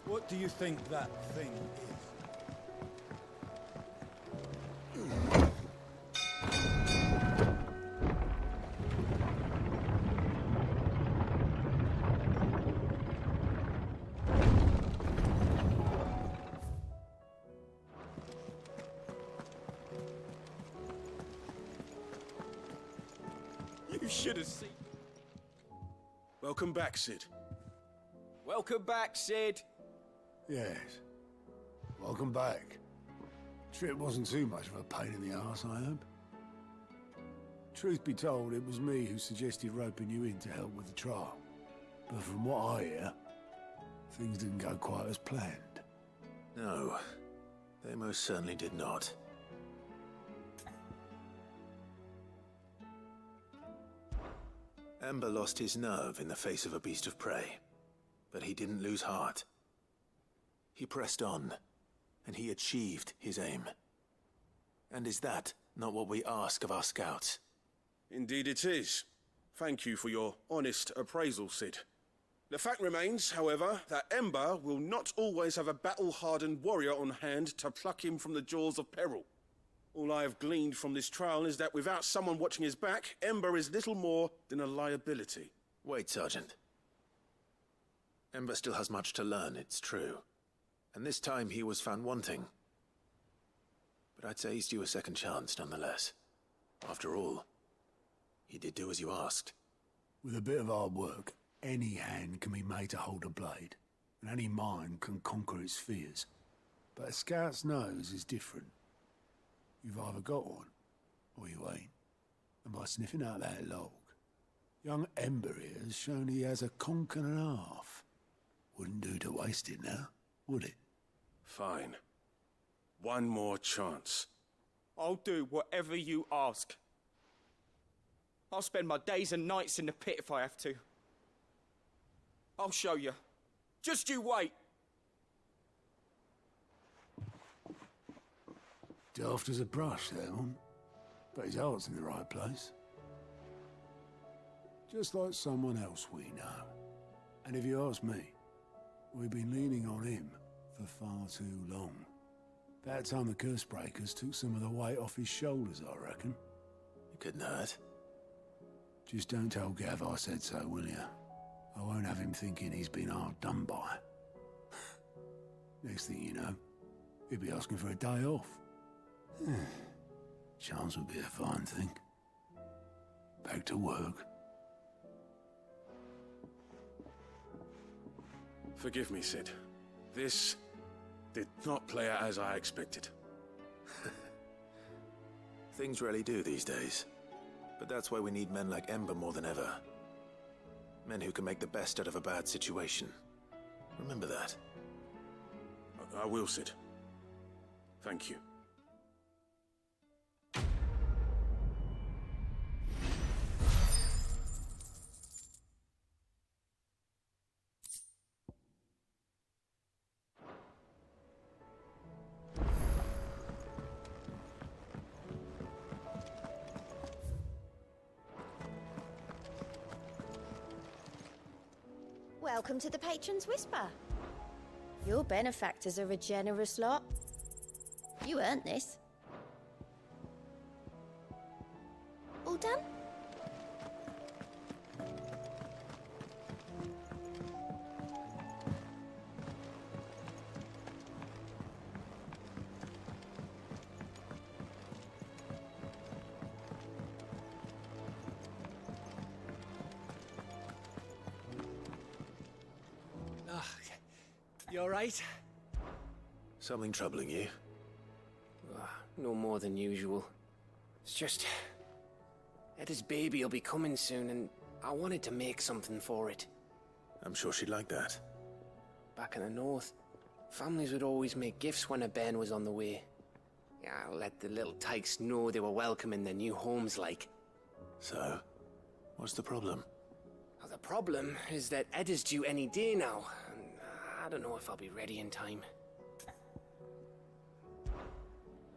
[SPEAKER 6] What do you think that thing
[SPEAKER 23] You should have seen. Welcome back, Sid.
[SPEAKER 7] Welcome back, Sid.
[SPEAKER 2] Yes. Welcome back. Trip wasn't too much of a pain in the arse, I hope. Truth be told, it was me who suggested roping you in to help with the trial. But from what I hear, things didn't go quite as planned.
[SPEAKER 1] No, they most certainly did not. Ember lost his nerve in the face of a beast of prey, but he didn't lose heart. He pressed on, and he achieved his aim. And is that not what we ask of our scouts?
[SPEAKER 23] Indeed it is. Thank you for your honest appraisal, Sid. The fact remains, however, that Ember will not always have a battle-hardened warrior on hand to pluck him from the jaws of peril. All I have gleaned from this trial is that without someone watching his back, Ember is little more than a liability.
[SPEAKER 1] Wait, Sergeant. Ember still has much to learn, it's true. And this time he was found wanting. But I'd say he's due a second chance, nonetheless. After all, he did do as you asked.
[SPEAKER 2] With a bit of hard work, any hand can be made to hold a blade, and any mind can conquer its fears. But a scout's nose is different. You've either got one, or you ain't. And by sniffing out that log, young Ember here has shown he has a conch and a half. Wouldn't do to waste it now, would it?
[SPEAKER 23] Fine. One more chance.
[SPEAKER 7] I'll do whatever you ask. I'll spend my days and nights in the pit if I have to. I'll show you. Just you wait.
[SPEAKER 2] Daft as a brush, that one. But his heart's in the right place. Just like someone else we know. And if you ask me, we've been leaning on him for far too long. That time the curse breakers took some of the weight off his shoulders, I reckon.
[SPEAKER 1] It couldn't hurt.
[SPEAKER 2] Just don't tell Gav I said so, will you? I won't have him thinking he's been hard done by. Next thing you know, he'll be asking for a day off. Chance would be a fine thing. Back to work.
[SPEAKER 23] Forgive me, Sid. This did not play out as I expected.
[SPEAKER 1] Things rarely do these days. But that's why we need men like Ember more than ever. Men who can make the best out of a bad situation. Remember that.
[SPEAKER 23] I will, Sid. Thank you.
[SPEAKER 9] Welcome to the Patron's Whisper. Your benefactors are a generous lot. You earned this. All done?
[SPEAKER 10] You all right?
[SPEAKER 1] Something troubling you?
[SPEAKER 10] No more than usual. It's just... Etta's baby will be coming soon, and I wanted to make something for it.
[SPEAKER 1] I'm sure she'd like that.
[SPEAKER 10] Back in the north, families would always make gifts when a bairn was on the way. Yeah, let the little tykes know they were welcome in their new homes, like.
[SPEAKER 1] So, what's the problem?
[SPEAKER 10] Well, the problem is that Etta's due any day now, and I don't know if I'll be ready in time.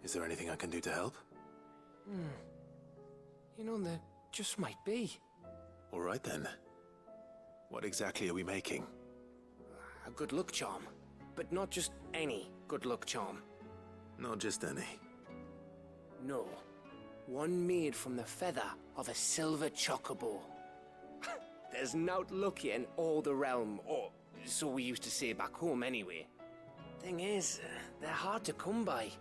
[SPEAKER 1] Is there anything I can do to help?
[SPEAKER 10] You know, there just might be.
[SPEAKER 1] All right then. What exactly are we making?
[SPEAKER 10] A good luck charm. But not just any good luck charm.
[SPEAKER 1] Not just any.
[SPEAKER 10] No. One made from the feather of a silver chocobo. There's naught luckier in all the realm, or so we used to say back home anyway. Thing is, they're hard to come by.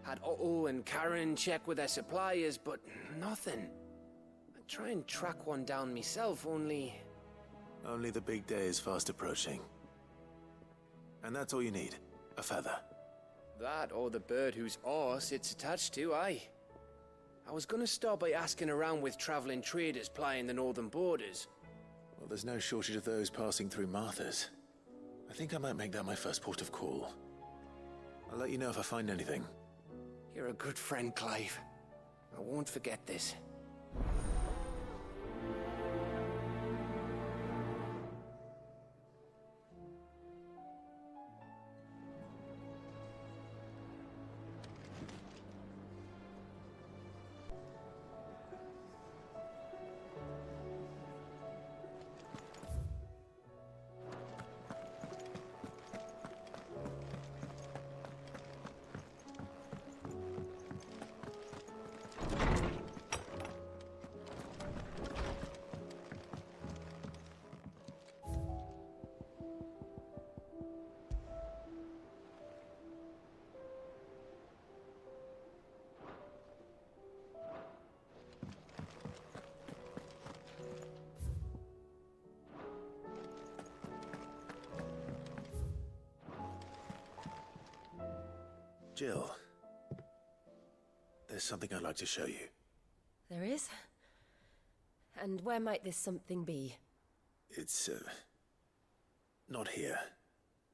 [SPEAKER 10] Had Otto and Karen check with their suppliers, but nothing. I'd try and track one down myself, only...
[SPEAKER 1] Only the big day is fast approaching. And that's all you need, a feather.
[SPEAKER 10] That or the bird whose horse it's attached to, aye. I was gonna start by asking around with traveling traders plying the northern borders.
[SPEAKER 1] Well, there's no shortage of those passing through Martha's. I think I might make that my first port of call. I'll let you know if I find anything.
[SPEAKER 10] You're a good friend, Clive. I won't forget this.
[SPEAKER 1] Jill, there's something I'd like to show you.
[SPEAKER 20] There is? And where might this something be?
[SPEAKER 1] It's, not here.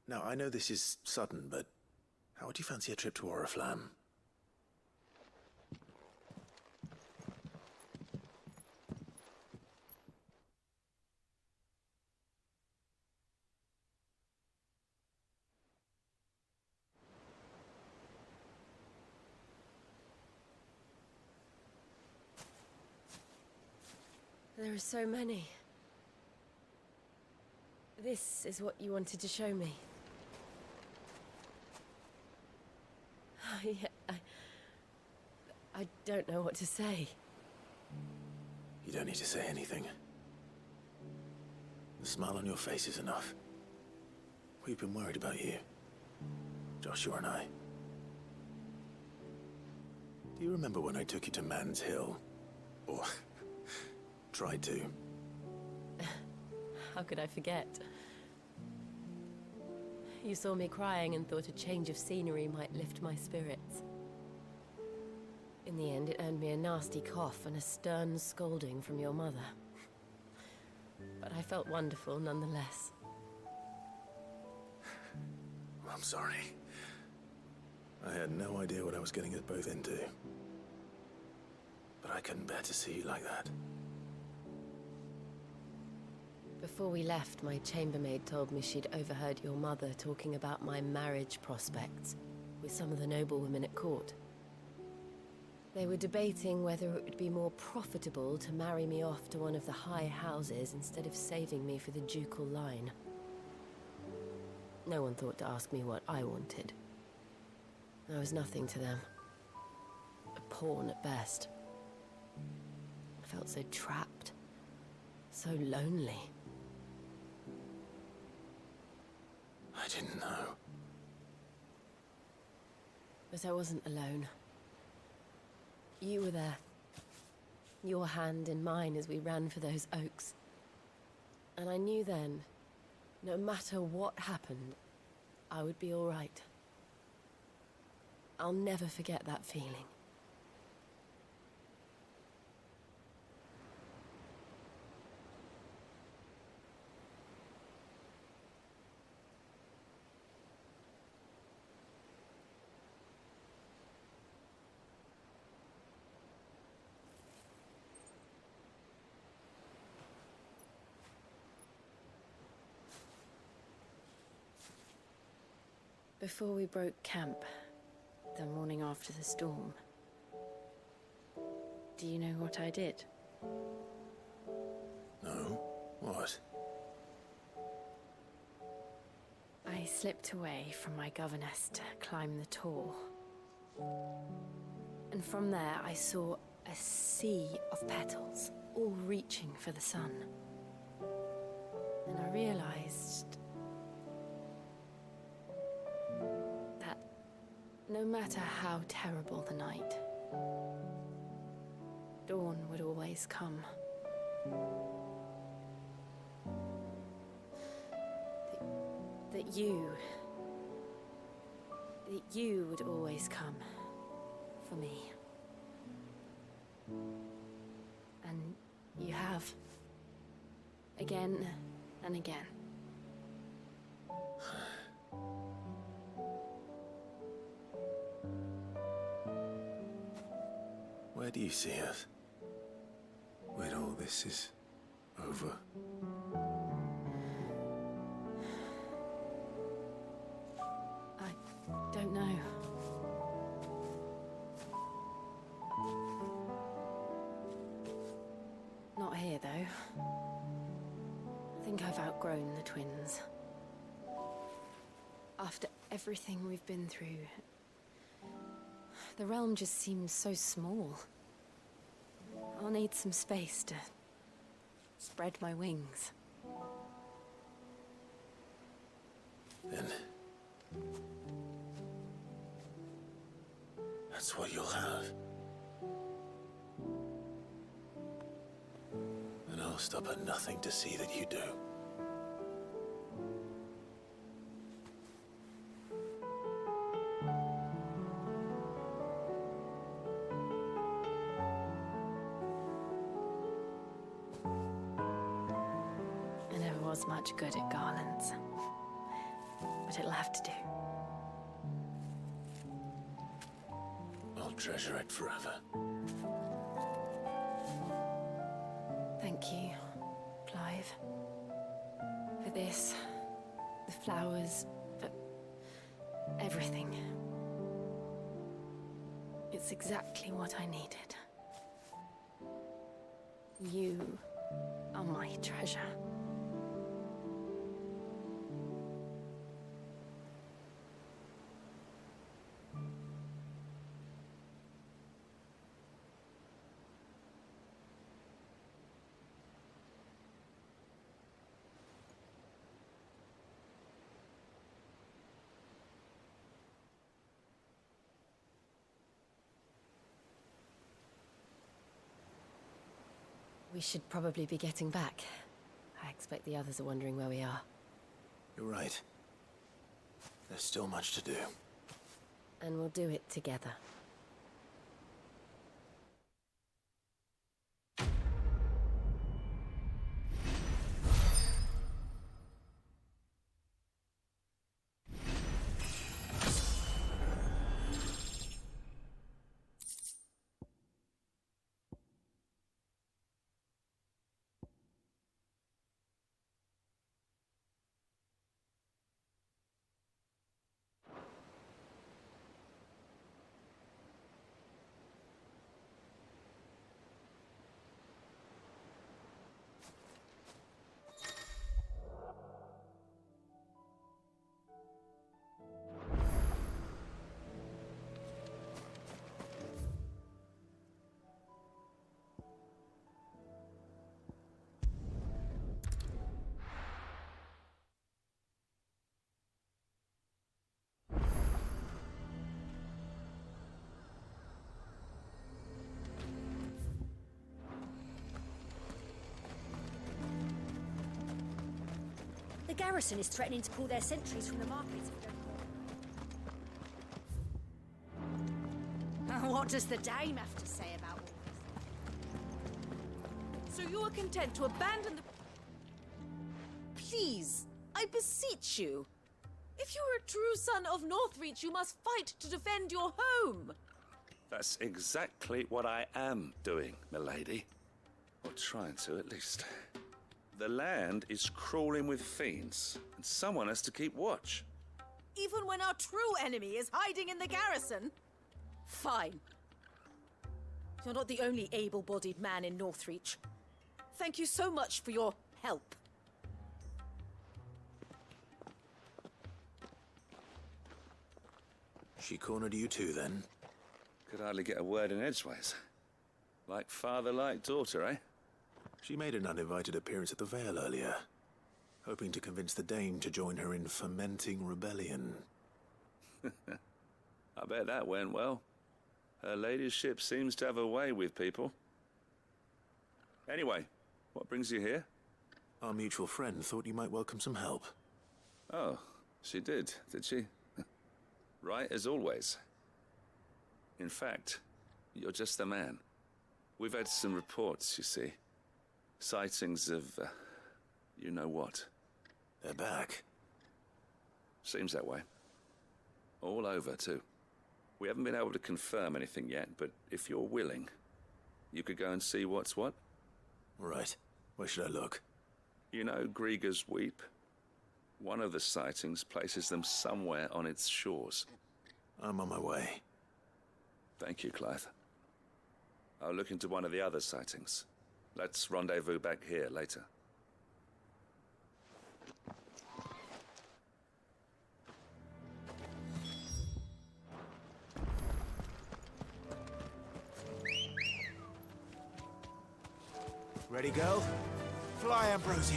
[SPEAKER 1] Now, I know this is sudden, but how would you fancy a trip to Oriflamme?
[SPEAKER 20] There are so many. This is what you wanted to show me. I don't know what to say.
[SPEAKER 1] You don't need to say anything. The smile on your face is enough. We've been worried about you, Joshua and I. Do you remember when I took you to Man's Hill? Or tried to?
[SPEAKER 20] How could I forget? You saw me crying and thought a change of scenery might lift my spirits. In the end, it earned me a nasty cough and a stern scolding from your mother. But I felt wonderful nonetheless.
[SPEAKER 1] I'm sorry. I had no idea what I was getting us both into. But I couldn't bear to see you like that.
[SPEAKER 20] Before we left, my chambermaid told me she'd overheard your mother talking about my marriage prospects with some of the noblewomen at court. They were debating whether it would be more profitable to marry me off to one of the high houses instead of saving me for the ducal line. No one thought to ask me what I wanted. I was nothing to them. A pawn at best. I felt so trapped. So lonely.
[SPEAKER 1] I didn't know.
[SPEAKER 20] But I wasn't alone. You were there. Your hand in mine as we ran for those oaks. And I knew then, no matter what happened, I would be all right. I'll never forget that feeling. Before we broke camp, the morning after the storm, do you know what I did?
[SPEAKER 1] No? What?
[SPEAKER 20] I slipped away from my governess to climb the tor. And from there I saw a sea of petals, all reaching for the sun. And I realized that no matter how terrible the night, dawn would always come. That you would always come for me. And you have. Again and again.
[SPEAKER 1] Where do you see us? When all this is over?
[SPEAKER 20] I don't know. Not here, though. I think I've outgrown the twins. After everything we've been through, the realm just seems so small. I'll need some space to spread my wings.
[SPEAKER 1] Then that's what you'll have. And I'll stop at nothing to see that you do.
[SPEAKER 20] as much good at garlands. But it'll have to do.
[SPEAKER 1] I'll treasure it forever.
[SPEAKER 20] Thank you, Clive. For this, the flowers, for everything. It's exactly what I needed. You are my treasure. We should probably be getting back. I expect the others are wondering where we are.
[SPEAKER 1] You're right. There's still much to do.
[SPEAKER 20] And we'll do it together.
[SPEAKER 3] The garrison is threatening to pull their sentries from the markets. What does the dame have to say about all this?
[SPEAKER 19] So you are content to abandon the... Please, I beseech you. If you are a true son of Northreach, you must fight to defend your home.
[SPEAKER 18] That's exactly what I am doing, milady. Or trying to, at least. The land is crawling with fiends, and someone has to keep watch.
[SPEAKER 19] Even when our true enemy is hiding in the garrison? Fine. You're not the only able-bodied man in Northreach. Thank you so much for your help.
[SPEAKER 1] She cornered you too, then?
[SPEAKER 18] Could hardly get a word in edgeways. Like father, like daughter, eh?
[SPEAKER 1] She made an uninvited appearance at the Vale earlier, hoping to convince the Dame to join her in fomenting rebellion.
[SPEAKER 18] I bet that went well. Her ladyship seems to have a way with people. Anyway, what brings you here?
[SPEAKER 1] Our mutual friend thought you might welcome some help.
[SPEAKER 18] Oh, she did she? Right as always. In fact, you're just the man. We've had some reports, you see. Sightings of, you know what.
[SPEAKER 1] They're back.
[SPEAKER 18] Seems that way. All over, too. We haven't been able to confirm anything yet, but if you're willing, you could go and see what's what.
[SPEAKER 1] Right. Where should I look?
[SPEAKER 18] You know Grieger's Weep? One of the sightings places them somewhere on its shores.
[SPEAKER 1] I'm on my way.
[SPEAKER 18] Thank you, Clive. I'll look into one of the other sightings. Let's rendezvous back here later.
[SPEAKER 1] Ready, go? Fly, Ambrosia.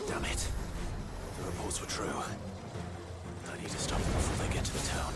[SPEAKER 1] Damn it. The reports were true. I need to stop them before they get to the town.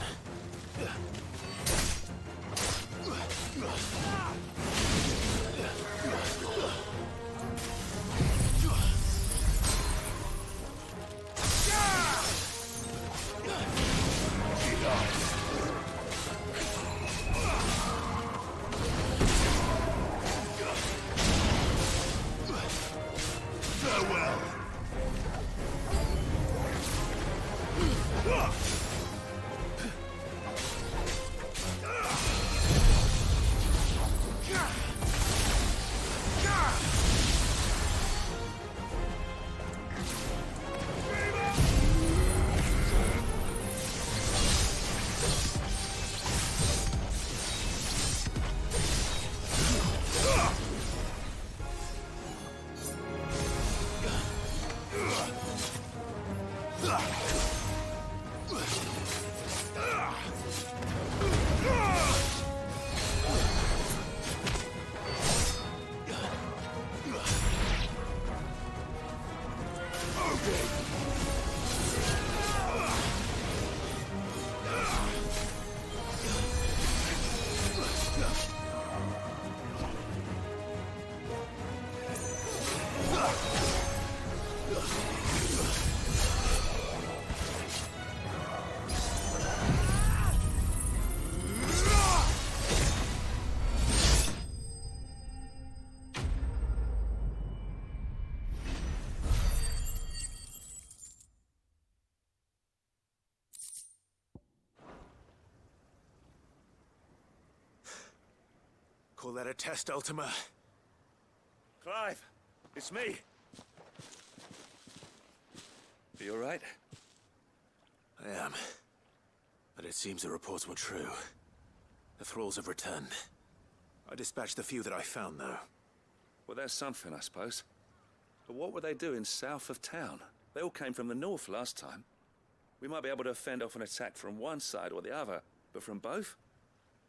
[SPEAKER 1] Call that a test, Ultima?
[SPEAKER 12] Clive, it's me. Are you all right?
[SPEAKER 1] I am. But it seems the reports were true. The thralls have returned. I dispatched the few that I found, though.
[SPEAKER 12] Well, there's something, I suppose. But what were they doing south of town? They all came from the north last time. We might be able to fend off an attack from one side or the other, but from both?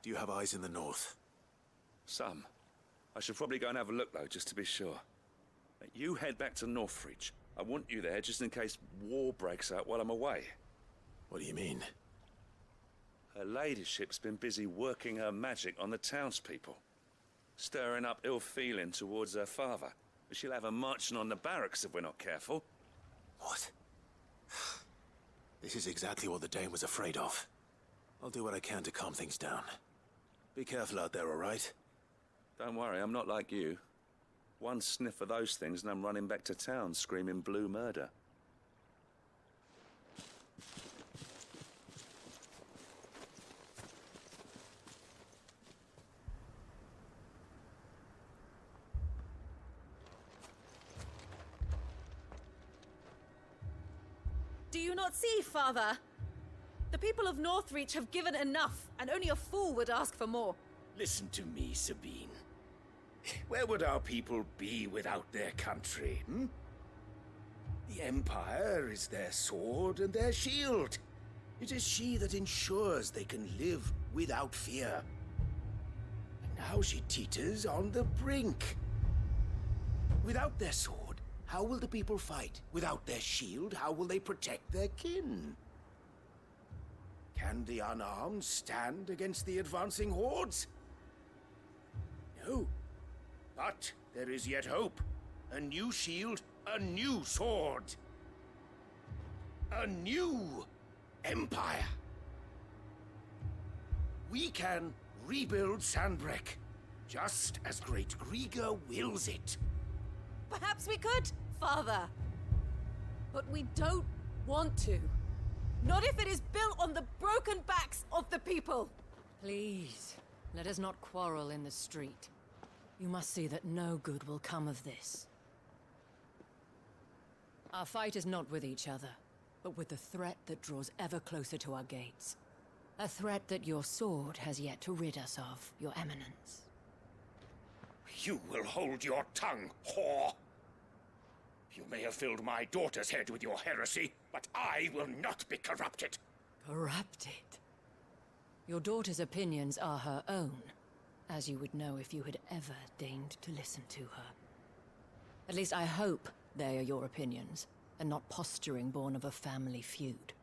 [SPEAKER 1] Do you have eyes in the north?
[SPEAKER 12] Some. I should probably go and have a look, though, just to be sure. You head back to Northreach. I want you there just in case war breaks out while I'm away.
[SPEAKER 1] What do you mean?
[SPEAKER 12] Her ladyship's been busy working her magic on the townspeople. Stirring up ill feeling towards her father. But she'll have her marching on the barracks if we're not careful.
[SPEAKER 1] What? This is exactly what the Dane was afraid of. I'll do what I can to calm things down. Be careful out there, all right?
[SPEAKER 12] Don't worry, I'm not like you. One sniff of those things and I'm running back to town screaming blue murder.
[SPEAKER 19] Do you not see, Father? The people of Northreach have given enough, and only a fool would ask for more.
[SPEAKER 21] Listen to me, Sabine. Where would our people be without their country, hmm? The Empire is their sword and their shield. It is she that ensures they can live without fear. And now she teeters on the brink. Without their sword, how will the people fight? Without their shield, how will they protect their kin? Can the unarmed stand against the advancing hordes? No. But there is yet hope. A new shield, a new sword. A new empire. We can rebuild Sandbreck, just as Great Grieger wills it.
[SPEAKER 19] Perhaps we could, Father. But we don't want to. Not if it is built on the broken backs of the people.
[SPEAKER 13] Please, let us not quarrel in the street. You must see that no good will come of this. Our fight is not with each other, but with the threat that draws ever closer to our gates. A threat that your sword has yet to rid us of, Your Eminence.
[SPEAKER 21] You will hold your tongue, whore! You may have filled my daughter's head with your heresy, but I will not be corrupted.
[SPEAKER 13] Corrupted? Your daughter's opinions are her own, as you would know if you had ever deigned to listen to her. At least I hope they are your opinions, and not posturing born of a family feud.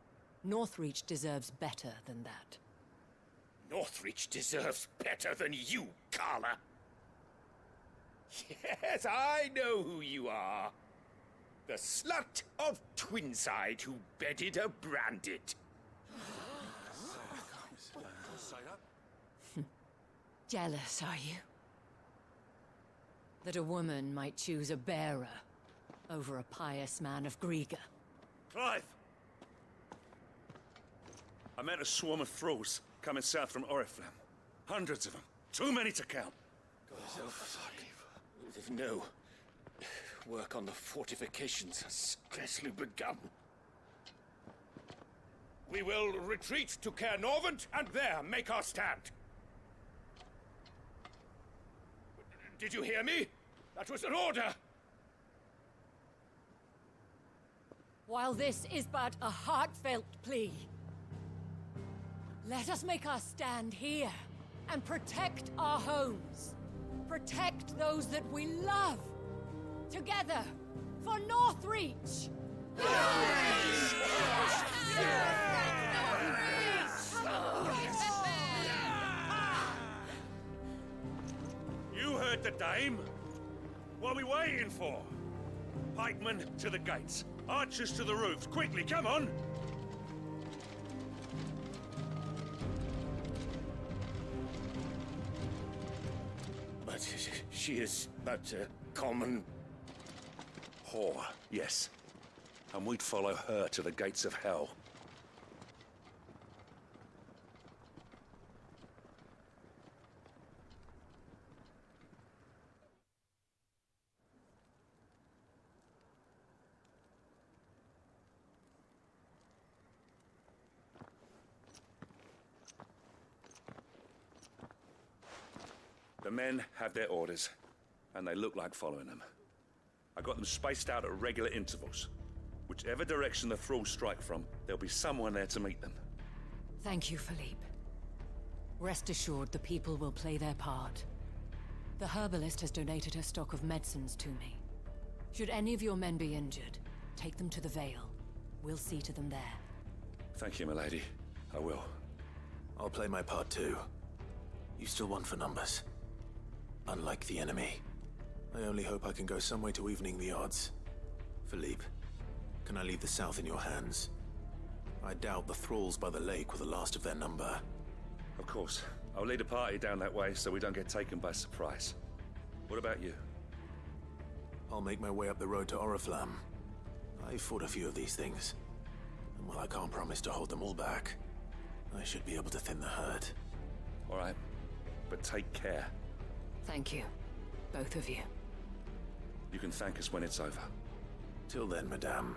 [SPEAKER 13] Northreach deserves better than that.
[SPEAKER 21] Northreach deserves better than you, Carla. Yes, I know who you are. The slut of Twinside who bedded a Branded.
[SPEAKER 13] Jealous, are you? That a woman might choose a bearer over a pious man of Grieger.
[SPEAKER 12] Clive! I met a swarm of thralls coming south from Oriflamme. Hundreds of them. Too many to count.
[SPEAKER 21] Oh, fuck. No. Work on the fortifications has scarcely begun. We will retreat to Caer Norvent and there make our stand. Did you hear me? That was an order!
[SPEAKER 13] While this is but a heartfelt plea, let us make our stand here and protect our homes. Protect those that we love. Together, for Northreach!
[SPEAKER 12] You heard the dame. What are we waiting for? Pikemen to the gates. Archers to the roofs. Quickly, come on!
[SPEAKER 21] But she is but a common...
[SPEAKER 12] whore, yes. And we'd follow her to the gates of hell. The men have their orders, and they look like following them. I got them spaced out at regular intervals. Whichever direction the thralls strike from, there'll be someone there to meet them.
[SPEAKER 13] Thank you, Philippe. Rest assured, the people will play their part. The herbalist has donated her stock of medicines to me. Should any of your men be injured, take them to the Vale. We'll see to them there.
[SPEAKER 12] Thank you, milady. I will.
[SPEAKER 1] I'll play my part too. You still won for numbers. Unlike the enemy. I only hope I can go some way to evening the odds. Philippe, can I leave the south in your hands? I doubt the thralls by the lake were the last of their number.
[SPEAKER 12] Of course. I'll lead a party down that way so we don't get taken by surprise. What about you?
[SPEAKER 1] I'll make my way up the road to Oriflamme. I've fought a few of these things. And while I can't promise to hold them all back, I should be able to thin the herd.
[SPEAKER 12] All right. But take care.
[SPEAKER 13] Thank you. Both of you.
[SPEAKER 12] You can thank us when it's over.
[SPEAKER 1] Till then, madame.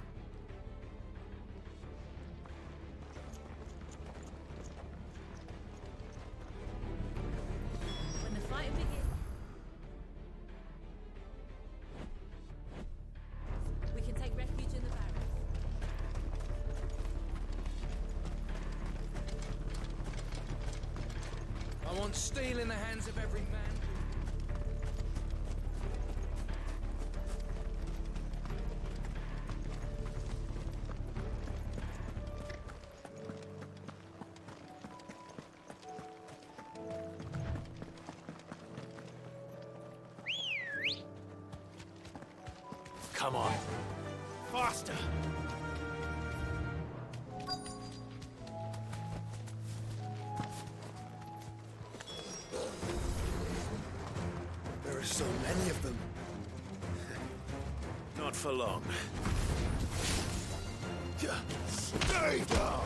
[SPEAKER 19] When the fight begins, we can take refuge in the barracks.
[SPEAKER 18] I want steel in the hands of every man.
[SPEAKER 1] Come on. Faster!
[SPEAKER 4] There are so many of them.
[SPEAKER 1] Not for long.
[SPEAKER 2] Stay down!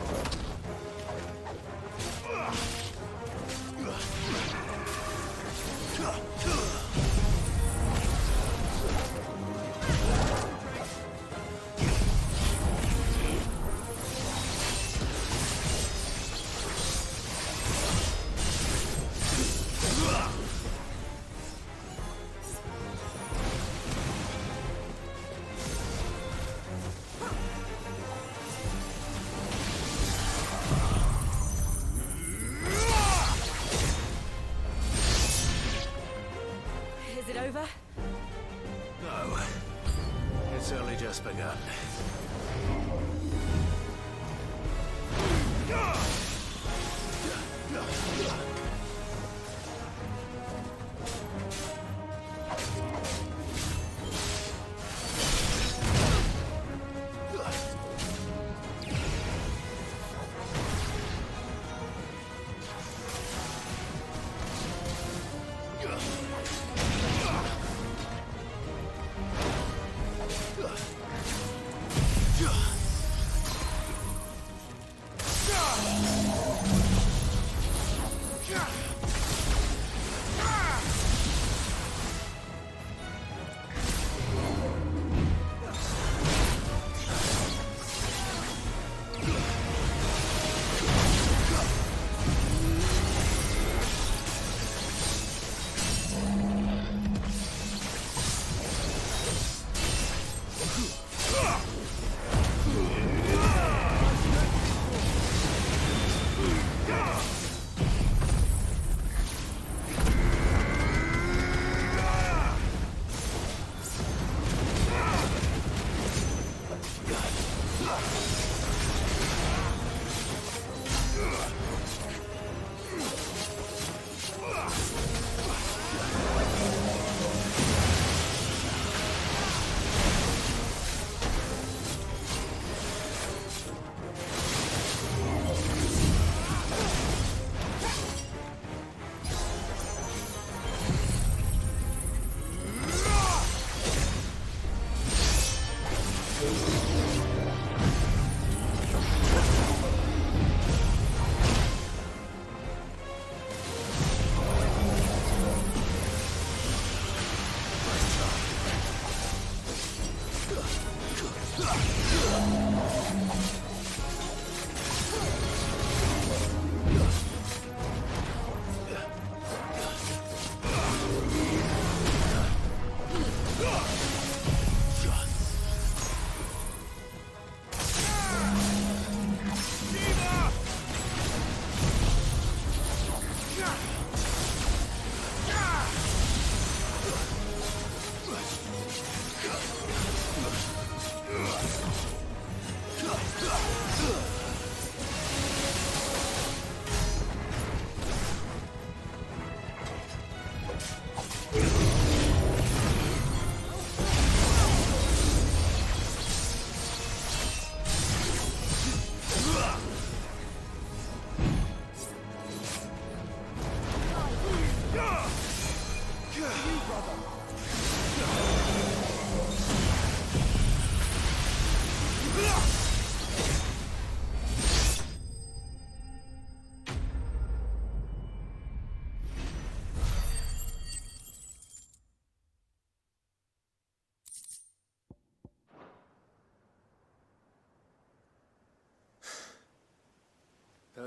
[SPEAKER 19] Is it over?
[SPEAKER 1] No. It's only just begun.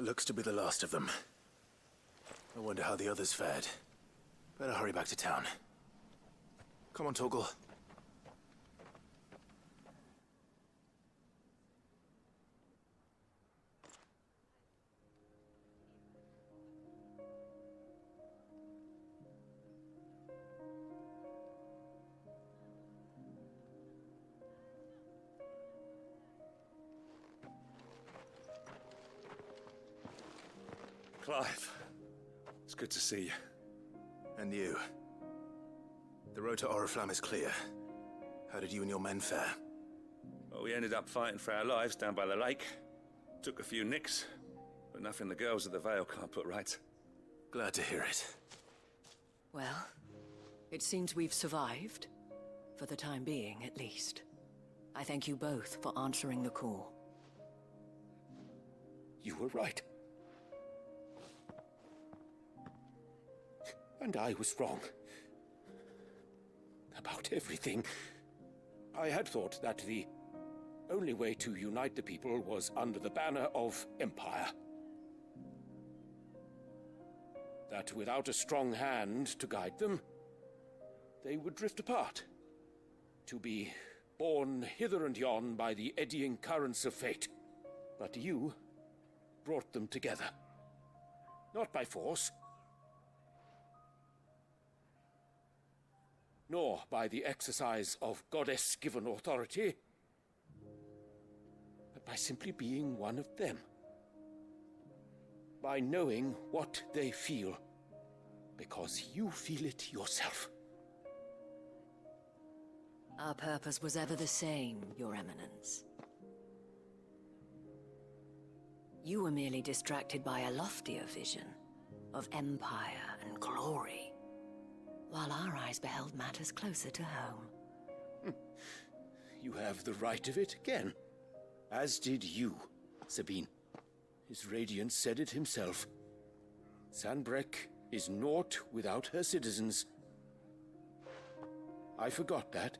[SPEAKER 1] That looks to be the last of them. I wonder how the others fared. Better hurry back to town. Come on, Torgal.
[SPEAKER 12] Clive, it's good to see you.
[SPEAKER 1] And you. The road to Oriflamme is clear. How did you and your men fare?
[SPEAKER 12] Well, we ended up fighting for our lives down by the lake. Took a few nicks, but nothing the girls of the Vale can't put right.
[SPEAKER 1] Glad to hear it.
[SPEAKER 13] Well, it seems we've survived. For the time being, at least. I thank you both for answering the call.
[SPEAKER 21] You were right. And I was wrong. About everything. I had thought that the only way to unite the people was under the banner of Empire. That without a strong hand to guide them, they would drift apart. To be borne hither and yon by the eddying currents of fate. But you brought them together. Not by force, nor by the exercise of goddess-given authority, but by simply being one of them. By knowing what they feel, because you feel it yourself.
[SPEAKER 13] Our purpose was ever the same, Your Eminence. You were merely distracted by a loftier vision of empire and glory, while our eyes beheld matters closer to home.
[SPEAKER 21] You have the right of it again. As did you, Sabine. His Radiance said it himself. Sanbreque is naught without her citizens. I forgot that.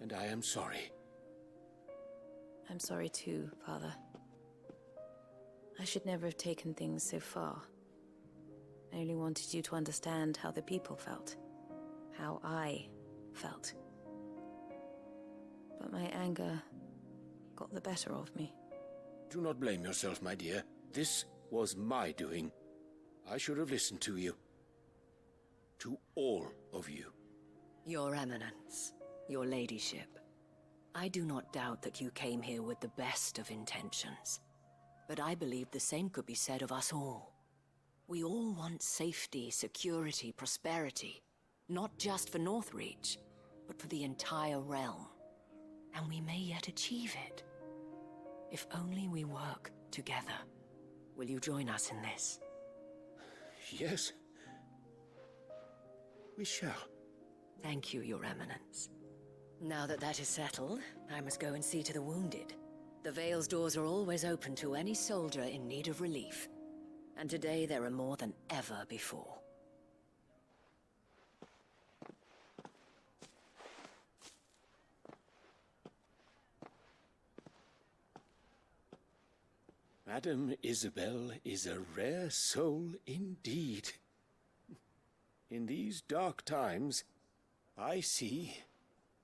[SPEAKER 21] And I am sorry.
[SPEAKER 19] I'm sorry too, Father. I should never have taken things so far. I only wanted you to understand how the people felt. How I felt. But my anger got the better of me.
[SPEAKER 21] Do not blame yourself, my dear. This was my doing. I should have listened to you. To all of you.
[SPEAKER 13] Your Eminence, your Ladyship, I do not doubt that you came here with the best of intentions. But I believe the same could be said of us all. We all want safety, security, prosperity. Not just for Northreach, but for the entire realm. And we may yet achieve it. If only we work together. Will you join us in this?
[SPEAKER 21] Yes. We shall.
[SPEAKER 13] Thank you, Your Eminence. Now that that is settled, I must go and see to the wounded. The Vale's doors are always open to any soldier in need of relief. And today there are more than ever before.
[SPEAKER 21] Madame Isabel is a rare soul indeed. In these dark times, I see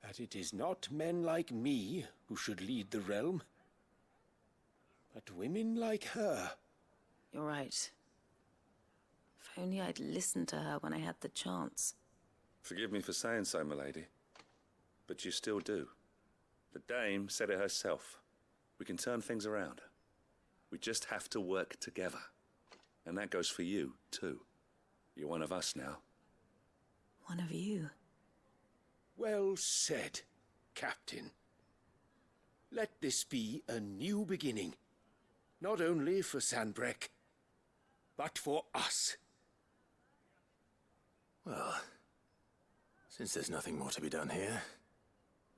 [SPEAKER 21] that it is not men like me who should lead the realm, but women like her.
[SPEAKER 19] You're right. If only I'd listened to her when I had the chance.
[SPEAKER 12] Forgive me for saying so, my lady, but you still do. The Dame said it herself. We can turn things around. We just have to work together. And that goes for you, too. You're one of us now.
[SPEAKER 19] One of you?
[SPEAKER 21] Well said, Captain. Let this be a new beginning. Not only for Sanbreque, but for us.
[SPEAKER 1] Well, since there's nothing more to be done here,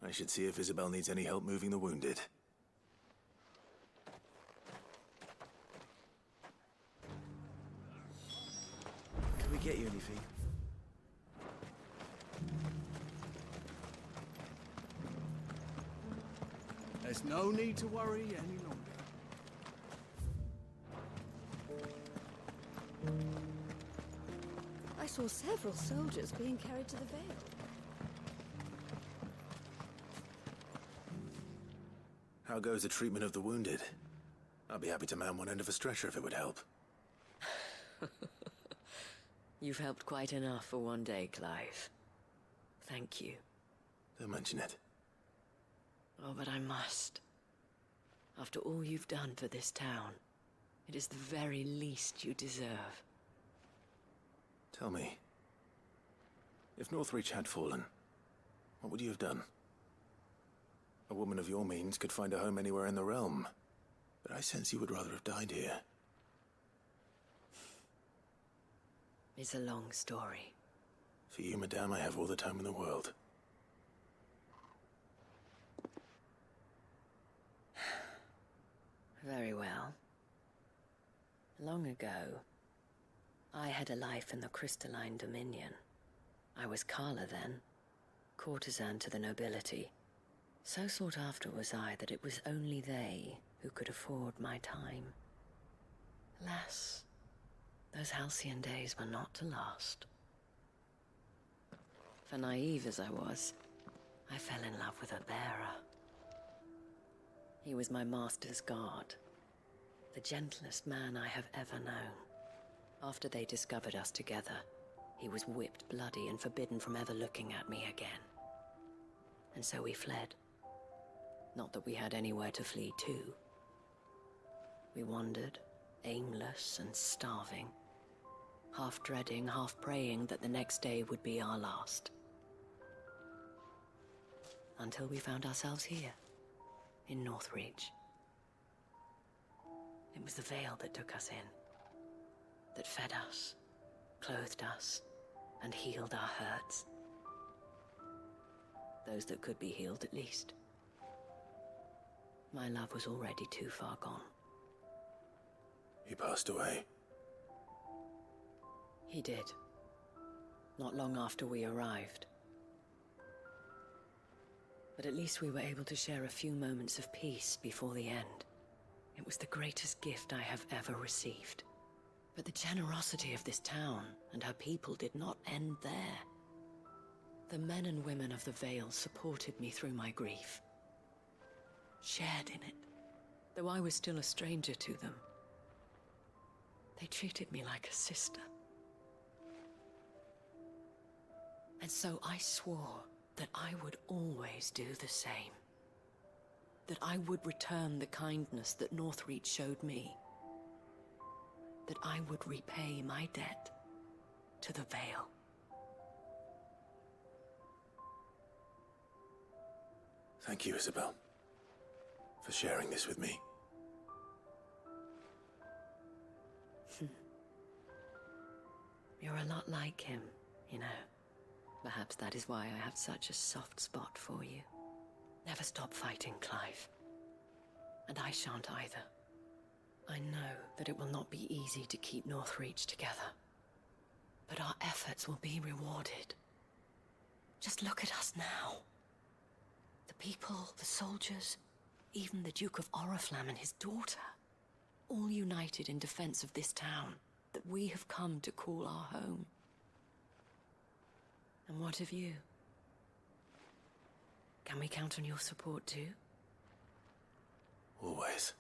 [SPEAKER 1] I should see if Isabel needs any help moving the wounded.
[SPEAKER 17] Can we get you anything?
[SPEAKER 6] There's no need to worry any longer.
[SPEAKER 3] I saw several soldiers being carried to the Vale.
[SPEAKER 1] How goes the treatment of the wounded? I'd be happy to man one end of a stretcher if it would help.
[SPEAKER 13] You've helped quite enough for one day, Clive. Thank you.
[SPEAKER 1] Don't mention it.
[SPEAKER 13] Oh, but I must. After all you've done for this town, it is the very least you deserve.
[SPEAKER 1] Tell me, if Northreach had fallen, what would you have done? A woman of your means could find a home anywhere in the realm, but I sense you would rather have died here.
[SPEAKER 13] It's a long story.
[SPEAKER 1] For you, madame, I have all the time in the world.
[SPEAKER 13] Very well. Long ago, I had a life in the Crystalline Dominion. I was Carla then, courtesan to the nobility. So sought after was I that it was only they who could afford my time. Alas, those halcyon days were not to last. For naive as I was, I fell in love with a bearer. He was my master's guard, the gentlest man I have ever known. After they discovered us together, he was whipped bloody and forbidden from ever looking at me again. And so we fled. Not that we had anywhere to flee to. We wandered, aimless and starving, half dreading, half praying that the next day would be our last. Until we found ourselves here, in Northreach. It was the Vale that took us in, that fed us, clothed us, and healed our hurts. Those that could be healed, at least. My love was already too far gone.
[SPEAKER 1] He passed away.
[SPEAKER 13] He did. Not long after we arrived. But at least we were able to share a few moments of peace before the end. It was the greatest gift I have ever received. But the generosity of this town and her people did not end there. The men and women of the Vale supported me through my grief. Shared in it, though I was still a stranger to them. They treated me like a sister. And so I swore that I would always do the same. That I would return the kindness that Northreach showed me. That I would repay my debt to the Vale.
[SPEAKER 1] Thank you, Isabel, for sharing this with me.
[SPEAKER 13] You're a lot like him, you know. Perhaps that is why I have such a soft spot for you. Never stop fighting, Clive. And I shan't either. I know that it will not be easy to keep Northreach together. But our efforts will be rewarded. Just look at us now. The people, the soldiers, even the Duke of Oriflamme and his daughter. All united in defense of this town that we have come to call our home. And what of you? Can we count on your support too?
[SPEAKER 1] Always.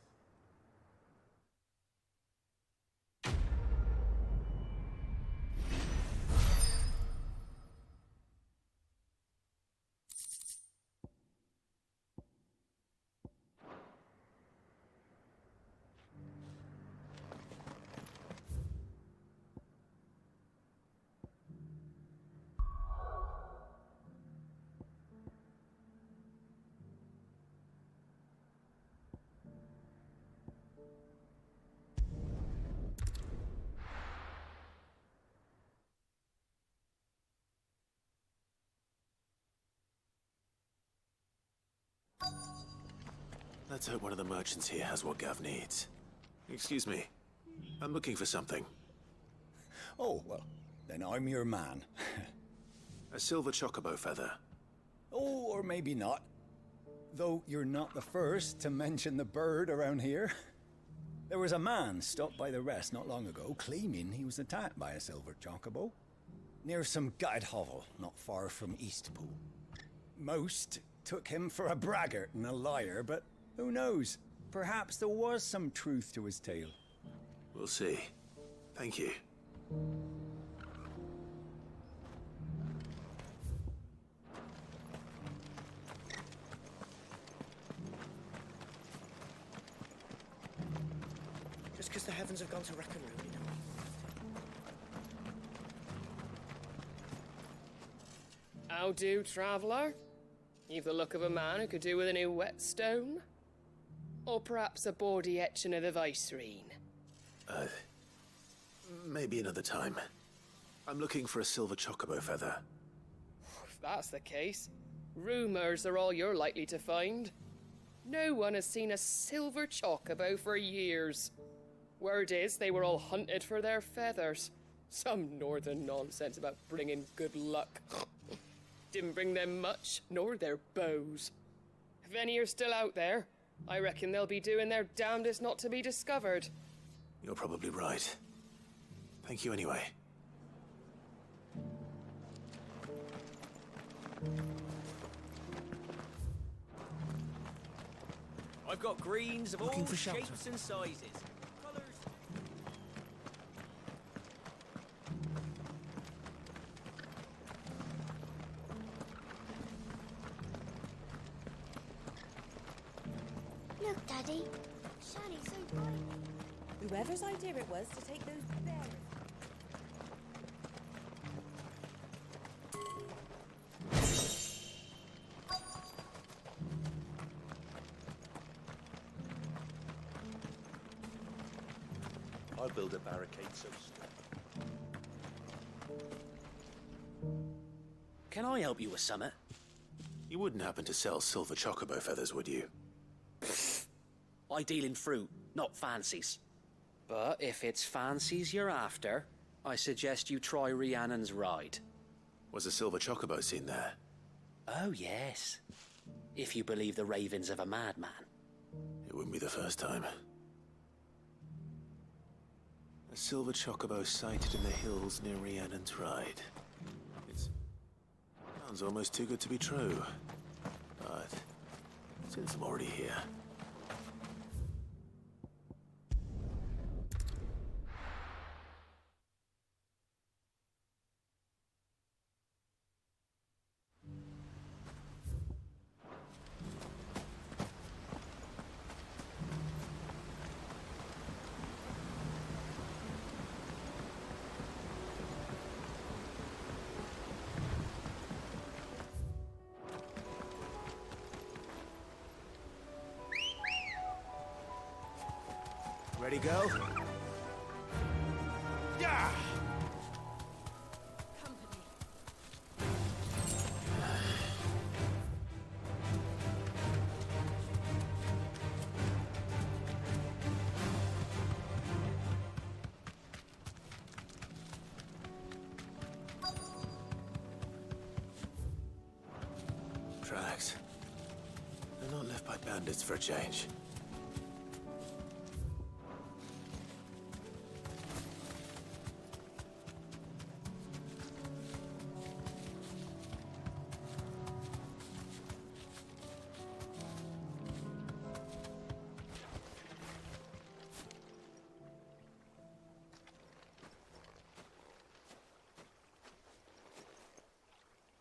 [SPEAKER 1] Let's hope one of the merchants here has what Gav needs. Excuse me. I'm looking for something.
[SPEAKER 11] Oh, well, then I'm your man.
[SPEAKER 1] A silver chocobo feather.
[SPEAKER 11] Oh, or maybe not. Though you're not the first to mention the bird around here. There was a man stopped by the rest not long ago claiming he was attacked by a silver chocobo. near some gutted hovel not far from Eastpool. Most took him for a braggart and a liar, but who knows? Perhaps there was some truth to his tale.
[SPEAKER 1] We'll see. Thank you.
[SPEAKER 7] Just because the heavens have gone to wreck and ruin, you know.
[SPEAKER 8] How do, traveller? You've the look of a man who could do with a new whetstone. Or perhaps a bawdy etching of the Vicereine.
[SPEAKER 1] Maybe another time. I'm looking for a silver chocobo feather.
[SPEAKER 8] If that's the case, rumours are all you're likely to find. No one has seen a silver chocobo for years. Word is they were all hunted for their feathers. Some northern nonsense about bringing good luck. Didn't bring them much, nor their bows. If any are still out there, I reckon they'll be doing their damnedest not to be discovered.
[SPEAKER 1] You're probably right. Thank you anyway.
[SPEAKER 7] I've got greens of
[SPEAKER 1] Looking
[SPEAKER 7] all
[SPEAKER 1] for shelter.
[SPEAKER 7] shapes and sizes. Colours.
[SPEAKER 3] Look, Daddy. Shining so bright.
[SPEAKER 19] Whoever's idea it was to take those bears.
[SPEAKER 12] I'll build a barricade so strong.
[SPEAKER 15] Can I help you with something?
[SPEAKER 1] You wouldn't happen to sell silver chocobo feathers, would you?
[SPEAKER 15] I deal in fruit, not fancies. But if it's fancies you're after, I suggest you try Rhiannon's ride.
[SPEAKER 1] Was a silver chocobo seen there?
[SPEAKER 15] Oh, yes. If you believe the ravings of a madman.
[SPEAKER 1] It wouldn't be the first time. A silver chocobo sighted in the hills near Rhiannon's Ride. It sounds almost too good to be true. But since I'm already here... Ready, go? Yeah! Tracks. They're not left by bandits for a change.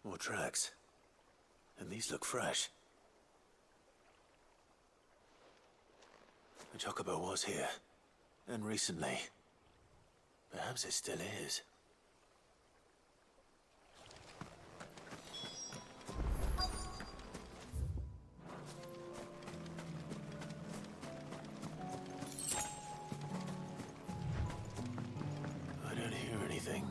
[SPEAKER 1] More tracks. And these look fresh. The chocobo was here. And recently. Perhaps it still is. I don't hear anything.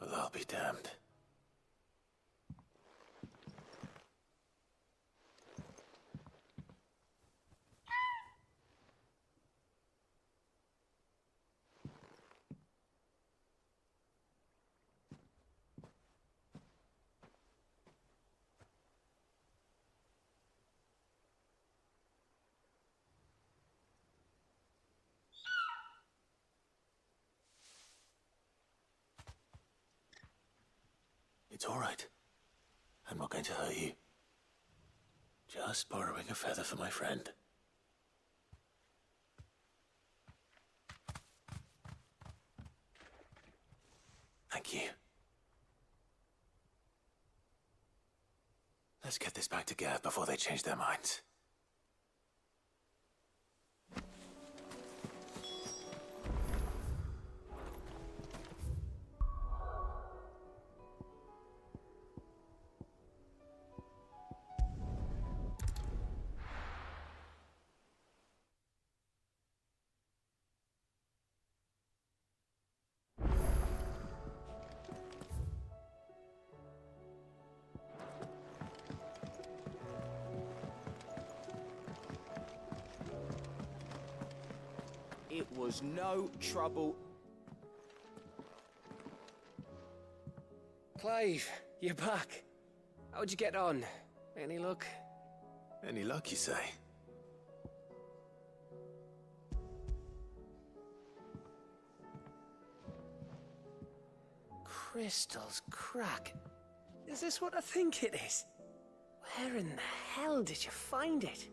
[SPEAKER 1] Well, I'll be damned. It's all right. I'm not going to hurt you. Just borrowing a feather for my friend. Thank you. Let's get this back to Gav before they change their minds.
[SPEAKER 7] It was no trouble.
[SPEAKER 10] Clive, you're back. How'd you get on? Any luck?
[SPEAKER 1] Any luck, you say?
[SPEAKER 10] Crystal's crack. Is this what I think it is? Where in the hell did you find it?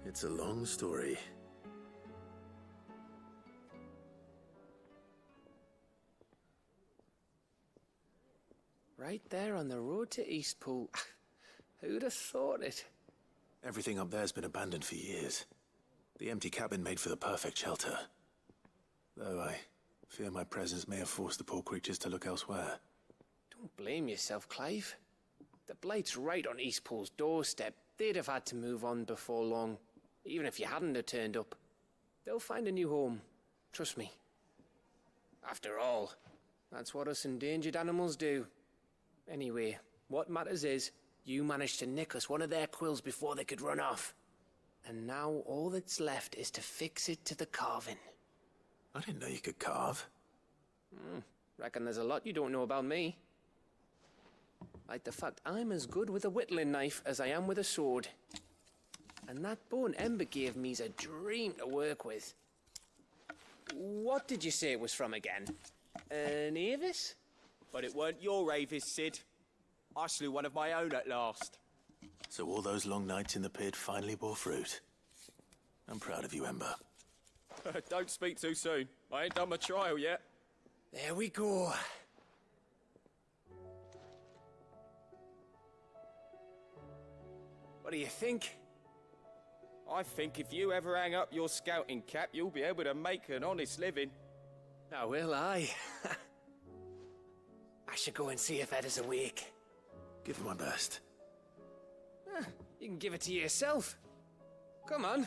[SPEAKER 1] It's a long story.
[SPEAKER 10] Right there on the road to Eastpool. Who'd have thought it?
[SPEAKER 1] Everything up there's been abandoned for years. The empty cabin made for the perfect shelter. Though I fear my presence may have forced the poor creatures to look elsewhere.
[SPEAKER 10] Don't blame yourself, Clive. The Blight's right on Eastpool's doorstep. They'd have had to move on before long, even if you hadn't have turned up. They'll find a new home. Trust me. After all, that's what us endangered animals do. Anyway, what matters is, you managed to nick us one of their quills before they could run off. And now all that's left is to fix it to the carving.
[SPEAKER 1] I didn't know you could carve.
[SPEAKER 10] Reckon there's a lot you don't know about me. Like the fact I'm as good with a whittling knife as I am with a sword. And that bone Ember gave me's a dream to work with. What did you say it was from again? An Avis?
[SPEAKER 7] But it weren't your Avis, Sid. I slew one of my own at last.
[SPEAKER 1] So all those long nights in the pit finally bore fruit. I'm proud of you, Ember.
[SPEAKER 7] Don't speak too soon. I ain't done my trial yet.
[SPEAKER 10] There we go. What do you think?
[SPEAKER 7] I think if you ever hang up your scouting cap, you'll be able to make an honest living.
[SPEAKER 10] Now will I? I should go and see if Ed is awake.
[SPEAKER 1] Give it my best.
[SPEAKER 10] You can give it to yourself. Come on.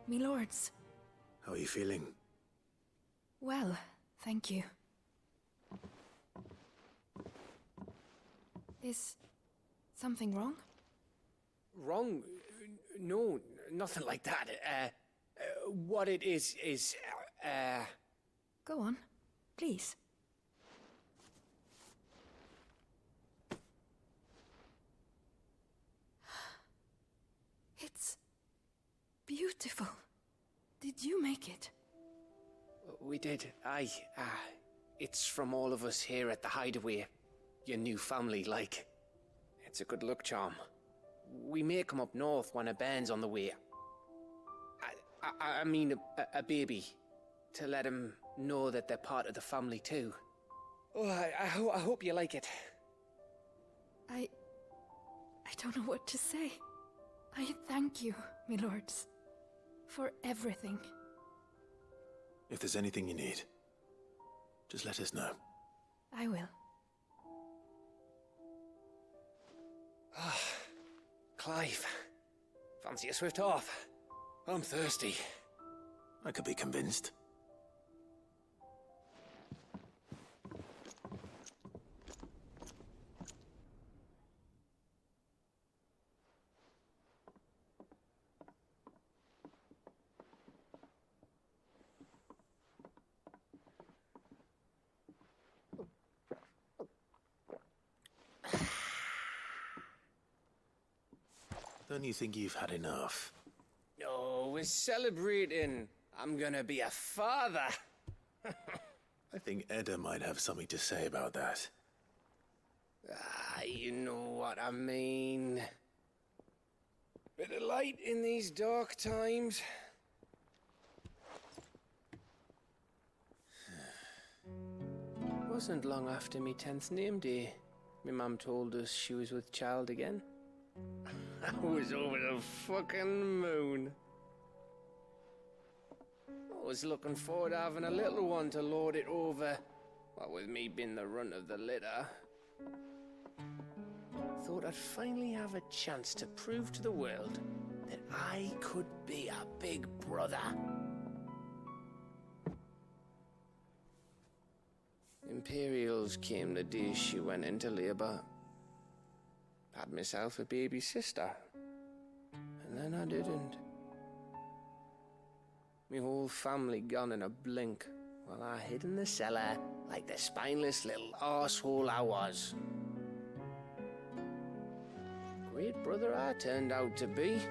[SPEAKER 5] Me lords.
[SPEAKER 1] How are you feeling?
[SPEAKER 5] Well, thank you. Is something wrong?
[SPEAKER 10] Wrong? No, nothing like that. What it is...
[SPEAKER 5] Go on, please. It's beautiful. Did you make it?
[SPEAKER 10] We did, aye. It's from all of us here at the Hideaway. your new family, like. It's a good luck charm. We may come up north when a band's on the way. I mean a baby. To let him know that they're part of the family too. Oh, I hope you like it.
[SPEAKER 5] I don't know what to say. I thank you, my lords, for everything.
[SPEAKER 1] If there's anything you need, just let us know.
[SPEAKER 5] I will.
[SPEAKER 10] Ah, Clive. Fancy a swift off. I'm thirsty.
[SPEAKER 1] I could be convinced. Don't you think you've had enough?
[SPEAKER 10] No, we're celebrating. I'm gonna be a father.
[SPEAKER 1] I think Edda might have something to say about that.
[SPEAKER 10] You know what I mean. Bit of light in these dark times. Wasn't long after me 10th name day. My mum told us she was with child again. I was over the fucking moon. I was looking forward to having a little one to lord it over. What with me being the runt of the litter. Thought I'd finally have a chance to prove to the world that I could be a big brother. Imperials came the day she went into labour. Had myself a baby sister. And then I didn't. My whole family gone in a blink, while I hid in the cellar like the spineless little arsehole I was. Great brother I turned out to be.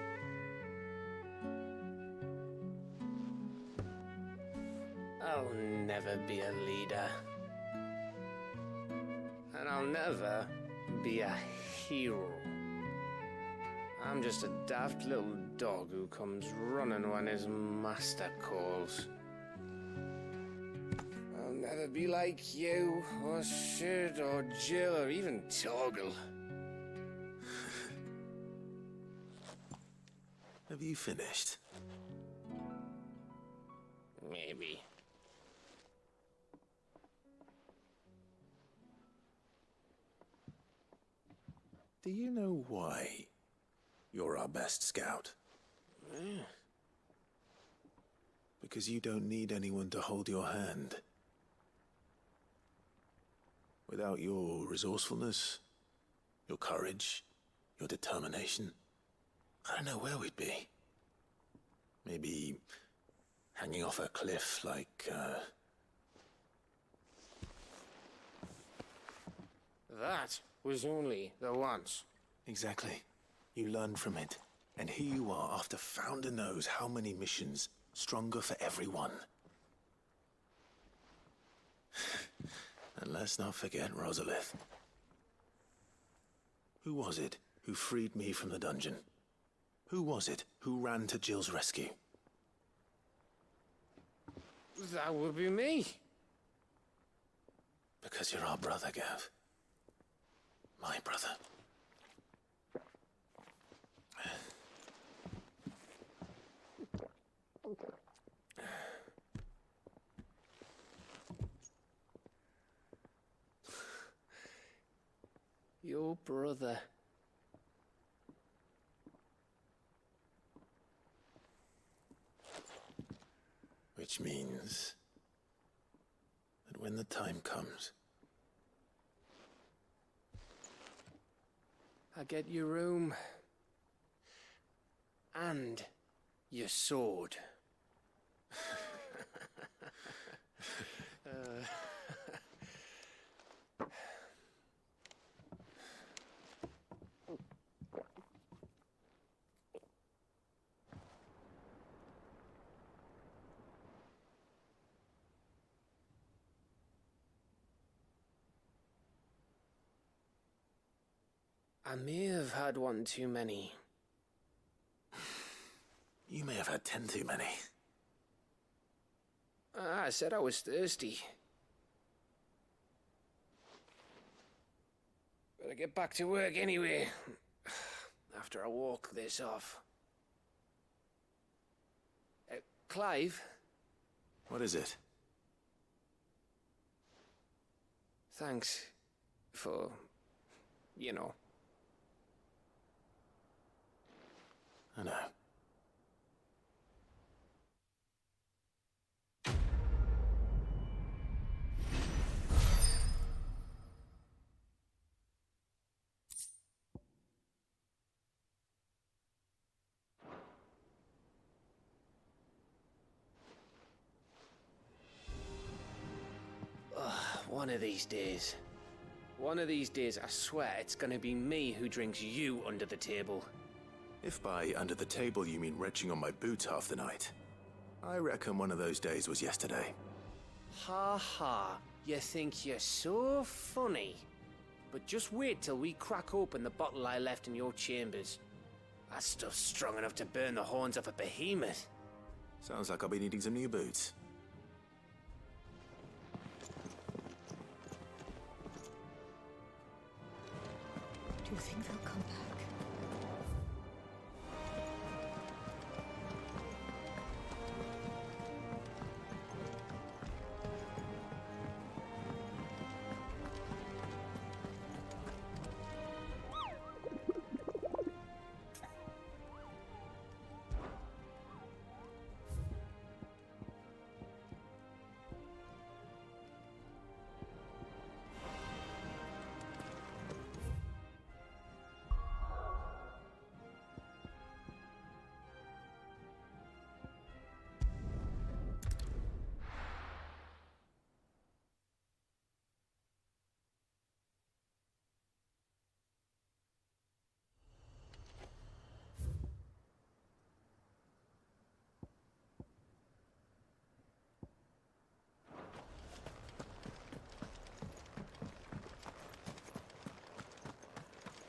[SPEAKER 10] I'll never be a leader. And I'll never be a hero. I'm just a daft little dog who comes running when his master calls. I'll never be like you, or Sid, or Jill, or even Torgal.
[SPEAKER 1] Have you finished?
[SPEAKER 10] Maybe.
[SPEAKER 1] Do you know why you're our best scout?
[SPEAKER 10] Yeah.
[SPEAKER 1] Because you don't need anyone to hold your hand. Without your resourcefulness, your courage, your determination, I don't know where we'd be. Maybe hanging off a cliff like,
[SPEAKER 10] That was only the once.
[SPEAKER 1] Exactly. You learn from it. And here you are after Founder knows how many missions, stronger for everyone. And let's not forget Rosalith. Who was it who freed me from the dungeon? Who was it who ran to Jill's rescue?
[SPEAKER 10] That would be me.
[SPEAKER 1] Because you're our brother, Gav. My brother.
[SPEAKER 10] Your brother.
[SPEAKER 1] Which means that when the time comes,
[SPEAKER 10] I get your room. And your sword. I may have had one too many.
[SPEAKER 1] You may have had 10 too many.
[SPEAKER 10] I said I was thirsty. Better get back to work anyway, after I walk this off. Clive?
[SPEAKER 1] What is it?
[SPEAKER 10] Thanks for, you know.
[SPEAKER 1] I know.
[SPEAKER 10] One of these days. One of these days, I swear, it's gonna be me who drinks you under the table.
[SPEAKER 1] If by under the table you mean retching on my boots half the night, I reckon one of those days was yesterday.
[SPEAKER 10] Ha ha, you think you're so funny. But just wait till we crack open the bottle I left in your chambers. That stuff's strong enough to burn the horns off a behemoth.
[SPEAKER 1] Sounds like I'll be needing some new boots.
[SPEAKER 3] Do you think they'll come back?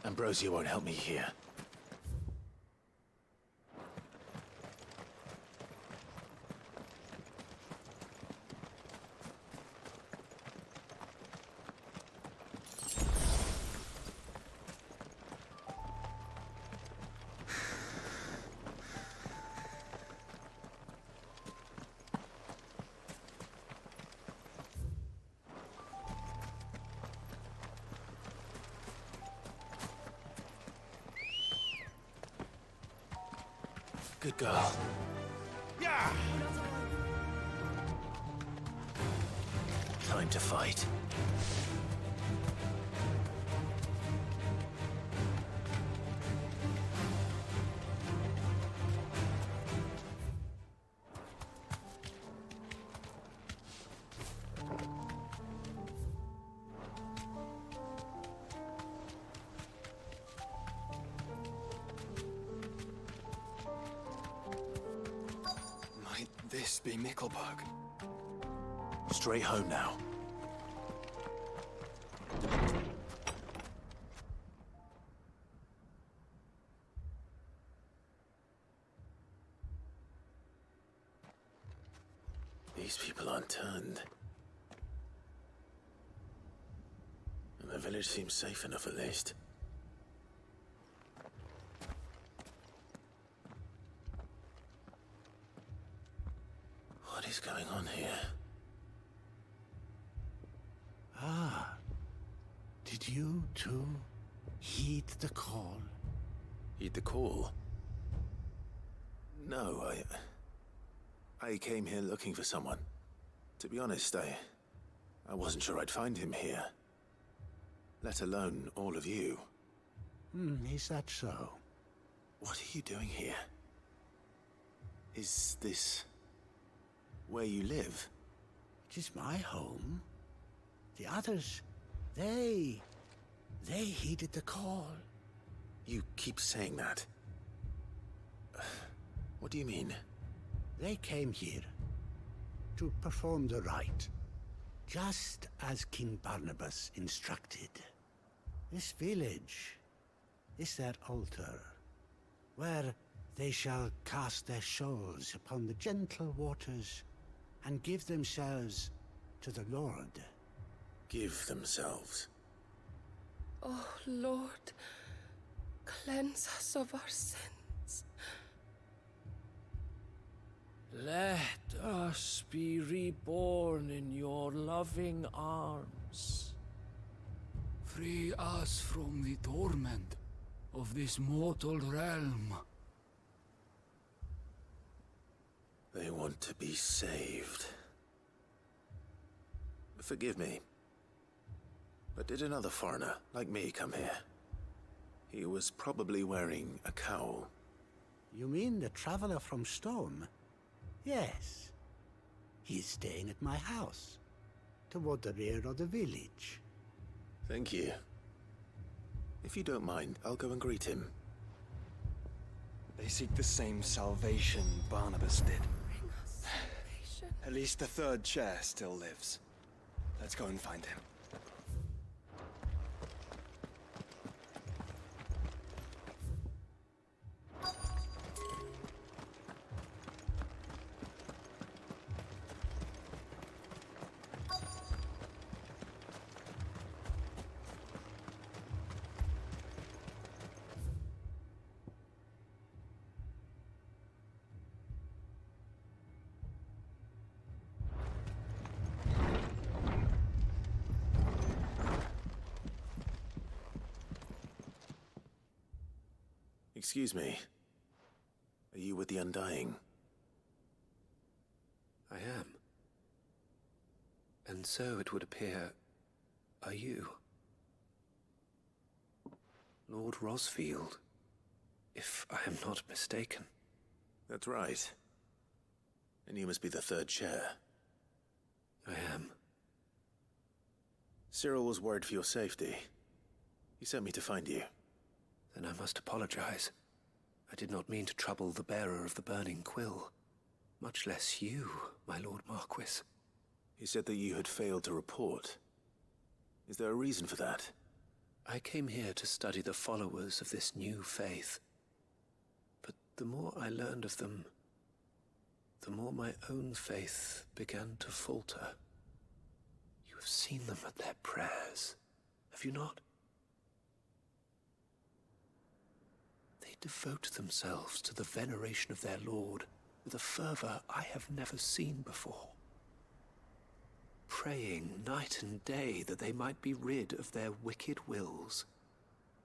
[SPEAKER 1] Ambrosia won't help me here. Good girl.
[SPEAKER 21] Yeah!
[SPEAKER 1] Time to fight.
[SPEAKER 4] This be Mickelberg.
[SPEAKER 1] Straight home now. These people aren't turned. And the village seems safe enough at least. What is going on here?
[SPEAKER 2] Ah. Did you, too, heed the call?
[SPEAKER 1] Heed the call? No, I came here looking for someone. To be honest, I wasn't sure I'd find him here. Let alone all of you.
[SPEAKER 2] Is that so?
[SPEAKER 1] What are you doing here? Is this where you live?
[SPEAKER 2] It is my home. The others, they heeded the call.
[SPEAKER 1] You keep saying that. What do you mean?
[SPEAKER 2] They came here to perform the rite, just as King Barnabas instructed. This village
[SPEAKER 14] is their altar, where they shall cast their shawls upon the gentle waters and give themselves to the Lord.
[SPEAKER 1] Give themselves.
[SPEAKER 8] Oh, Lord, cleanse us of our sins.
[SPEAKER 18] Let us be reborn in your loving arms.
[SPEAKER 16] Free us from the torment of this mortal realm.
[SPEAKER 1] They want to be saved. Forgive me, but did another foreigner like me come here? He was probably wearing a cowl.
[SPEAKER 14] You mean the traveler from Stone? Yes. He's staying at my house, toward the rear of the village.
[SPEAKER 1] Thank you. If you don't mind, I'll go and greet him.
[SPEAKER 4] They seek the same salvation Barnabas did. At least the third chair still lives. Let's go and find him.
[SPEAKER 1] Excuse me. Are you with the Undying?
[SPEAKER 22] I am. And so it would appear, are you? Lord Rosfield, if I am not mistaken.
[SPEAKER 1] That's right. And you must be the third chair.
[SPEAKER 22] I am.
[SPEAKER 1] Cyril was worried for your safety. He sent me to find you.
[SPEAKER 22] Then I must apologize. I did not mean to trouble the bearer of the burning quill. Much less you, my Lord Marquis.
[SPEAKER 1] He said that you had failed to report. Is there a reason for that?
[SPEAKER 22] I came here to study the followers of this new faith. But the more I learned of them, the more my own faith began to falter. You have seen them at their prayers, have you not? They devote themselves to the veneration of their Lord with a fervor I have never seen before. Praying night and day that they might be rid of their wicked wills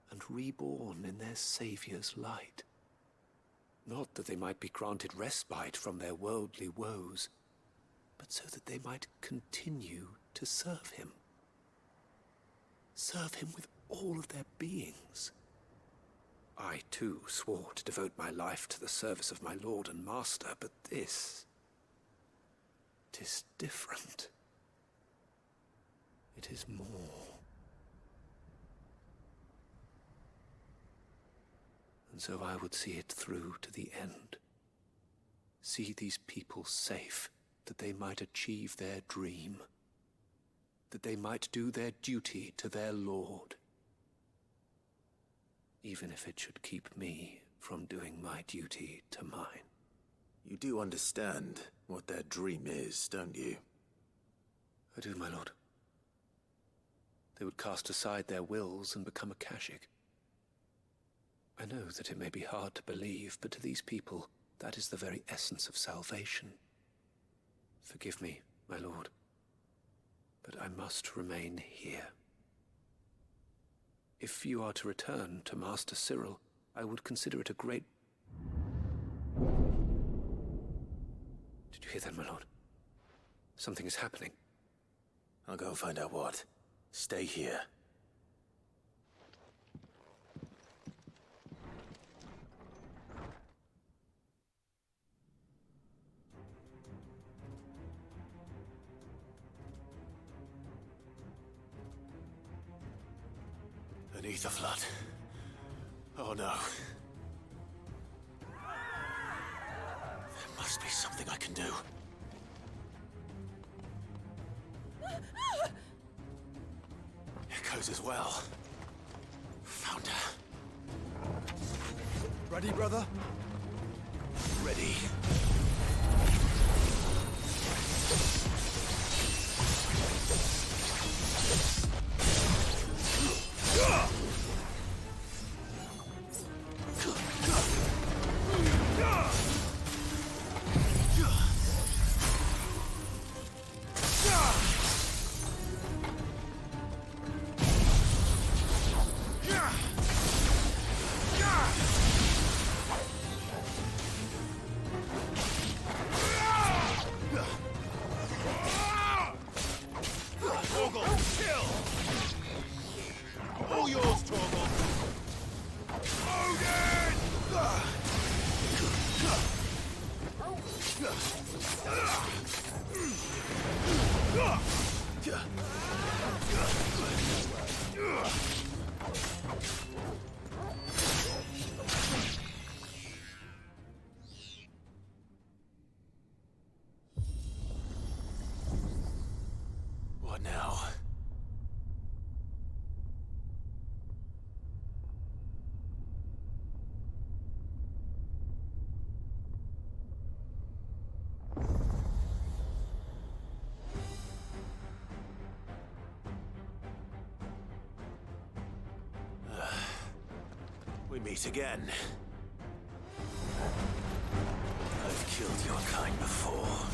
[SPEAKER 22] and reborn in their Saviour's light. Not that they might be granted respite from their worldly woes, but so that they might continue to serve him. Serve him with all of their beings. I, too, swore to devote my life to the service of my Lord and Master, but this... 'tis different. It is more. And so I would see it through to the end. See these people safe, that they might achieve their dream. That they might do their duty to their Lord. Even if it should keep me from doing my duty to mine.
[SPEAKER 1] You do understand what their dream is, don't you?
[SPEAKER 22] I do, my lord. They would cast aside their wills and become Akashic. I know that it may be hard to believe, but to these people, that is the very essence of salvation. Forgive me, my lord, but I must remain here. If you are to return to Master Cyril, I would consider it a great... Did you hear that, my lord? Something is happening.
[SPEAKER 1] I'll go and find out what. Stay here. Beneath the flood. Oh no. There must be something I can do. Echoes as well. Found her.
[SPEAKER 4] Ready, brother?
[SPEAKER 1] Ready. What now? We meet again. I've killed your kind before.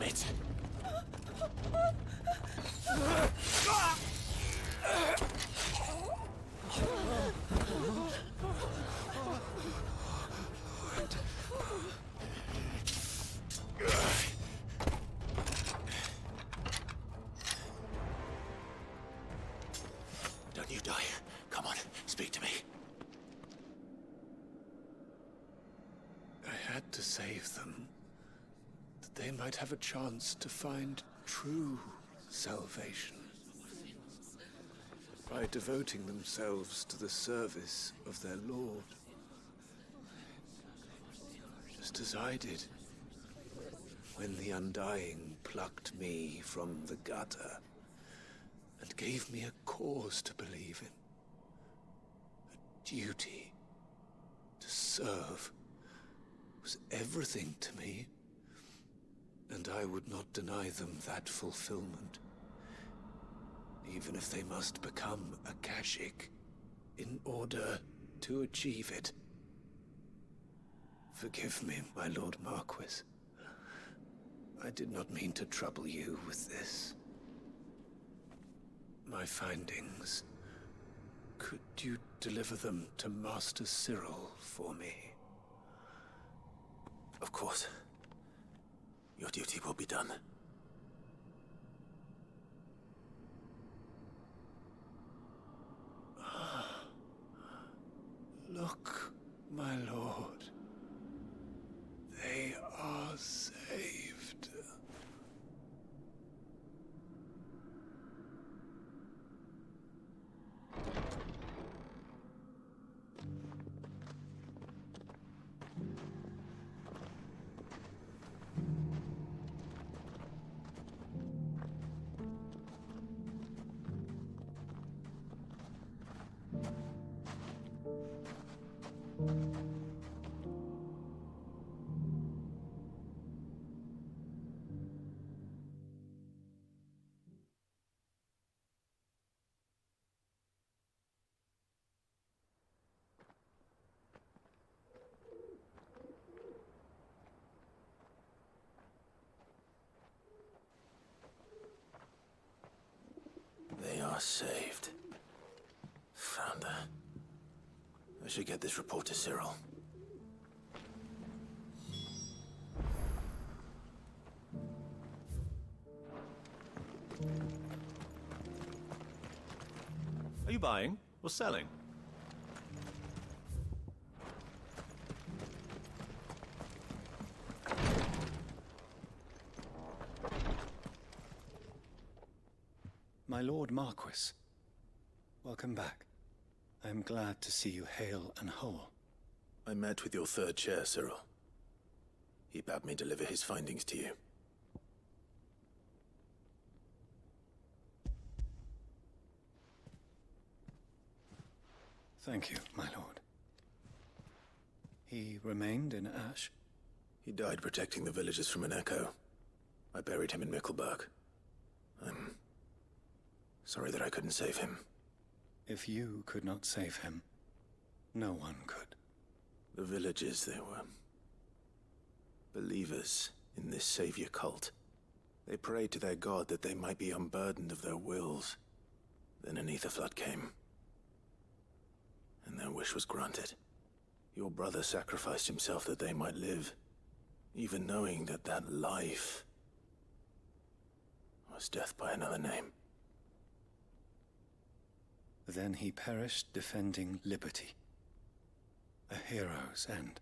[SPEAKER 17] on it.
[SPEAKER 1] Don't you die. Come on, speak to me.
[SPEAKER 22] I had to save them, that they might have a chance to find true salvation. By devoting themselves to the service of their Lord. Just as I did, when the Undying plucked me from the gutter and gave me a cause to believe in. A duty to serve was everything to me, and I would not deny them that fulfillment, even if they must become a Kashik in order to achieve it. Forgive me, my Lord Marquis. I did not mean to trouble you with this. My findings. Could you deliver them to Master Cyril for me?
[SPEAKER 1] Of course. Your duty will be done.
[SPEAKER 22] Look, my lord. They are saved.
[SPEAKER 1] They are saved. Founder. I should get this report to Cyril.
[SPEAKER 9] Are you buying or selling?
[SPEAKER 11] My Lord Marquis, welcome back. I am glad to see you hale and whole.
[SPEAKER 1] I met with your third chair, Cyril. He bade me deliver his findings to you.
[SPEAKER 11] Thank you, my lord. He remained in Ash?
[SPEAKER 1] He died protecting the villagers from an echo. I buried him in Mickelberg. I'm sorry that I couldn't save him.
[SPEAKER 11] If you could not save him, no one could.
[SPEAKER 1] The villagers, they were believers in this savior cult. They prayed to their god that they might be unburdened of their wills. Then an ether flood came, and their wish was granted. Your brother sacrificed himself that they might live, even knowing that that life was death by another name.
[SPEAKER 11] Then he perished defending liberty. A hero's end.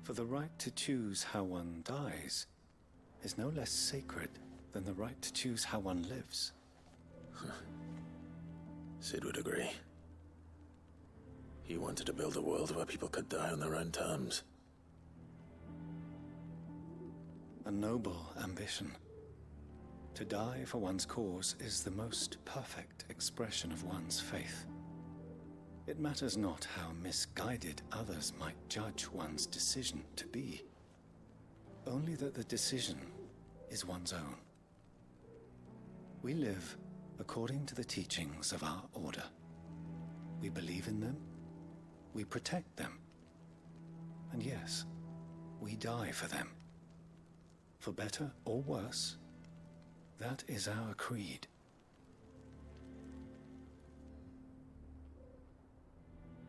[SPEAKER 11] For the right to choose how one dies is no less sacred than the right to choose how one lives.
[SPEAKER 1] Sid would agree. He wanted to build a world where people could die on their own terms.
[SPEAKER 11] A noble ambition. To die for one's cause is the most perfect expression of one's faith. It matters not how misguided others might judge one's decision to be. Only that the decision is one's own. We live according to the teachings of our order. We believe in them, we protect them, and yes, we die for them. For better or worse, that is our creed.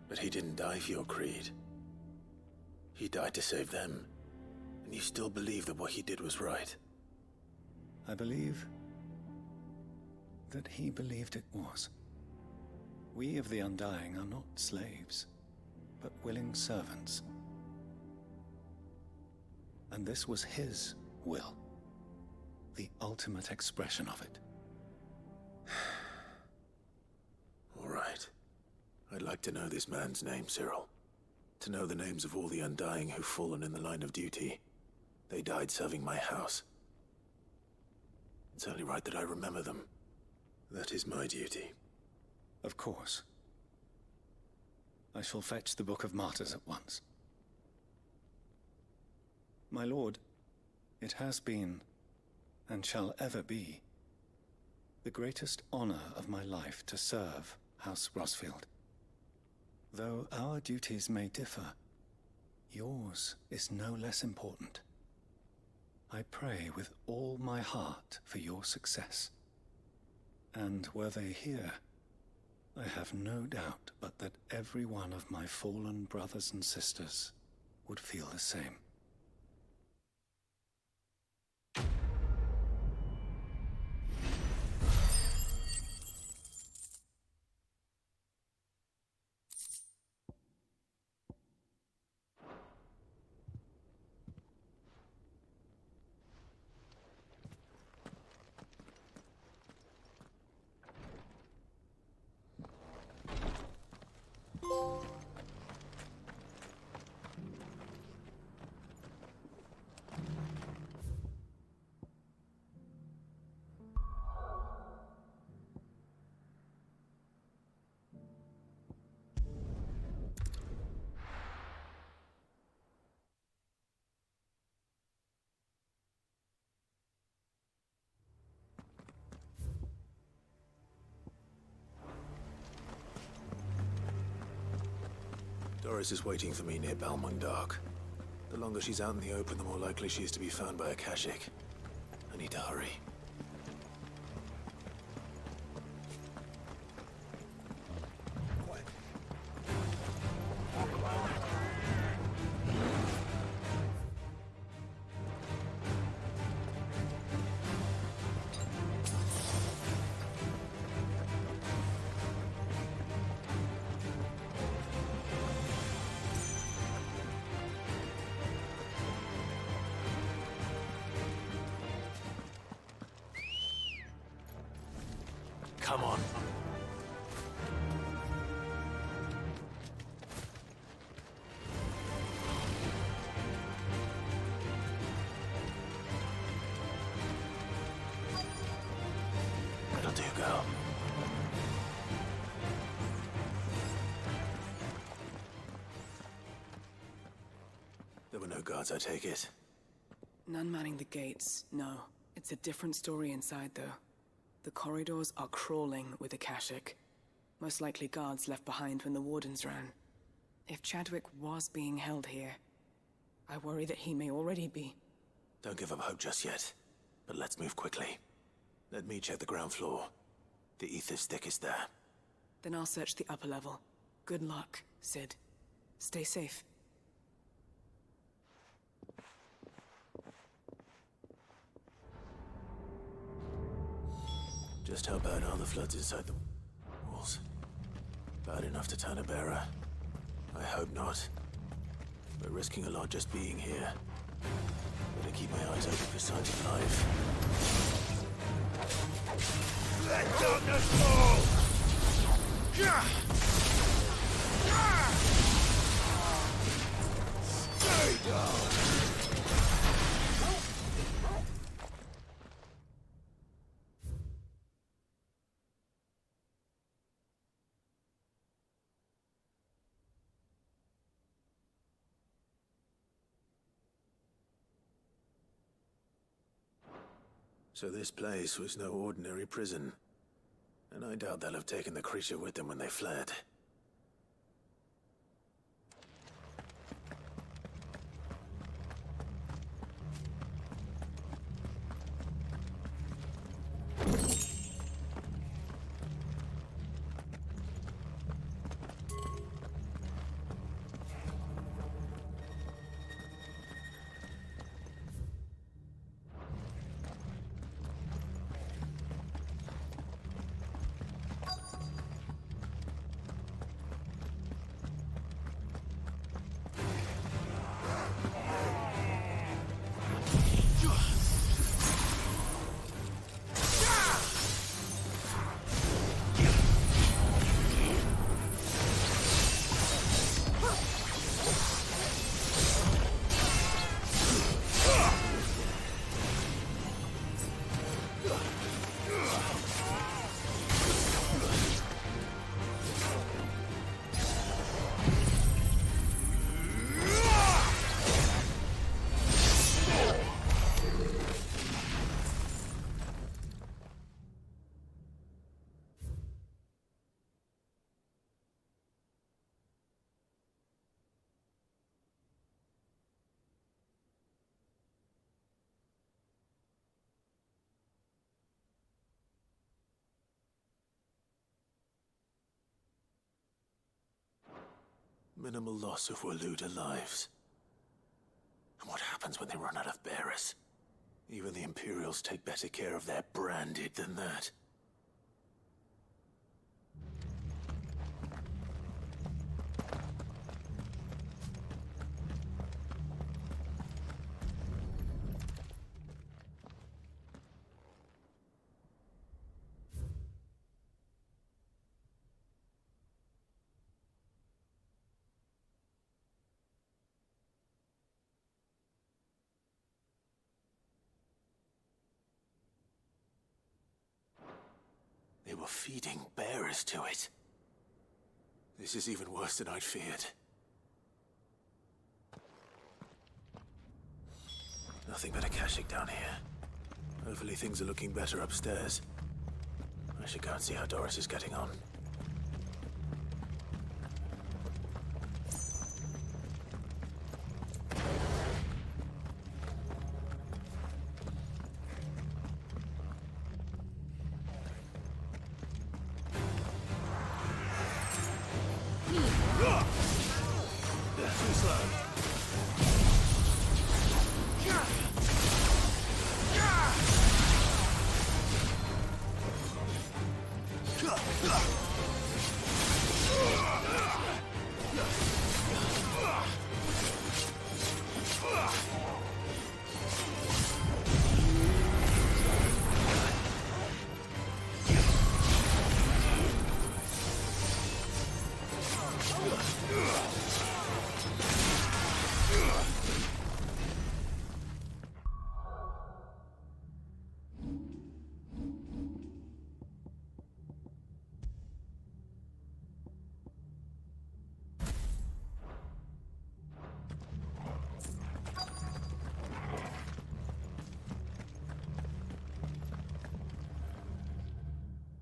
[SPEAKER 1] But he didn't die for your creed. He died to save them. And you still believe that what he did was right.
[SPEAKER 11] I believe that he believed it was. We of the Undying are not slaves, but willing servants. And this was his will, the ultimate expression of it.
[SPEAKER 1] All right. I'd like to know this man's name, Cyril. To know the names of all the Undying who've fallen in the line of duty. They died serving my house. It's only right that I remember them. That is my duty.
[SPEAKER 11] Of course. I shall fetch the Book of Martyrs at once. My lord, it has been, and shall ever be, the greatest honor of my life to serve House Rosfield. Though our duties may differ, yours is no less important. I pray with all my heart for your success. And were they here, I have no doubt but that every one of my fallen brothers and sisters would feel the same.
[SPEAKER 1] Doris is waiting for me near Balmung Dock. The longer she's out in the open, the more likely she is to be found by a Kashik. I need to hurry. Come on. That'll do, girl. There were no guards, I take it.
[SPEAKER 6] None manning the gates, no. It's a different story inside, though. The corridors are crawling with Akashic. Most likely guards left behind when the wardens ran. If Chadwick was being held here, I worry that he may already be.
[SPEAKER 1] Don't give up hope just yet, but let's move quickly. Let me check the ground floor. The ether stick is there.
[SPEAKER 6] Then I'll search the upper level. Good luck, Sid. Stay safe.
[SPEAKER 1] Just how bad are the floods inside the walls? Bad enough to turn a bearer? I hope not. We're risking a lot just being here. Better keep my eyes open for signs of life.
[SPEAKER 21] Let darkness fall! Stay down!
[SPEAKER 1] So this place was no ordinary prison. And I doubt they'll have taken the creature with them when they fled. Minimal loss of Waluda lives. And what happens when they run out of bearers? Even the Imperials take better care of their branded than that. They were feeding bearers to it. This is even worse than I'd feared. Nothing but a Kashyyyk down here. Hopefully things are looking better upstairs. I should go and see how Doris is getting on.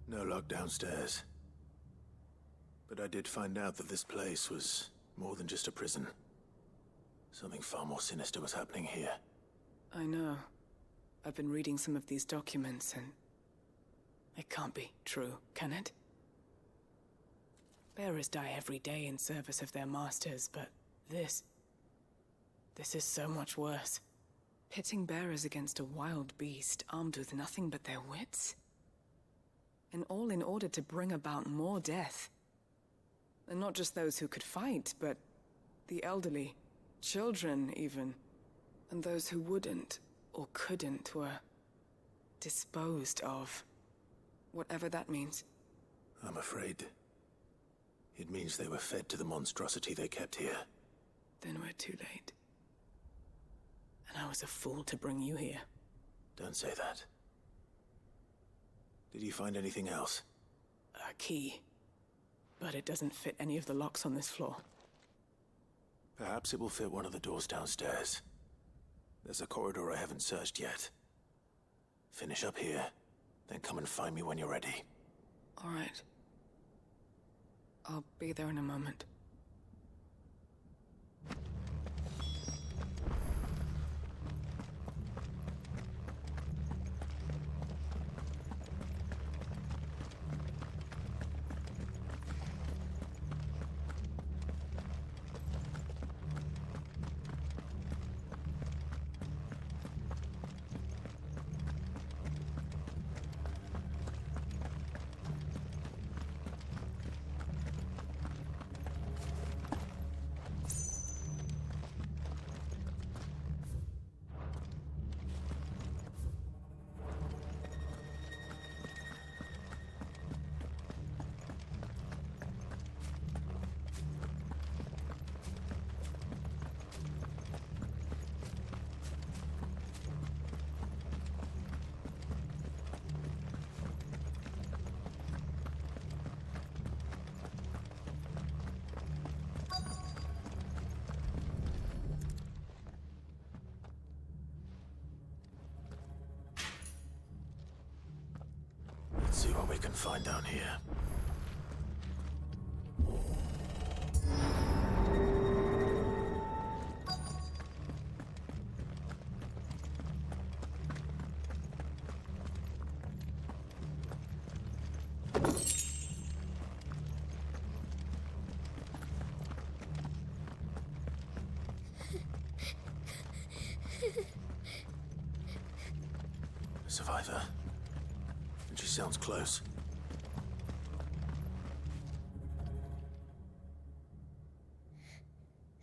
[SPEAKER 1] No lock downstairs. But I did find out that this place was more than just a prison. Something far more sinister was happening here.
[SPEAKER 6] I know. I've been reading some of these documents, and it can't be true, can it? Bearers die every day in service of their masters, but this is so much worse. Pitting bearers against a wild beast armed with nothing but their wits? And all in order to bring about more death. And not just those who could fight, but the elderly, children even. And those who wouldn't or couldn't were disposed of. Whatever that means.
[SPEAKER 1] I'm afraid it means they were fed to the monstrosity they kept here.
[SPEAKER 6] Then we're too late. And I was a fool to bring you here.
[SPEAKER 1] Don't say that. Did you find anything else?
[SPEAKER 6] A key. But it doesn't fit any of the locks on this floor.
[SPEAKER 1] Perhaps it will fit one of the doors downstairs. There's a corridor I haven't searched yet. Finish up here, then come and find me when you're ready.
[SPEAKER 6] All right. I'll be there in a moment.
[SPEAKER 1] Let's see what we can find down here. Survivor. And she sounds close.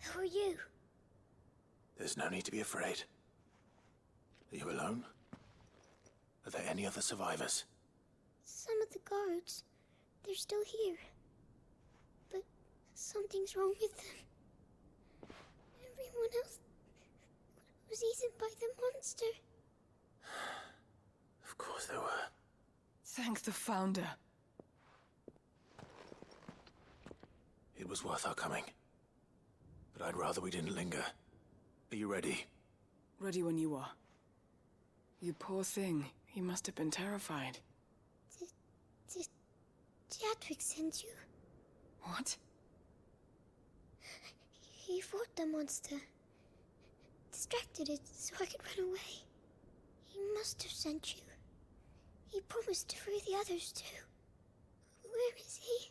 [SPEAKER 13] Who are you?
[SPEAKER 1] There's no need to be afraid. Are you alone? Are there any other survivors?
[SPEAKER 13] Some of the guards. They're still here. But something's wrong with them. Everyone else was eaten by the monster.
[SPEAKER 1] Of course there were.
[SPEAKER 6] Thank the Founder.
[SPEAKER 1] It was worth our coming. But I'd rather we didn't linger. Are you ready?
[SPEAKER 6] Ready when you are. You poor thing. He must have been terrified.
[SPEAKER 13] Did Chadwick send you?
[SPEAKER 6] What?
[SPEAKER 13] He fought the monster. Distracted it so I could run away. He must have sent you. He promised to free the others too. Where is he?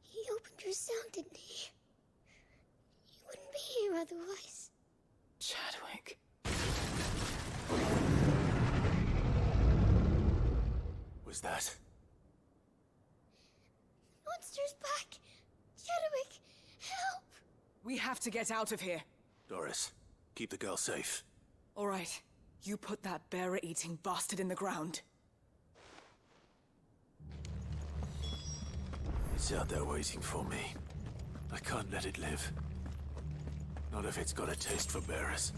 [SPEAKER 13] He opened your cell, didn't he? You wouldn't be here otherwise.
[SPEAKER 6] Chadwick.
[SPEAKER 1] Was that?
[SPEAKER 13] Monster's back! Chadwick, help!
[SPEAKER 6] We have to get out of here.
[SPEAKER 1] Doris, keep the girl safe.
[SPEAKER 6] All right. You put that bearer-eating bastard in the ground.
[SPEAKER 1] It's out there waiting for me. I can't let it live. Not if it's got a taste for bearers.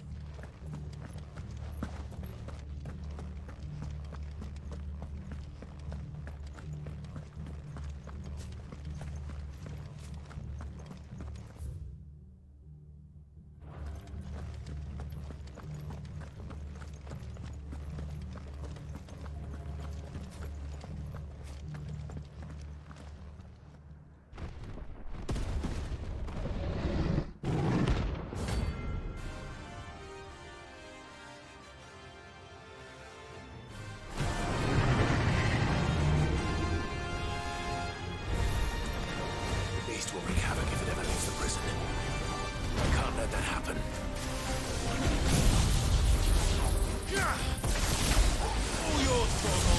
[SPEAKER 1] Will wreak havoc if it ever leaves the prison. I can't let that happen. All yours, Torgal.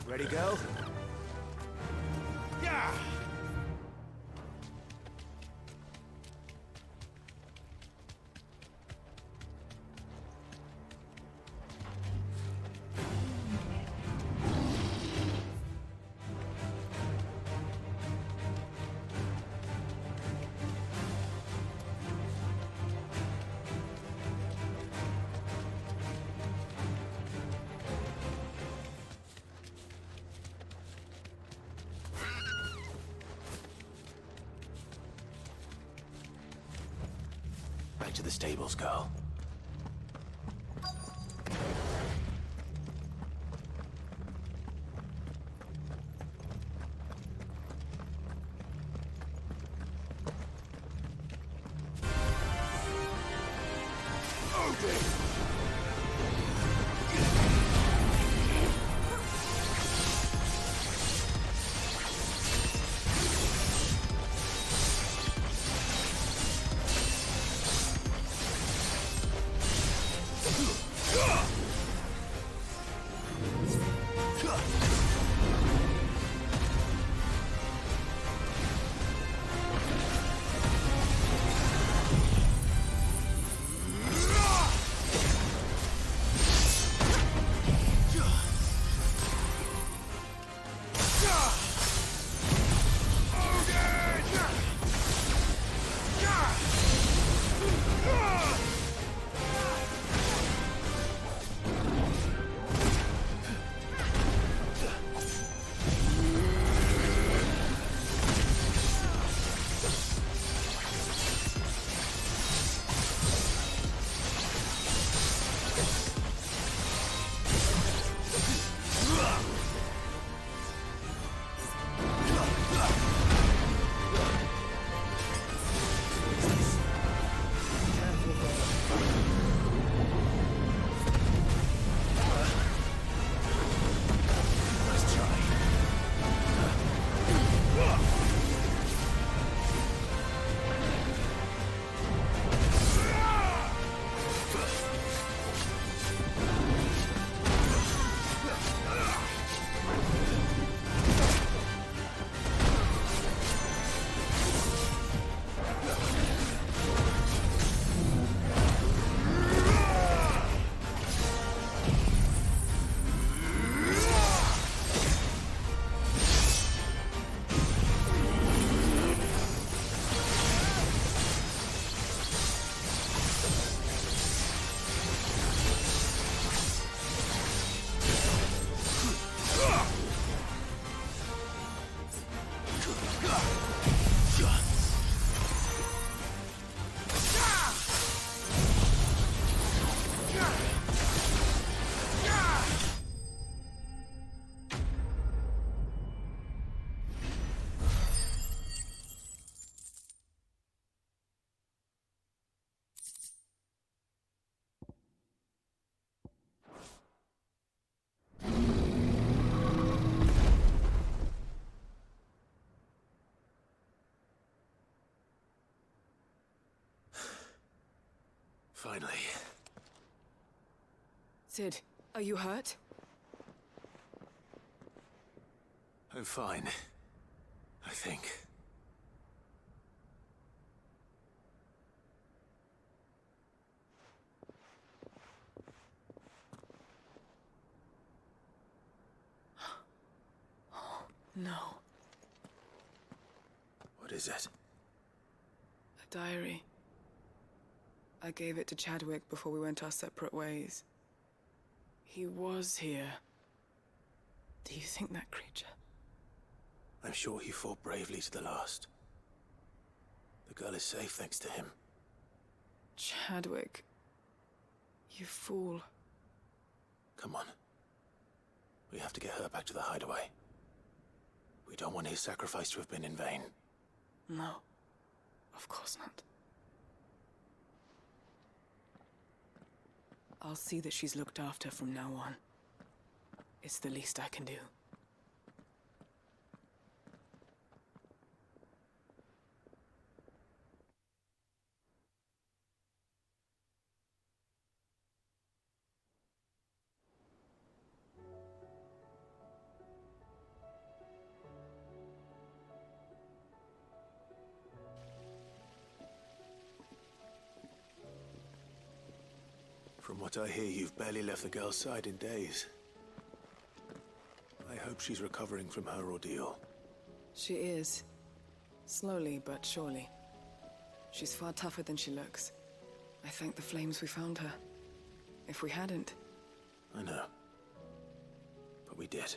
[SPEAKER 7] Ready, go? Yeah! Back to the stables, girl. Finally.
[SPEAKER 6] Sid, are you hurt?
[SPEAKER 1] I'm fine. I think.
[SPEAKER 6] No.
[SPEAKER 1] What is it?
[SPEAKER 6] A diary. I gave it to Chadwick before we went our separate ways. He was here. Do you think that creature?
[SPEAKER 1] I'm sure he fought bravely to the last. The girl is safe thanks to him.
[SPEAKER 6] Chadwick. You fool.
[SPEAKER 1] Come on. We have to get her back to the hideaway. We don't want his sacrifice to have been in vain.
[SPEAKER 6] No. Of course not. I'll see that she's looked after from now on. It's the least I can do.
[SPEAKER 1] what I hear, you've barely left the girl's side in days. I hope she's recovering from her ordeal.
[SPEAKER 6] She is. Slowly but surely. She's far tougher than she looks. I thank the flames we found her. If we hadn't...
[SPEAKER 1] I know. But we did.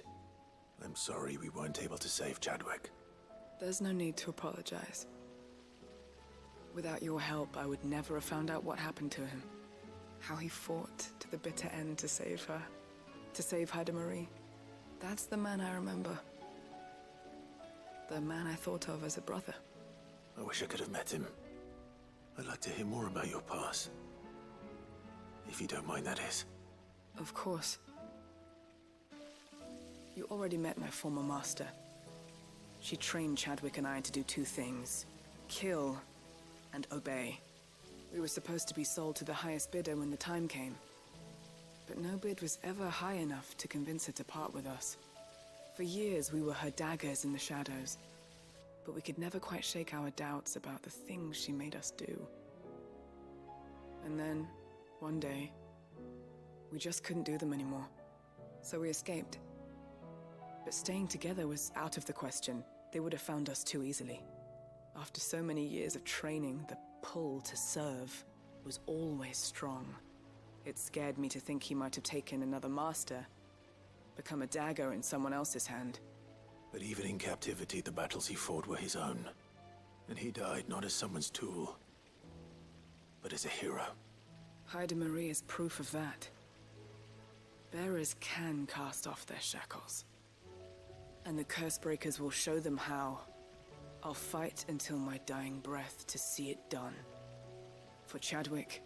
[SPEAKER 1] I'm sorry we weren't able to save Chadwick.
[SPEAKER 6] There's no need to apologize. Without your help, I would never have found out what happened to him. How he fought to the bitter end to save her. To save Haida Marie. That's the man I remember. The man I thought of as a brother.
[SPEAKER 1] I wish I could have met him. I'd like to hear more about your past. If you don't mind, that is.
[SPEAKER 6] Of course. You already met my former master. She trained Chadwick and I to do two things. Kill and obey. We were supposed to be sold to the highest bidder when the time came. But no bid was ever high enough to convince her to part with us. For years, we were her daggers in the shadows. But we could never quite shake our doubts about the things she made us do. And then, one day, we just couldn't do them anymore. So we escaped. But staying together was out of the question. They would have found us too easily. After so many years of training, the pull to serve was always strong. It scared me to think he might have taken another master, become a dagger in someone else's hand.
[SPEAKER 1] But even in captivity, the battles he fought were his own. And he died not as someone's tool, but as a hero.
[SPEAKER 6] Haida Marie is proof of that. Bearers can cast off their shackles. And the Cursebreakers will show them how. I'll fight until my dying breath to see it done. For Chadwick,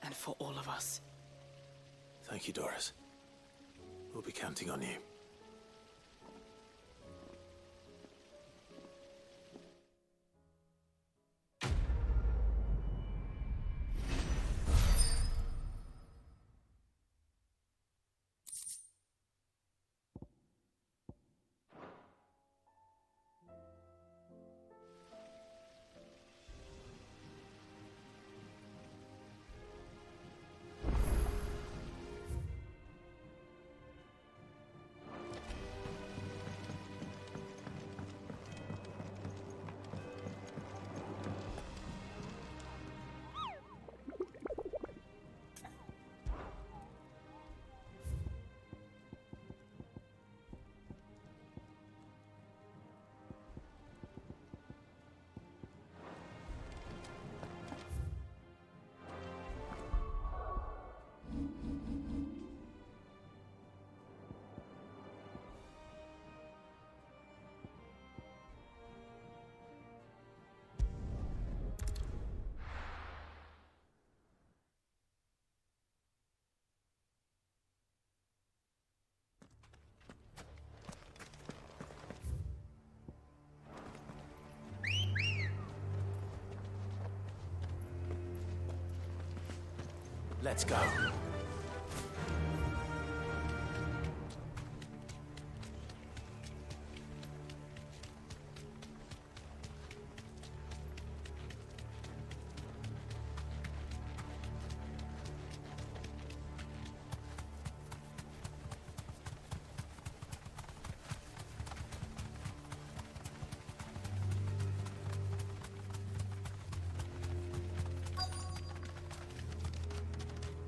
[SPEAKER 6] and for all of us.
[SPEAKER 1] Thank you, Doris. We'll be counting on you. Let's go.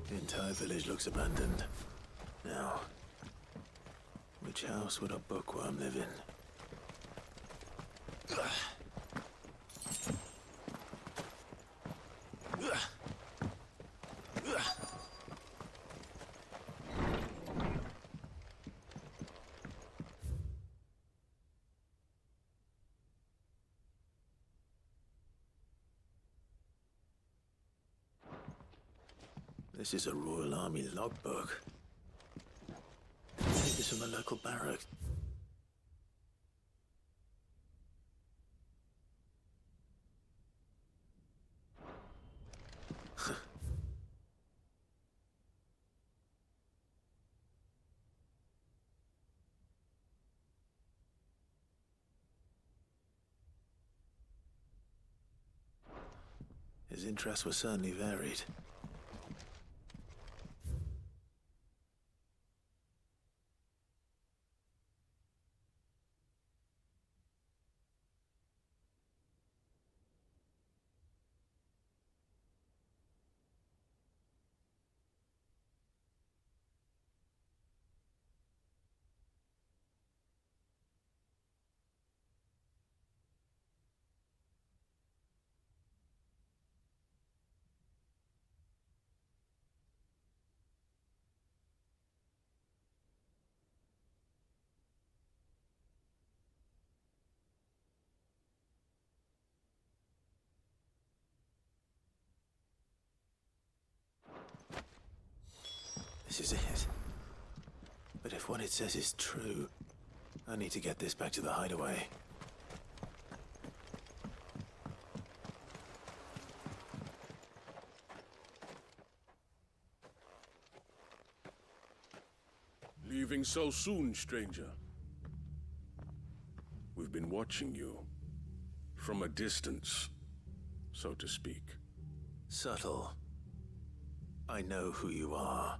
[SPEAKER 1] The entire village looks abandoned. Now, which house would a bookworm live in? This is a Royal Army logbook. I think it's from the local barracks. His interests were certainly varied. But if what it says is true, I need to get this back to the hideaway.
[SPEAKER 19] Leaving so soon, stranger? We've been watching you. From a distance, so to speak.
[SPEAKER 1] Subtle. I know who you are.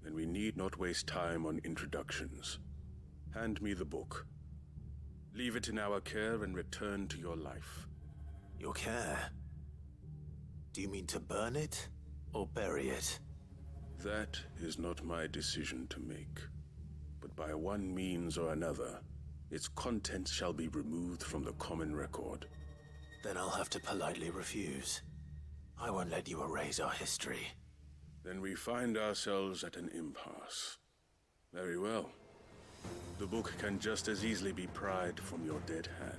[SPEAKER 19] Then we need not waste time on introductions. Hand me the book. Leave it in our care and return to your life.
[SPEAKER 1] Your care? Do you mean to burn it, or bury it?
[SPEAKER 19] That is not my decision to make. But by one means or another, its contents shall be removed from the common record.
[SPEAKER 1] Then I'll have to politely refuse. I won't let you erase our history.
[SPEAKER 19] Then we find ourselves at an impasse. Very well. The book can just as easily be pried from your dead hand.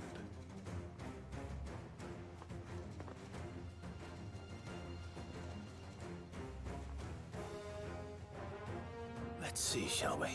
[SPEAKER 1] Let's see, shall we?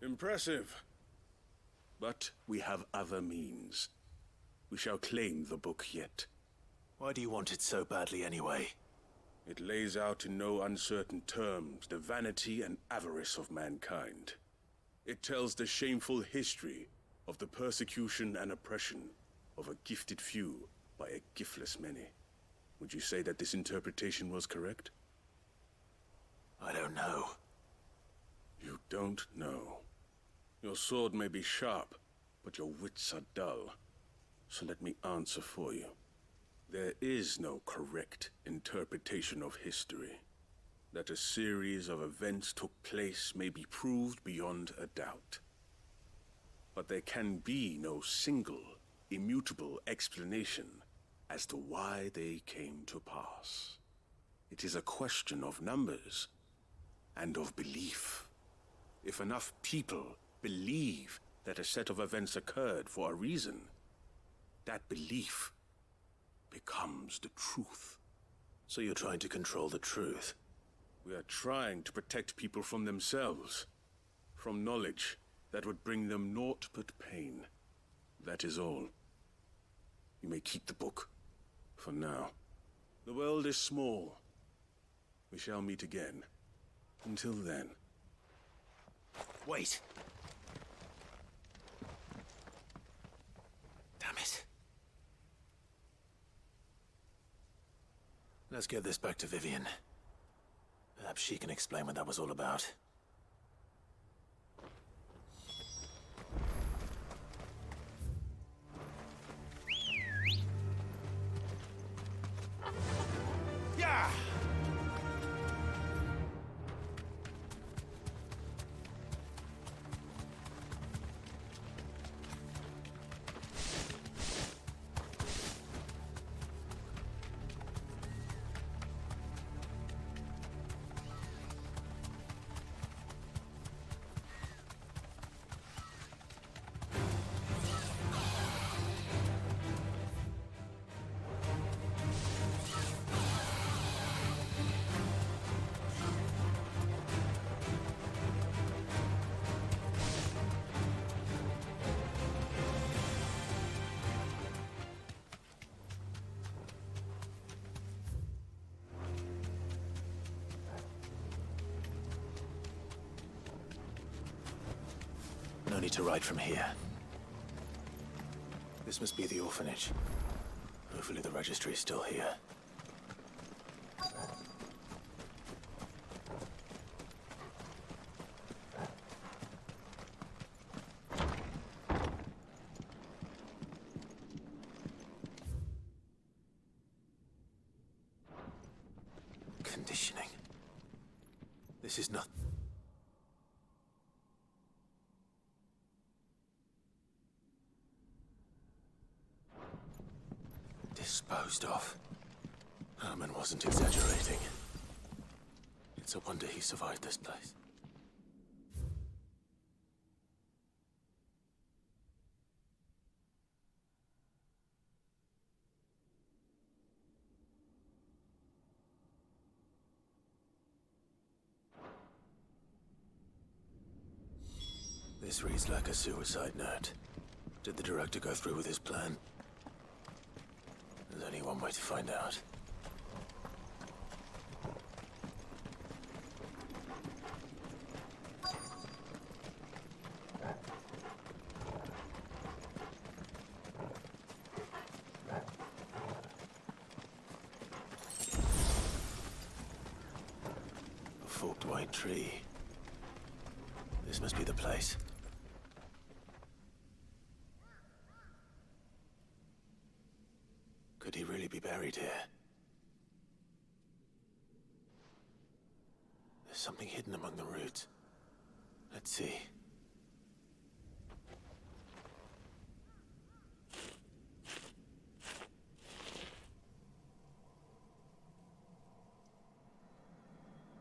[SPEAKER 19] Impressive. But we have other means. We shall claim the book yet.
[SPEAKER 1] Why do you want it so badly anyway?
[SPEAKER 19] It lays out in no uncertain terms the vanity and avarice of mankind. It tells the shameful history of the persecution and oppression of a gifted few by a giftless many. Would you say that this interpretation was correct?
[SPEAKER 1] I don't know.
[SPEAKER 19] You don't know. Your sword may be sharp, but your wits are dull. So let me answer for you. There is no correct interpretation of history. That a series of events took place may be proved beyond a doubt. But there can be no single, immutable explanation as to why they came to pass. It is a question of numbers and of belief. If enough people believe that a set of events occurred for a reason, that belief becomes the truth.
[SPEAKER 1] So you're trying to control the truth?
[SPEAKER 19] We are trying to protect people from themselves, from knowledge that would bring them naught but pain. That is all. You may keep the book, for now. The world is small, We shall meet again. Until then.
[SPEAKER 1] Wait! Damn it. Let's get this back to Vivian. Perhaps she can explain what that was all about. Yeah! No need to ride from here. This must be the orphanage. Hopefully the registry is still here. Conditioning. This is not... Disposed of. Herman wasn't exaggerating. It's a wonder he survived this place. This reads like a suicide note. Did the director go through with his plan? There's only one way to find out. A forked white tree. This must be the place. Could he really be buried here? There's something hidden among the roots. Let's see.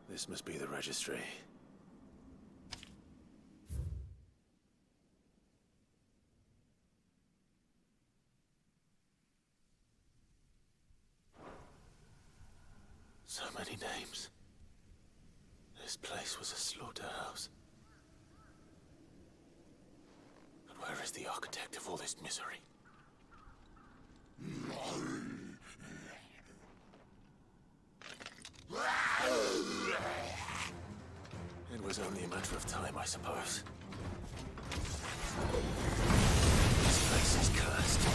[SPEAKER 1] This must be the registry. So many names. This place was a slaughterhouse. But where is the architect of all this misery? It was only a matter of time, I suppose. This place is cursed.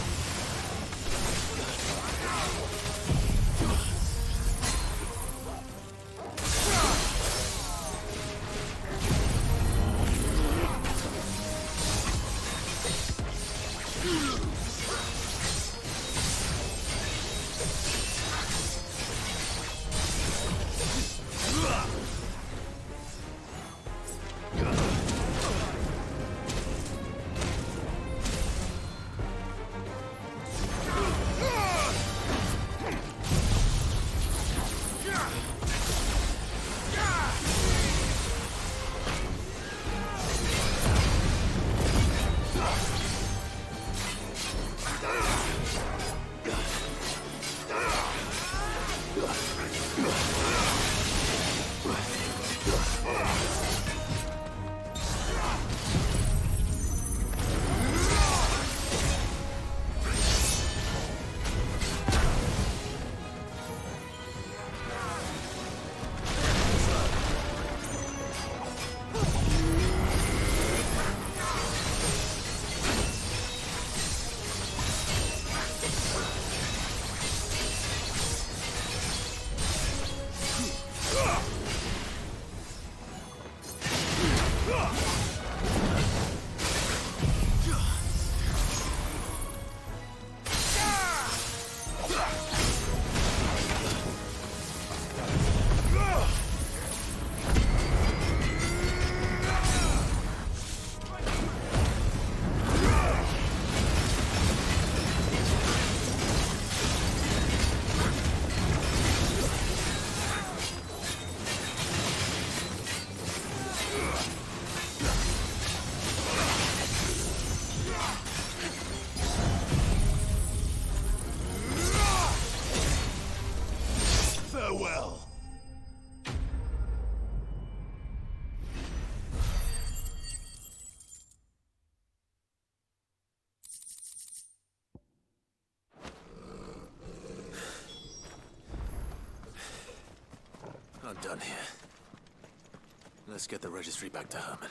[SPEAKER 1] done here. Let's get the registry back to Herman.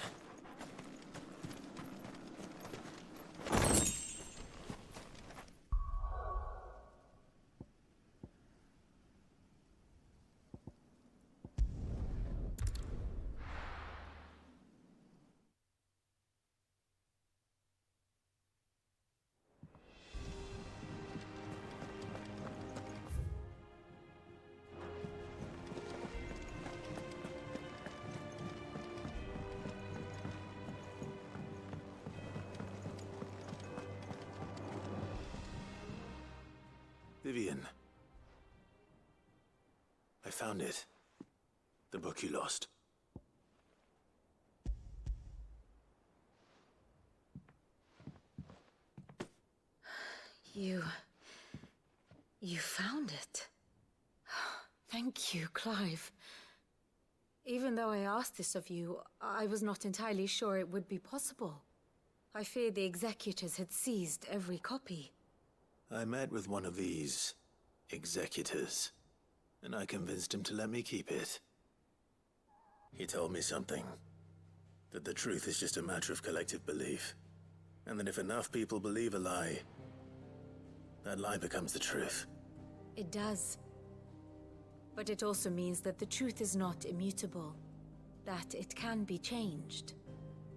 [SPEAKER 1] Vivian. I found it. The book you lost.
[SPEAKER 5] You found it. Thank you, Clive. Even though I asked this of you, I was not entirely sure it would be possible. I feared the executors had seized every copy.
[SPEAKER 1] I met with one of these executors, and I convinced him to let me keep it. He told me something. That the truth is just a matter of collective belief. And that if enough people believe a lie, that lie becomes the truth.
[SPEAKER 5] It does. But it also means that the truth is not immutable. That it can be changed.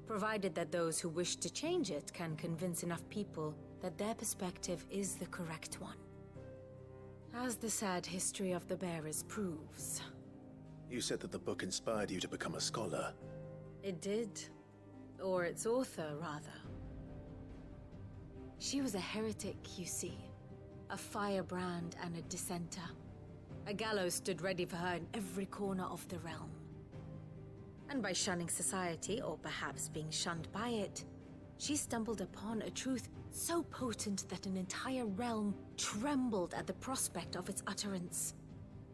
[SPEAKER 5] Provided that those who wish to change it can convince enough people that their perspective is the correct one. As the sad history of the bearers proves.
[SPEAKER 1] You said that the book inspired you to become a scholar.
[SPEAKER 5] It did. Or its author, rather. She was a heretic, you see. A firebrand and a dissenter. A gallows stood ready for her in every corner of the realm. And by shunning society, or perhaps being shunned by it, she stumbled upon a truth so potent that an entire realm trembled at the prospect of its utterance.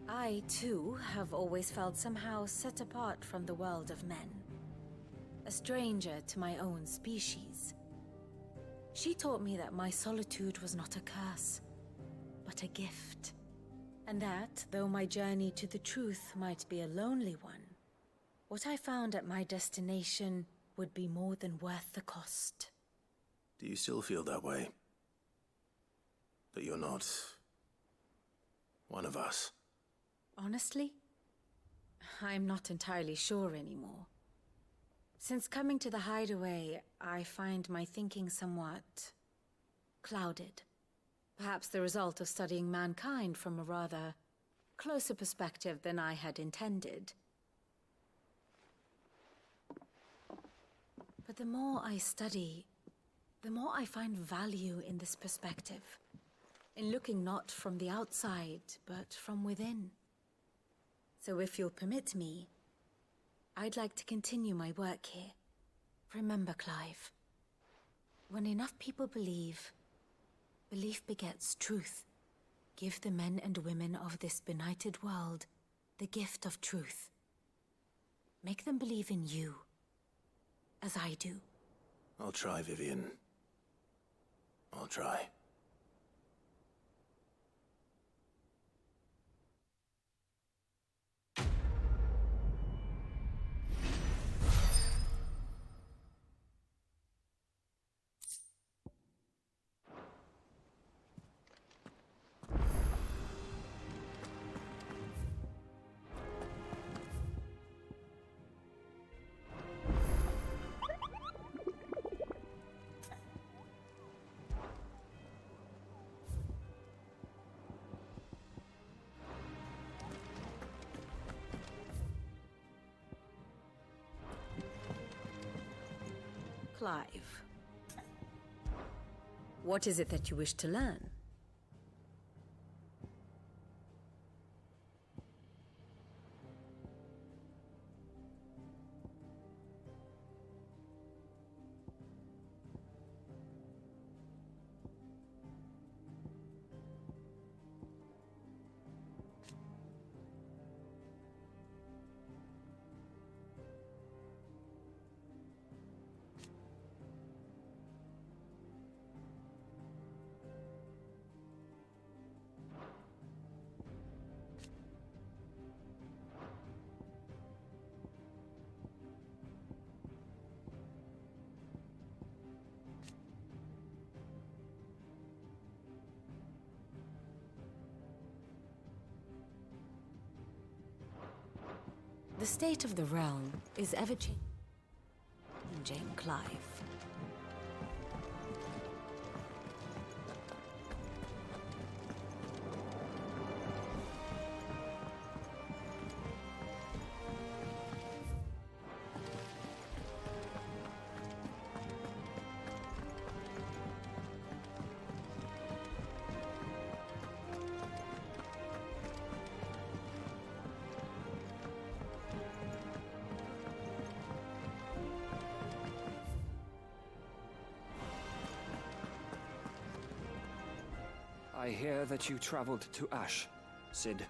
[SPEAKER 5] I, too, have always felt somehow set apart from the world of men. A stranger to my own species. She taught me that my solitude was not a curse, but a gift. And that, though my journey to the truth might be a lonely one, what I found at my destination would be more than worth the cost.
[SPEAKER 1] Do you still feel that way? That you're not one of us?
[SPEAKER 5] Honestly, I'm not entirely sure anymore. Since coming to the hideaway, I find my thinking somewhat clouded. Perhaps the result of studying mankind from a rather closer perspective than I had intended. But the more I study, the more I find value in this perspective. In looking not from the outside, but from within. So if you'll permit me, I'd like to continue my work here. Remember, Clive, when enough people believe, belief begets truth. Give the men and women of this benighted world the gift of truth. Make them believe in you, as I do.
[SPEAKER 1] I'll try, Vivian. I'll try.
[SPEAKER 5] Clive, what is it that you wish to learn? The state of the realm is ever-changing. Clive.
[SPEAKER 12] I hear that you traveled to Ash. Sid,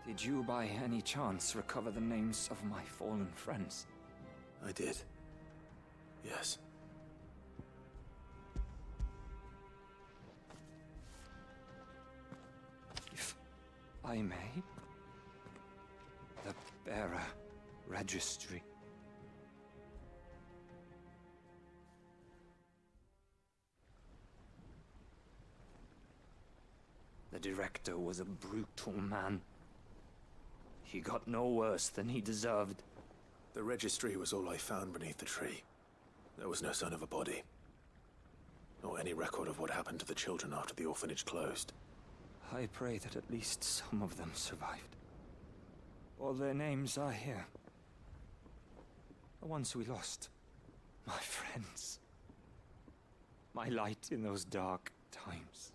[SPEAKER 12] did you by any chance recover the names of my fallen friends?
[SPEAKER 1] I did. Yes.
[SPEAKER 12] If I may? The bearer registry. The director was a brutal man. He got no worse than he deserved.
[SPEAKER 1] The registry was all I found beneath the tree. There was no sign of a body. Or any record of what happened to the children after the orphanage closed.
[SPEAKER 12] I pray that at least some of them survived. All their names are here. The ones we lost. My friends. My light in those dark times.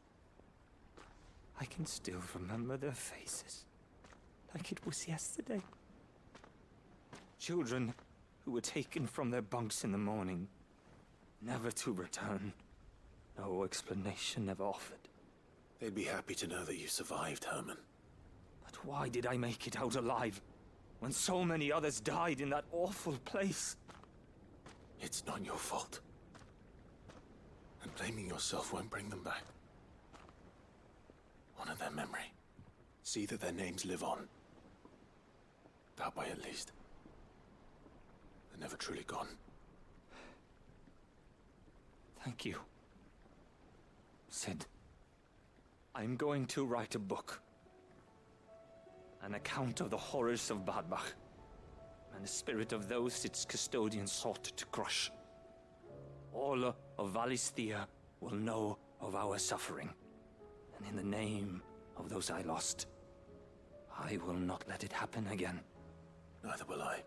[SPEAKER 12] I can still remember their faces, like it was yesterday. Children who were taken from their bunks in the morning, never to return. No explanation ever offered.
[SPEAKER 1] They'd be happy to know that you survived, Herman.
[SPEAKER 12] But why did I make it out alive, when so many others died in that awful place?
[SPEAKER 1] It's not your fault. And blaming yourself won't bring them back. Honor their memory. See that their names live on. That way, at least. They're never truly gone.
[SPEAKER 12] Thank you. Sid, I'm going to write a book. An account of the horrors of Badbach, and the spirit of those its custodians sought to crush. All of Valisthea will know of our suffering. And in the name of those I lost, I will not let it happen again.
[SPEAKER 1] Neither will I.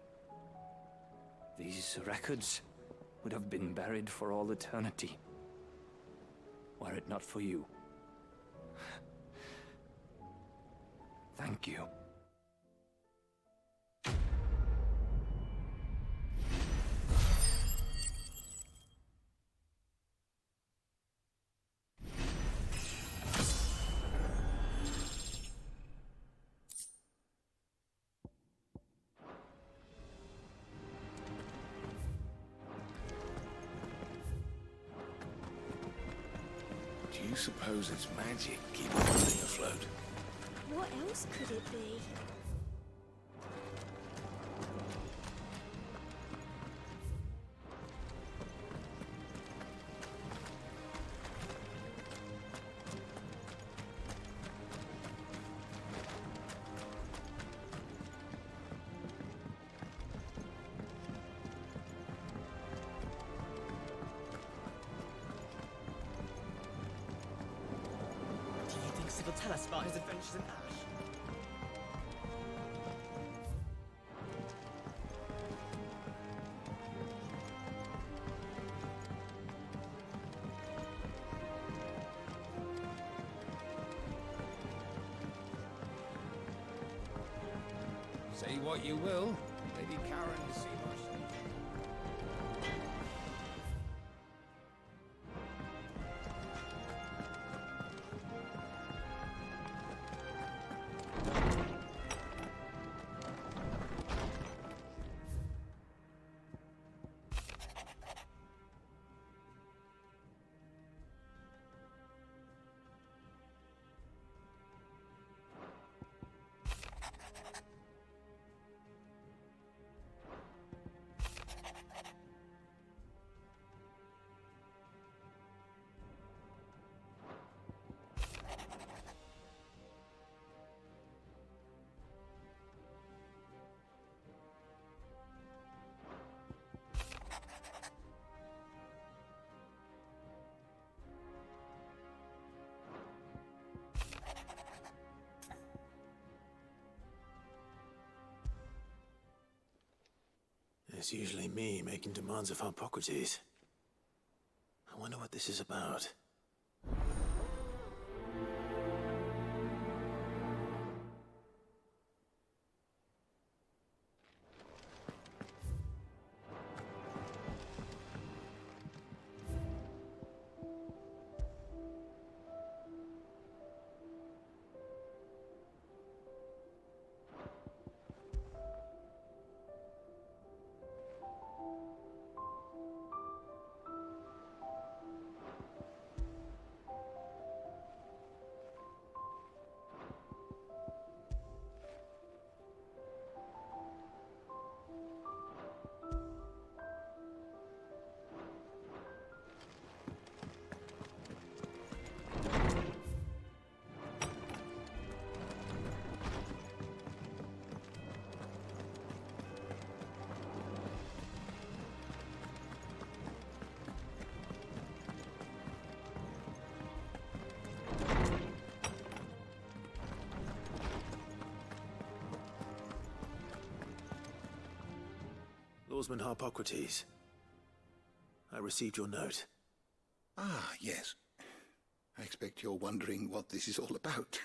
[SPEAKER 12] These records would have been buried for all eternity, were it not for you. Thank you.
[SPEAKER 21] Do you suppose it's magic keeping the thing afloat?
[SPEAKER 3] What else could it be?
[SPEAKER 20] Will tell us about his adventures in Ash.
[SPEAKER 18] Say what you will, Lady Karen Seabush.
[SPEAKER 1] It's usually me making demands of Hippocrates. I wonder what this is about. Lawsman Hippocrates. I received your note.
[SPEAKER 10] Ah, yes. I expect you're wondering what this is all about.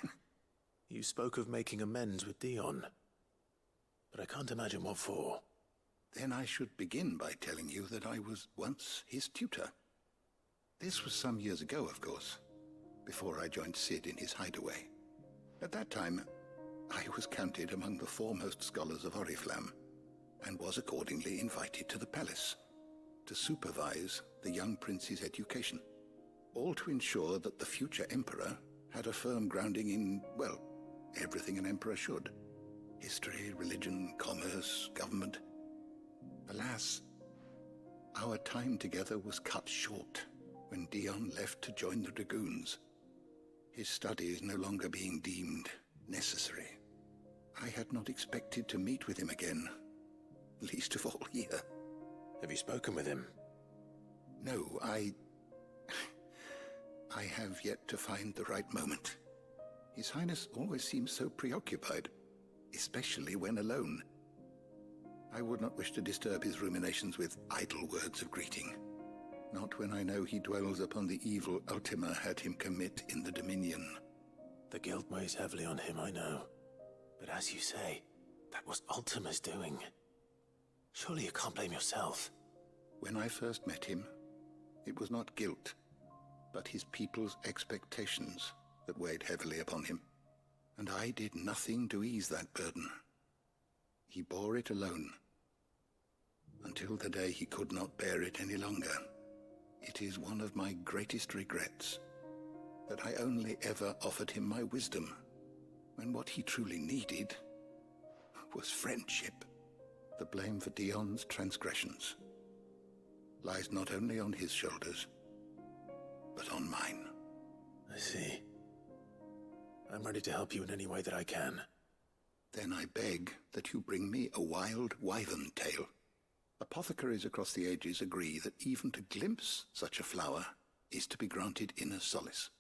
[SPEAKER 1] You spoke of making amends with Dion, but I can't imagine what for.
[SPEAKER 10] Then I should begin by telling you that I was once his tutor. This was some years ago, of course, before I joined Cid in his hideaway. At that time, I was counted among the foremost scholars of Oriflamme, and was accordingly invited to the palace to supervise the young prince's education, all to ensure that the future emperor had a firm grounding in, well, everything an emperor should. History, religion, commerce, government. Alas, our time together was cut short when Dion left to join the dragoons, his studies no longer being deemed necessary. I had not expected to meet with him again, least of all here.
[SPEAKER 1] Have you spoken with him?
[SPEAKER 10] No, I have yet to find the right moment. His Highness always seems so preoccupied, especially when alone. I would not wish to disturb his ruminations with idle words of greeting, not when I know he dwells upon the evil Ultima had him commit in the Dominion.
[SPEAKER 1] The guilt weighs heavily on him, I know. But as you say, that was Ultima's doing. Surely you can't blame yourself.
[SPEAKER 10] When I first met him, it was not guilt, but his people's expectations that weighed heavily upon him. And I did nothing to ease that burden. He bore it alone, until the day he could not bear it any longer. It is one of my greatest regrets that I only ever offered him my wisdom, when what he truly needed was friendship. The blame for Dion's transgressions lies not only on his shoulders, but on mine.
[SPEAKER 1] I see. I'm ready to help you in any way that I can.
[SPEAKER 10] Then I beg that you bring me a wild wyvern tail. Apothecaries across the ages agree that even to glimpse such a flower is to be granted inner solace.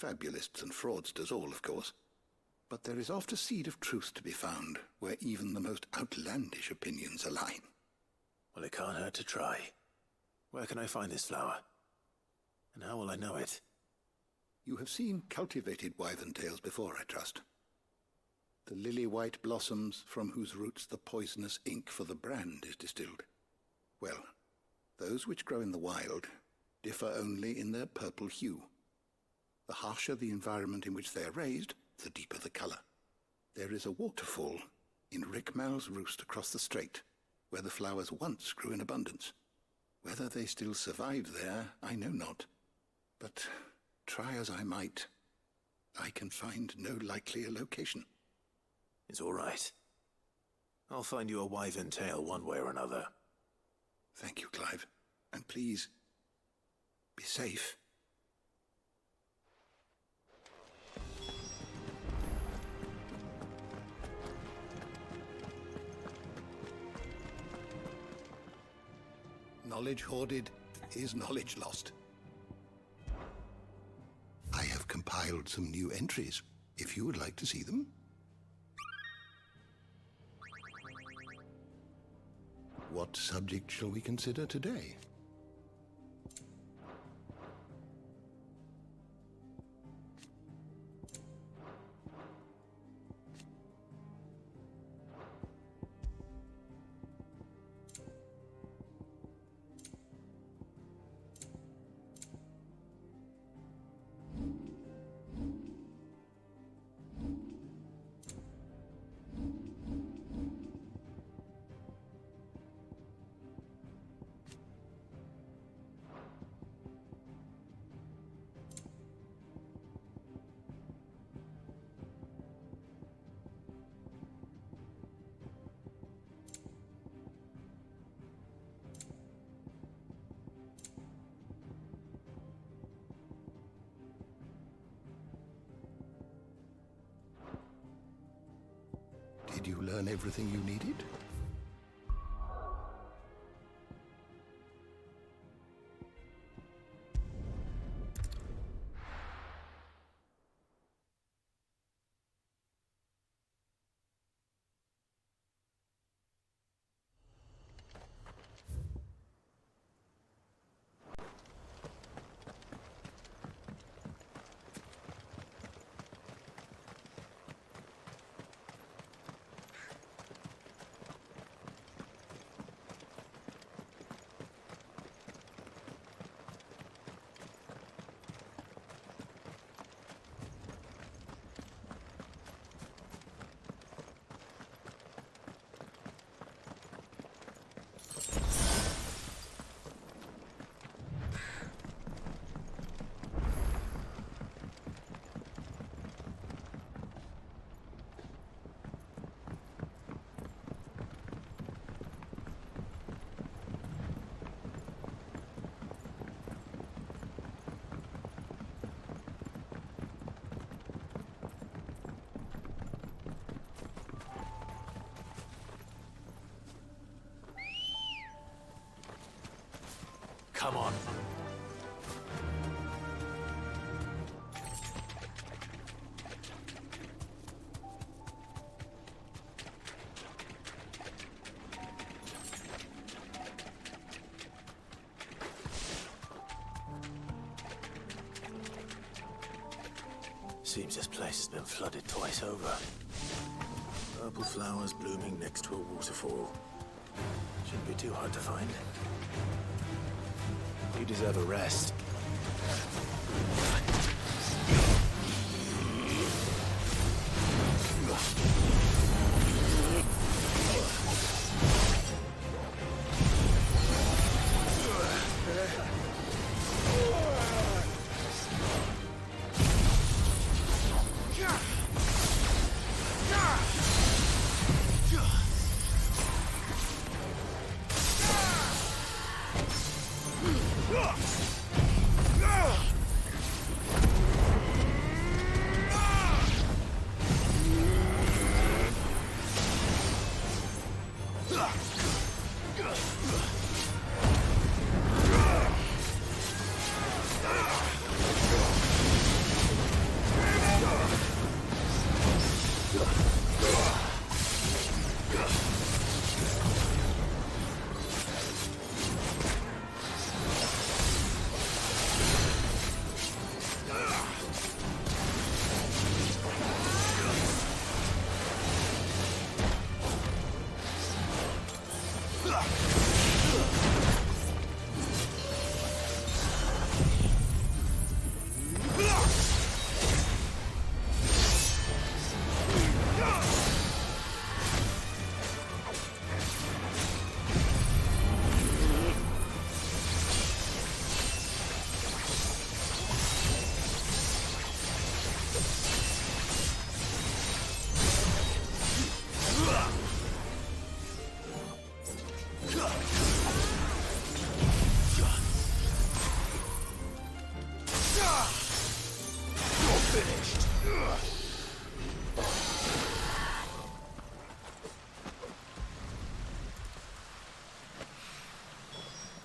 [SPEAKER 10] Fabulists and fraudsters all, of course. But there is oft a seed of truth to be found where even the most outlandish opinions align.
[SPEAKER 1] Well, it can't hurt to try. Where can I find this flower? And how will I know it?
[SPEAKER 10] You have seen cultivated wyvern tails before, I trust. The lily-white blossoms from whose roots the poisonous ink for the brand is distilled. Well, those which grow in the wild differ only in their purple hue. The harsher the environment in which they are raised, the deeper the color. There is a waterfall in Rickmal's roost across the strait, where the flowers once grew in abundance. Whether they still survive there, I know not. But try as I might, I can find no likelier location.
[SPEAKER 1] It's all right. I'll find you a wyvern tail one way or another.
[SPEAKER 10] Thank you, Clive. And please, be safe. Knowledge hoarded is knowledge lost. I have compiled some new entries, if you would like to see them. What subject shall we consider today? Did you learn everything you needed?
[SPEAKER 1] Come on. Seems this place has been flooded twice over. Purple flowers blooming next to a waterfall. Shouldn't be too hard to find. You deserve a rest.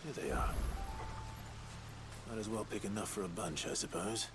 [SPEAKER 1] Here they are. Might as well pick enough for a bunch, I suppose.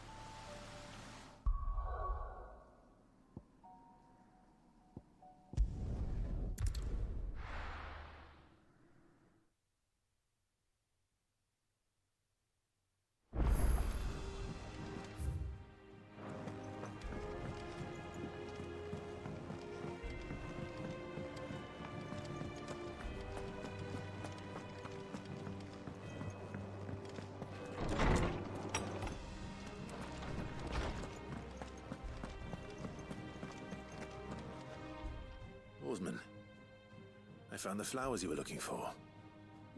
[SPEAKER 1] I found the flowers you were looking for.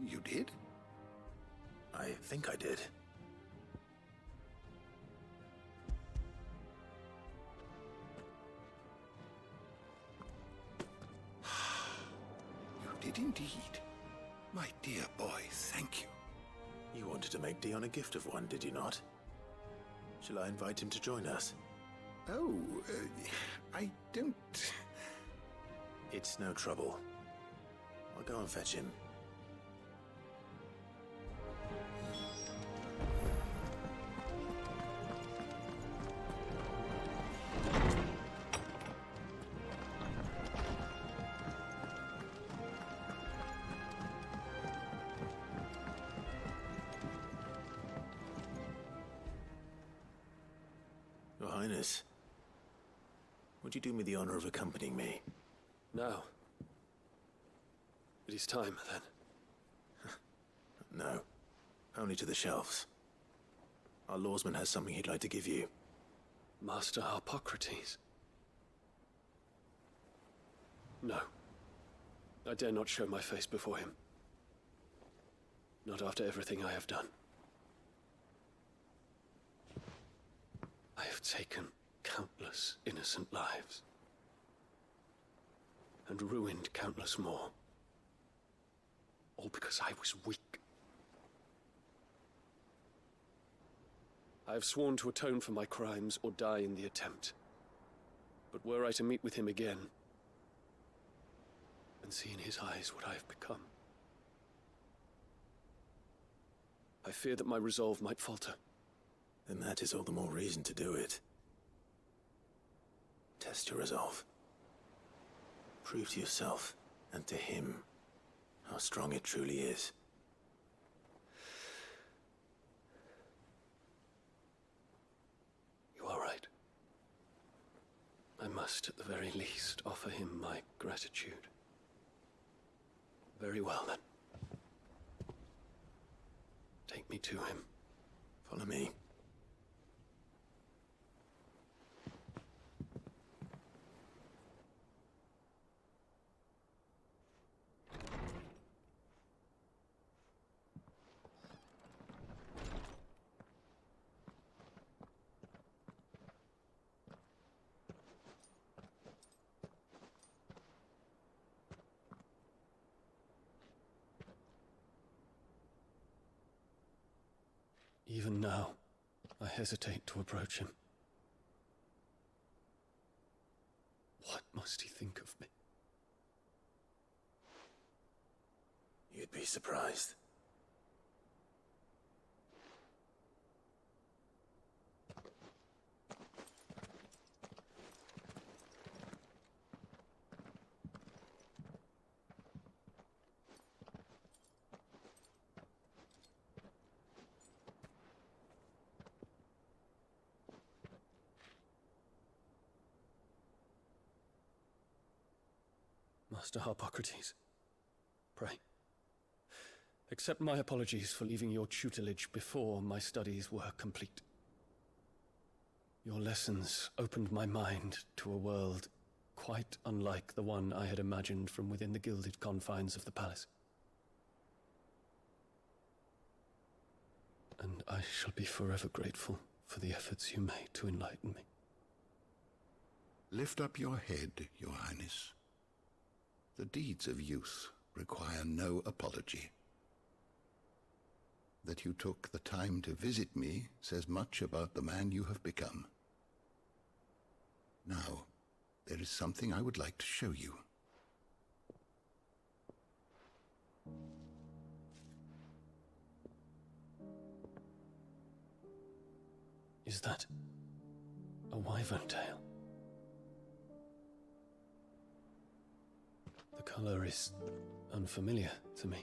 [SPEAKER 10] You did?
[SPEAKER 1] I think I did.
[SPEAKER 10] You did indeed. My dear boy, thank you.
[SPEAKER 1] You wanted to make Dion a gift of one, did you not? Shall I invite him to join us?
[SPEAKER 10] Oh, I don't...
[SPEAKER 1] It's no trouble. I'll go and fetch him. Your Highness, would you do me the honor of accompanying me?
[SPEAKER 11] Now. It is time, then.
[SPEAKER 1] No. Only to the shelves. Our lawsman has something he'd like to give you.
[SPEAKER 11] Master Harpocrates. No. I dare not show my face before him. Not after everything I have done. I have taken countless innocent lives. And ruined countless more. All because I was weak. I have sworn to atone for my crimes or die in the attempt. But were I to meet with him again, and see in his eyes what I have become, I fear that my resolve might falter.
[SPEAKER 1] Then that is all the more reason to do it. Test your resolve. Prove to yourself, and to him, how strong it truly is.
[SPEAKER 11] You are right. I must, at the very least, offer him my gratitude. Very well, then. Take me to him.
[SPEAKER 1] Follow me.
[SPEAKER 11] Even now, I hesitate to approach him. What must he think of me?
[SPEAKER 1] You'd be surprised.
[SPEAKER 11] Master Harpocrates, pray, accept my apologies for leaving your tutelage before my studies were complete. Your lessons opened my mind to a world quite unlike the one I had imagined from within the gilded confines of the palace. And I shall be forever grateful for the efforts you made to enlighten me.
[SPEAKER 10] Lift up your head, Your Highness. The deeds of youth require no apology. That you took the time to visit me says much about the man you have become. Now, there is something I would like to show you.
[SPEAKER 11] Is that a wyvern tail? The color is unfamiliar to me.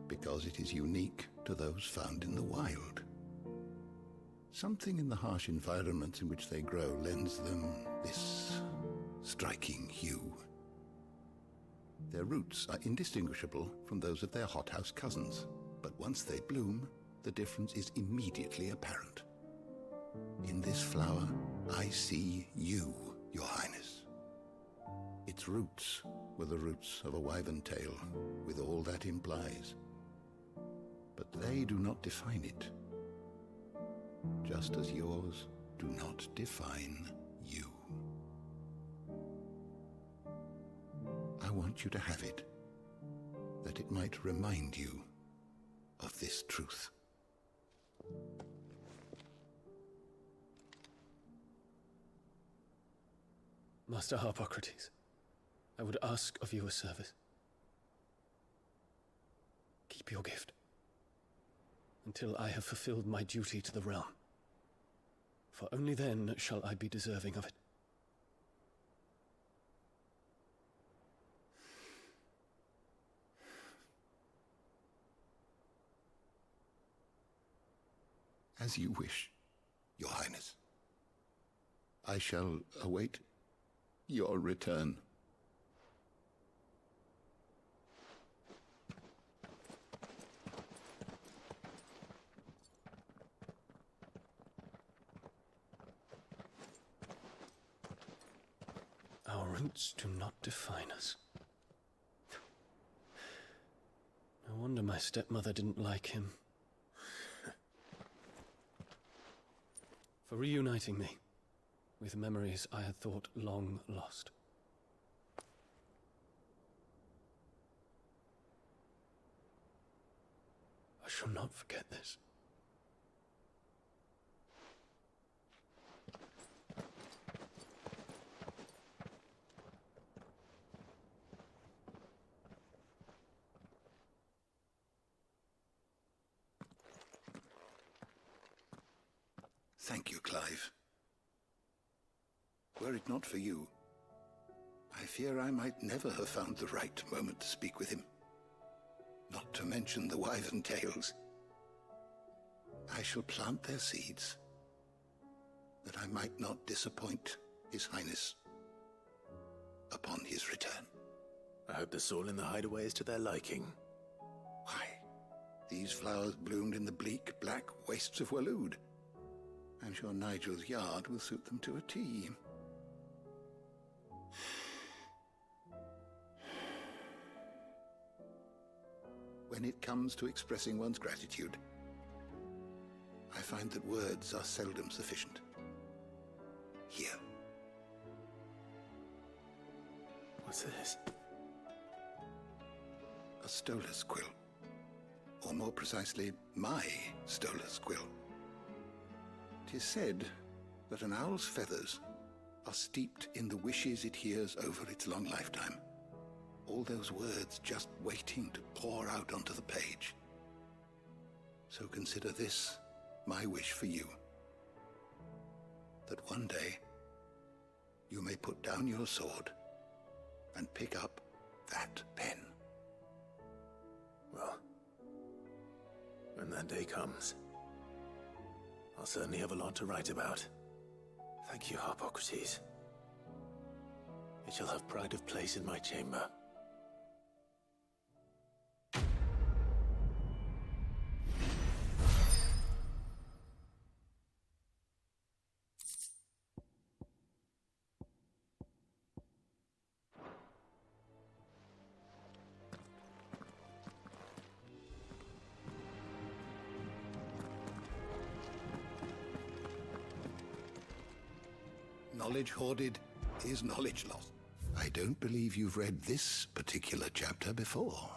[SPEAKER 10] Because it is unique to those found in the wild. Something in the harsh environments in which they grow lends them this striking hue. Their roots are indistinguishable from those of their hothouse cousins, but once they bloom, the difference is immediately apparent. In this flower, I see you, Your Highness. Its roots were the roots of a wyvern tale, with all that implies. But they do not define it, just as yours do not define you. I want you to have it, that it might remind you of this truth.
[SPEAKER 11] Master Harpocrates, I would ask of you a service. Keep your gift until I have fulfilled my duty to the realm, for only then shall I be deserving of it.
[SPEAKER 10] As you wish, Your Highness. I shall await your return.
[SPEAKER 11] Our roots do not define us. No wonder my stepmother didn't like him. For reuniting me with memories I had thought long lost. I shall not forget this.
[SPEAKER 10] Thank you, Clive. Were it not for you, I fear I might never have found the right moment to speak with him. Not to mention the wyvern tales. I shall plant their seeds, that I might not disappoint His Highness upon his return.
[SPEAKER 1] I hope the soil in the hideaway is to their liking.
[SPEAKER 10] Why, these flowers bloomed in the bleak, black wastes of Waloed. I'm sure Nigel's yard will suit them to a T. When it comes to expressing one's gratitude, I find that words are seldom sufficient. Here.
[SPEAKER 1] What's this?
[SPEAKER 10] A stolas quill. Or more precisely, my stolas quill. 'Tis said that an owl's feathers are steeped in the wishes it hears over its long lifetime. All those words just waiting to pour out onto the page. So consider this my wish for you. That one day you may put down your sword and pick up that pen.
[SPEAKER 1] Well, when that day comes, I'll certainly have a lot to write about. Thank you, Harpocrates. It shall have pride of place in my chamber.
[SPEAKER 10] Knowledge hoarded is knowledge lost. I don't believe you've read this particular chapter before.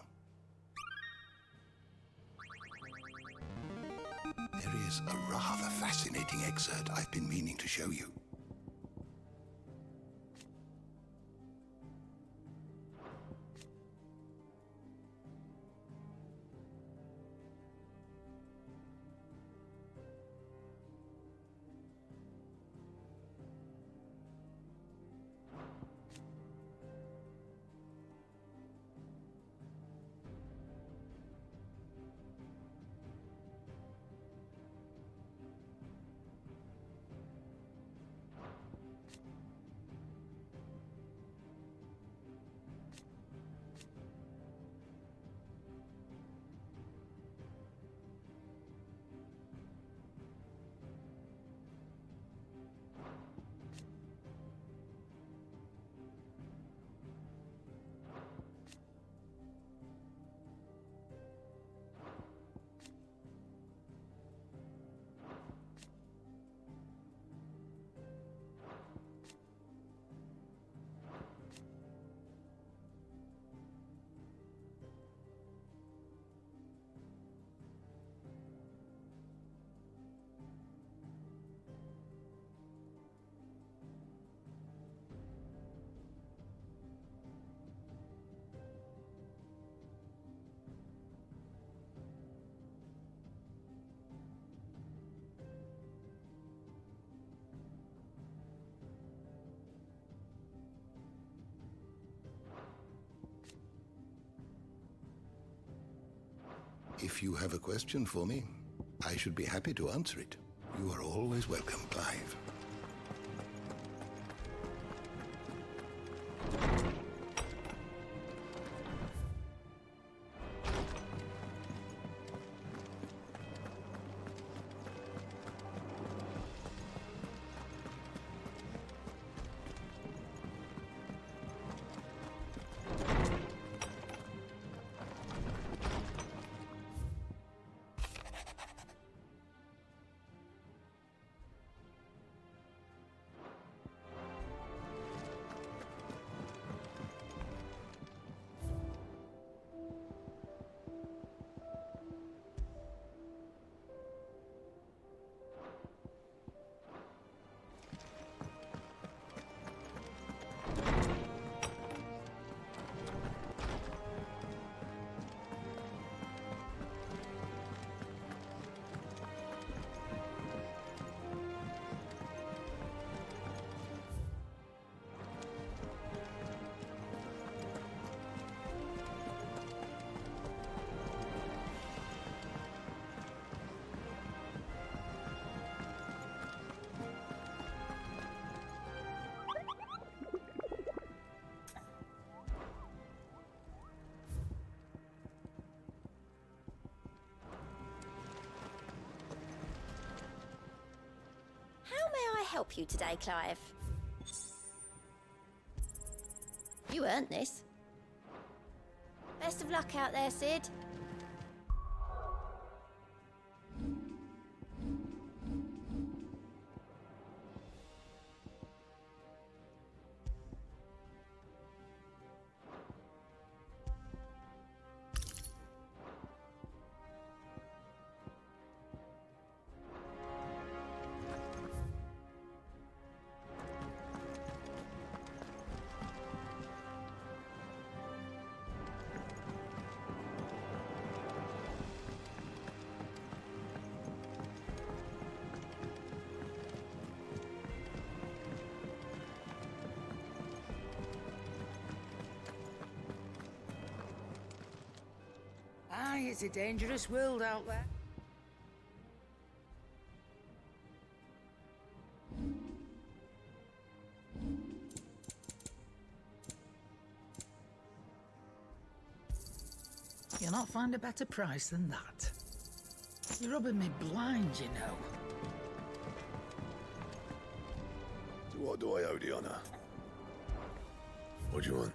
[SPEAKER 10] There is a rather fascinating excerpt I've been meaning to show you. If you have a question for me, I should be happy to answer it. You are always welcome, Clive.
[SPEAKER 3] How may I help you today, Clive? You earned this. Best of luck out there, Sid.
[SPEAKER 2] Aye, it's a dangerous world out there. You'll not find a better price than that. You're rubbing me blind, you know.
[SPEAKER 15] To what do I owe the honor? What do you want?